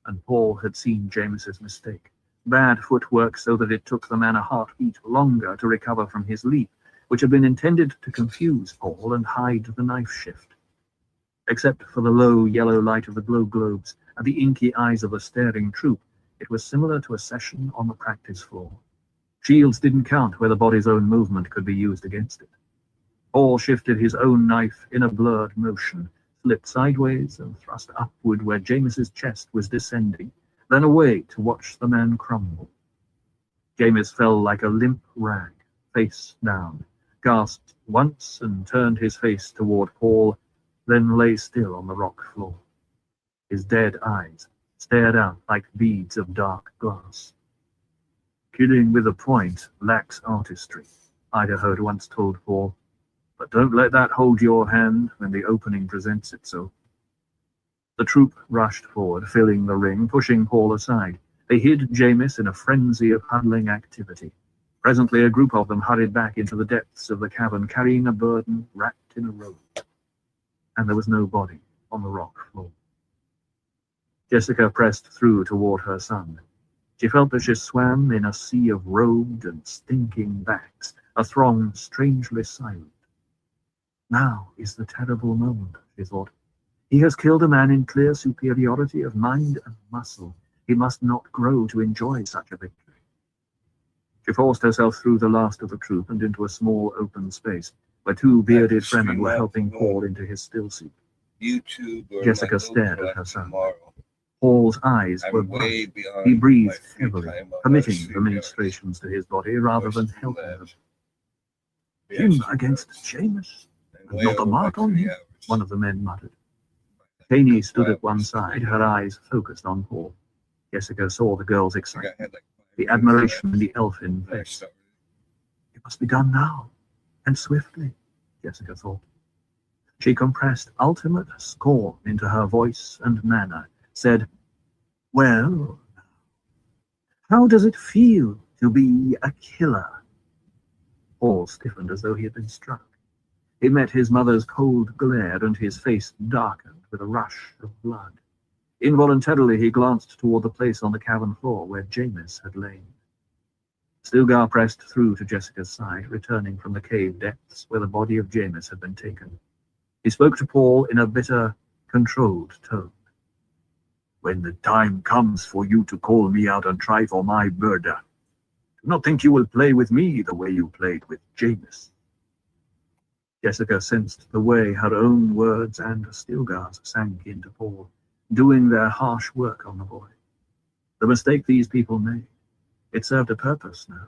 And Paul had seen Jamis's mistake. Bad footwork so that it took the man a heartbeat longer to recover from his leap, which had been intended to confuse Paul and hide the knife shift. Except for the low yellow light of the glow globes and the inky eyes of the staring troop, it was similar to a session on the practice floor. Shields didn't count where the body's own movement could be used against it. Paul shifted his own knife in a blurred motion, slipped sideways and thrust upward where Jamis's chest was descending, then away to watch the man crumble. Jamis fell like a limp rag, face down, gasped once and turned his face toward Paul, then lay still on the rock floor. His dead eyes stared out like beads of dark glass. Killing with a point lacks artistry, Idaho had once told Paul, but don't let that hold your hand when the opening presents itself. The troop rushed forward, filling the ring, pushing Paul aside. They hid Jamis in a frenzy of huddling activity. Presently a group of them hurried back into the depths of the cavern, carrying a burden wrapped in a robe. And there was no body on the rock floor. Jessica pressed through toward her son. She felt that she swam in a sea of robed and stinking backs, a throng strangely silent. Now is the terrible moment, she thought. He has killed a man in clear superiority of mind and muscle. He must not grow to enjoy such a victory. She forced herself through the last of the troop and into a small open space, where two bearded Fremen were helping Paul into his stillsuit. Jessica stared at her son. Paul's eyes were bright. He breathed heavily, permitting the ministrations to his body rather than helping them. Him against Jamis, and not a mark on him, one of the men muttered. Cheney stood at one side, her eyes focused on Paul. Jessica saw the girl's excitement, the admiration in the elfin face. It must be done now, and swiftly, Jessica thought. She compressed ultimate scorn into her voice and manner, said, "Well, how does it feel to be a killer?" Paul stiffened as though he had been struck. He met his mother's cold glare, and his face darkened with a rush of blood. Involuntarily, he glanced toward the place on the cavern floor where Jamis had lain. Stilgar pressed through to Jessica's side, returning from the cave depths where the body of Jamis had been taken. He spoke to Paul in a bitter, controlled tone. When the time comes for you to call me out and try for my murder, do not think you will play with me the way you played with Jamis. Jessica sensed the way her own words and Stilgar's sank into Paul, doing their harsh work on the boy. The mistake these people made, it served a purpose now.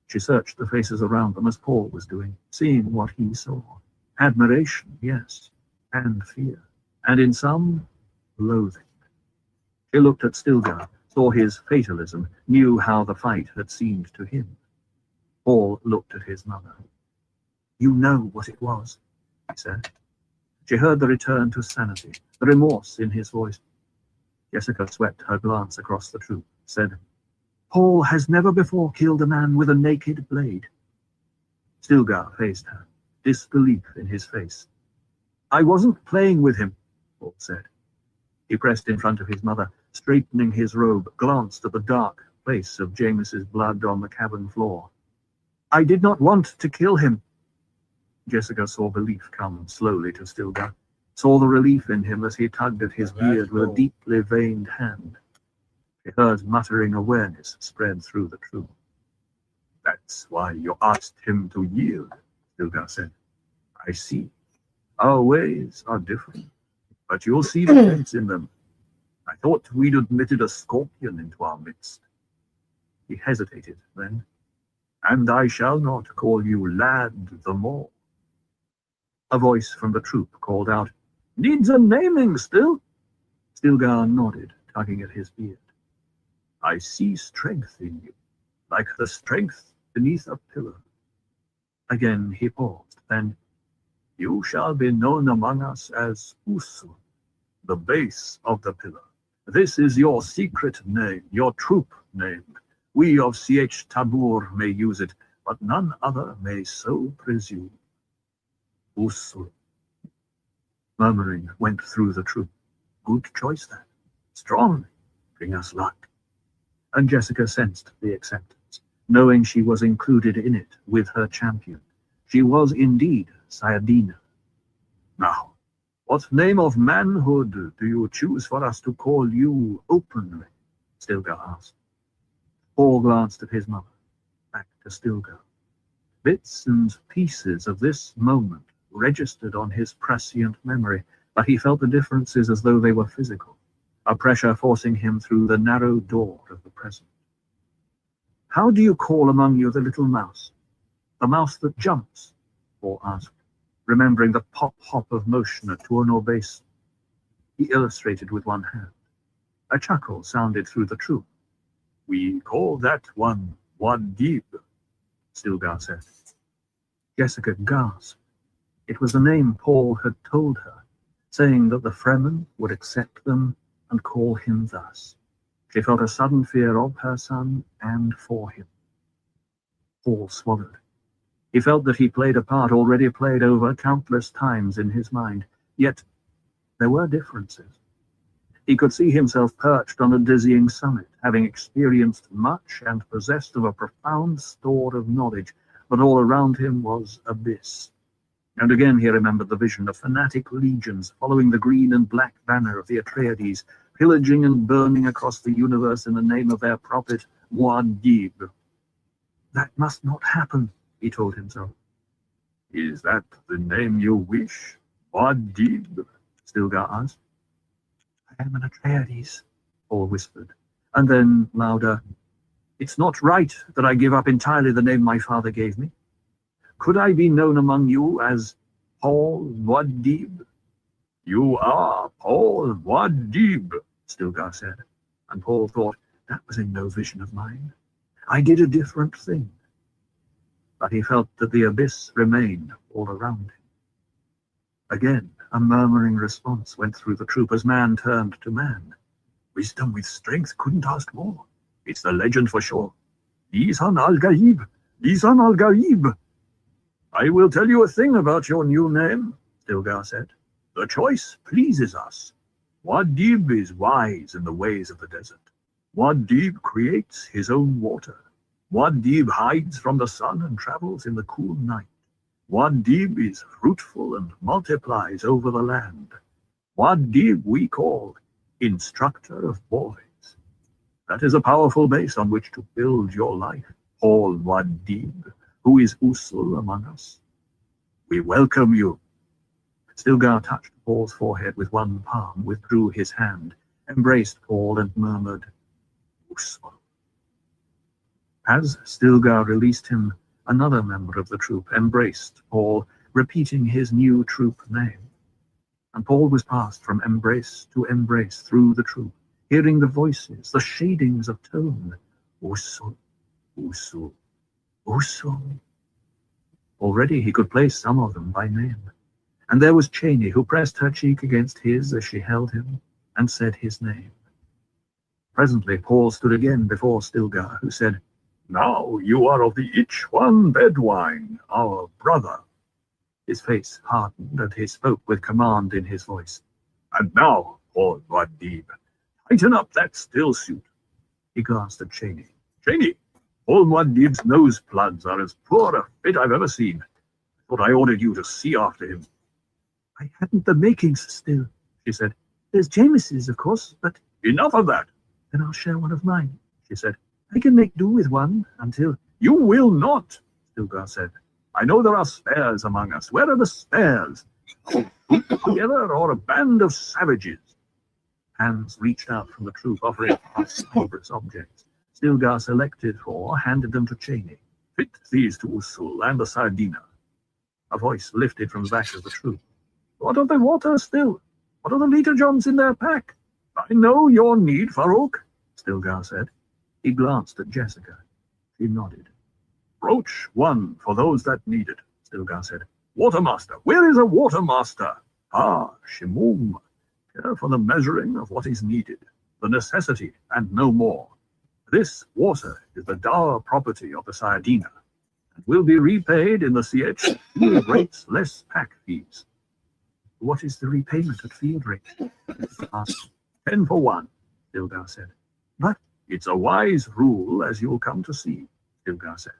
She searched the faces around them as Paul was doing, seeing what he saw. Admiration, yes, and fear, and in some, loathing. She looked at Stilgar, saw his fatalism, knew how the fight had seemed to him. Paul looked at his mother. "You know what it was," he said. She heard the return to sanity, the remorse in his voice. Jessica swept her glance across the troop, said, "Paul has never before killed a man with a naked blade." Stilgar faced her, disbelief in his face. "I wasn't playing with him," Paul said. He pressed in front of his mother, straightening his robe, glanced at the dark place of Jamis's blood on the cavern floor. "I did not want to kill him." Jessica saw belief come slowly to Stilgar, saw the relief in him as he tugged at his beard with a deeply veined hand. She heard muttering awareness spread through the troop. "That's why you asked him to yield," Stilgar said. "I see. Our ways are different, but you'll see the sense in them. I thought we'd admitted a scorpion into our midst." He hesitated, then, "And I shall not call you lad the more." A voice from the troop called out, "Needs a naming still?" Stilgar nodded, tugging at his beard. "I see strength in you, like the strength beneath a pillar." Again he paused, then, "You shall be known among us as Usul, the base of the pillar. This is your secret name, your troop name. We of Ch Tabur may use it, but none other may so presume." Usul. Murmuring went through the troop. Good choice, that. Strong. Bring us luck. And Jessica sensed the acceptance, knowing she was included in it with her champion. She was indeed Sayadina. "Now, what name of manhood do you choose for us to call you openly?" Stilgar asked. Paul glanced at his mother, back to Stilgar. Bits and pieces of this moment registered on his prescient memory, but he felt the differences as though they were physical, a pressure forcing him through the narrow door of the present. "How do you call among you the little mouse? The mouse that jumps?" Paul asked, remembering the pop-hop of motion at Tuono Basin. He illustrated with one hand. A chuckle sounded through the troop. "We call that one Wadib," Stilgar said. Jessica gasped. It was the name Paul had told her, saying that the Fremen would accept them and call him thus. She felt a sudden fear of her son and for him. Paul swallowed. He felt that he played a part already played over countless times in his mind, yet there were differences. He could see himself perched on a dizzying summit, having experienced much and possessed of a profound store of knowledge, but all around him was abyss. And again he remembered the vision of fanatic legions following the green and black banner of the Atreides, pillaging and burning across the universe in the name of their prophet, Muad'Dib. That must not happen, he told himself. "Is that the name you wish, Muad'Dib?" Stilgar asked. "I am an Atreides," Paul whispered, and then, louder, "It's not right that I give up entirely the name my father gave me. Could I be known among you as Paul Muad'Dib?" "You are Paul Muad'Dib," Stilgar said, and Paul thought, that was in no vision of mine. I did a different thing. But he felt that the abyss remained all around him. Again, a murmuring response went through the troop as man turned to man. "Wisdom with strength couldn't ask more. It's the legend for sure. Lisan al-Gaib! Lisan al-Gaib!" I will tell you a thing about your new name, Stilgar said. The choice pleases us. Wadib is wise in the ways of the desert. Wadib creates his own water. Wadib hides from the sun and travels in the cool night. Wadib is fruitful and multiplies over the land. Wadib we call instructor of boys. That is a powerful base on which to build your life, Paul Wadib, who is Usul among us. We welcome you. Stilgar touched Paul's forehead with one palm, withdrew his hand, embraced Paul, and murmured, Usul. As Stilgar released him, another member of the troop embraced Paul, repeating his new troop name. And Paul was passed from embrace to embrace through the troop, hearing the voices, the shadings of tone. Usul, Usul, Usul. Already he could place some of them by name. And there was Cheney, who pressed her cheek against his as she held him, and said his name. Presently Paul stood again before Stilgar, who said, Now you are of the Ichwan Bedouin, our brother. His face hardened, and he spoke with command in his voice. And now, Paul Wadib, tighten up that still suit. He glanced at Cheney. Cheney, Paul Wadib's nose plugs are as poor a fit I've ever seen. I thought I ordered you to see after him. I hadn't the makings still, she said. There's James's, of course, but... Enough of that. Then I'll share one of mine, she said. I can make do with one until... You will not, Stilgar said. I know there are spares among us. Where are the spares? Together or a band of savages? Hands reached out from the troop, offering fibrous objects. Stilgar selected 4, handed them to Cheney. Fit these to Usul and the Sardina. A voice lifted from the back of the troop. What of the water still? What of the liter johns in their pack? I know your need, Farouk, Stilgar said. He glanced at Jessica. She nodded. Broach 1 for those that need it, Stilgar said. Watermaster, where is a watermaster? Ah, Shimum. Care for the measuring of what is needed, the necessity and no more. This water is the dower property of the Sardina, and will be repaid in the CH field rates less pack fees. What is the repayment at field rate? Asked. 10 for 1, Stilgar said. But it's a wise rule, as you'll come to see, Stilgar said.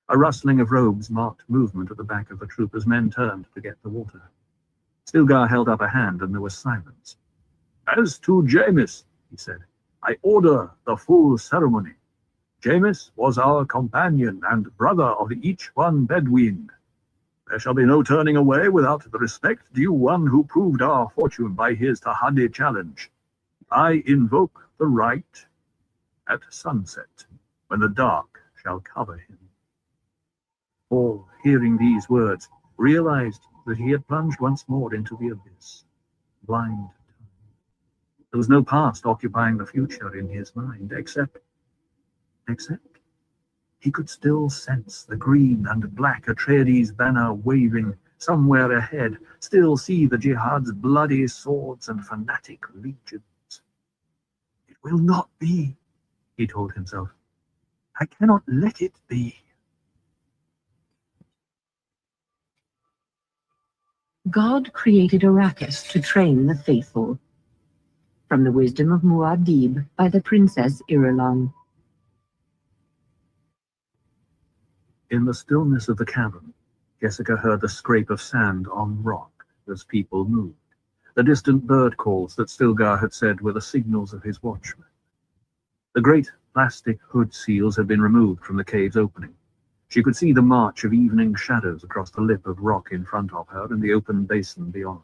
A rustling of robes marked movement at the back of the troop as men turned to get the water. Stilgar held up a hand, and there was silence. As to Jamis, he said, I order the full ceremony. Jamis was our companion and brother of the Ichwan Bedouin. There shall be no turning away without the respect due one who proved our fortune by his Tahadi challenge. I invoke the right at sunset, when the dark shall cover him. Paul, hearing these words, realized that he had plunged once more into the abyss. Blind time. There was no past occupying the future in his mind, except he could still sense the green and black Atreides banner waving somewhere ahead, still see the jihad's bloody swords and fanatic legions. It will not be, he told himself. I cannot let it be. God created Arrakis to train the faithful. From the wisdom of Muad'Dib by the Princess Irulan. In the stillness of the cavern, Jessica heard the scrape of sand on rock as people moved, the distant bird calls that Stilgar had said were the signals of his watchmen. The great plastic hood seals had been removed from the cave's opening. She could see the march of evening shadows across the lip of rock in front of her and the open basin beyond.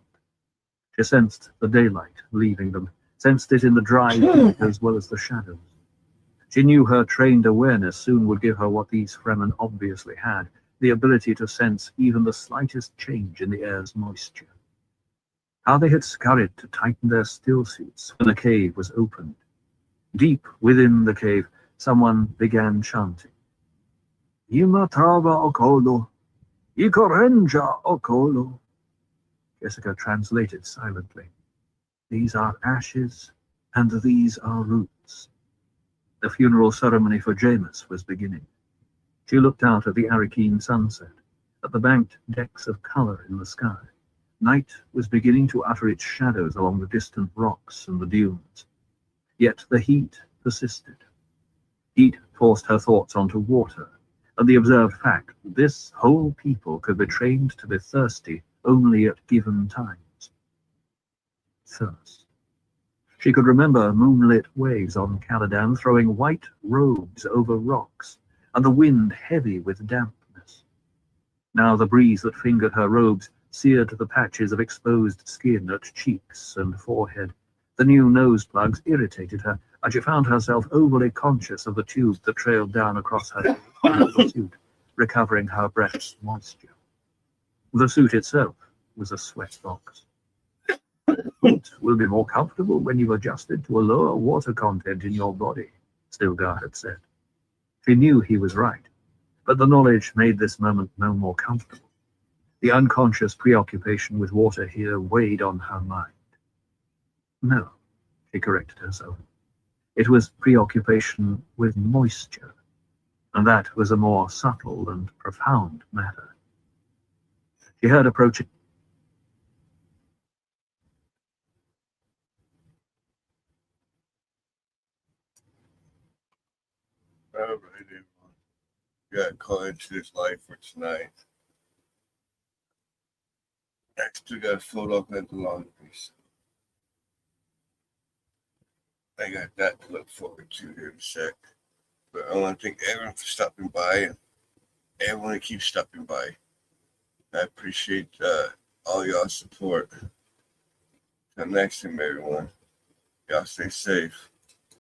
She sensed the daylight leaving them, sensed it in the dry heat as well as the shadows. She knew her trained awareness soon would give her what these Fremen obviously had, the ability to sense even the slightest change in the air's moisture. How they had scurried to tighten their still suits when the cave was opened. Deep within the cave, someone began chanting. Imatrava okolo, ikorenja okolo. Jessica translated silently. These are ashes, and these are roots. The funeral ceremony for Jamis was beginning. She looked out at the Arrakeen sunset. at the banked decks of color in the sky. Night was beginning to utter its shadows along the distant rocks and the dunes. Yet the heat persisted. Heat forced her thoughts onto water, and the observed fact that this whole people could be trained to be thirsty only at given times. Thirst. She could remember moonlit waves on Caladan throwing white robes over rocks, and the wind heavy with dampness. Now the breeze that fingered her robes seared the patches of exposed skin at cheeks and forehead. The new nose plugs irritated her, and she found herself overly conscious of the tube that trailed down across her suit, recovering her breath's moisture. The suit itself was a sweatbox. It will be more comfortable when you've adjusted to a lower water content in your body, Stilgar had said. She knew he was right, but the knowledge made this moment no more comfortable. The unconscious preoccupation with water here weighed on her mind. No, she corrected herself. It was preoccupation with moisture, and that was a more subtle and profound matter. She heard approaching. All right, everyone. Got caught into this life for tonight. I still got to fold up at the laundry. So I got that to look forward to here in a sec. But I want to thank everyone for stopping by and everyone that keeps stopping by. I appreciate all y'all's support. Till next time, everyone. Y'all stay safe.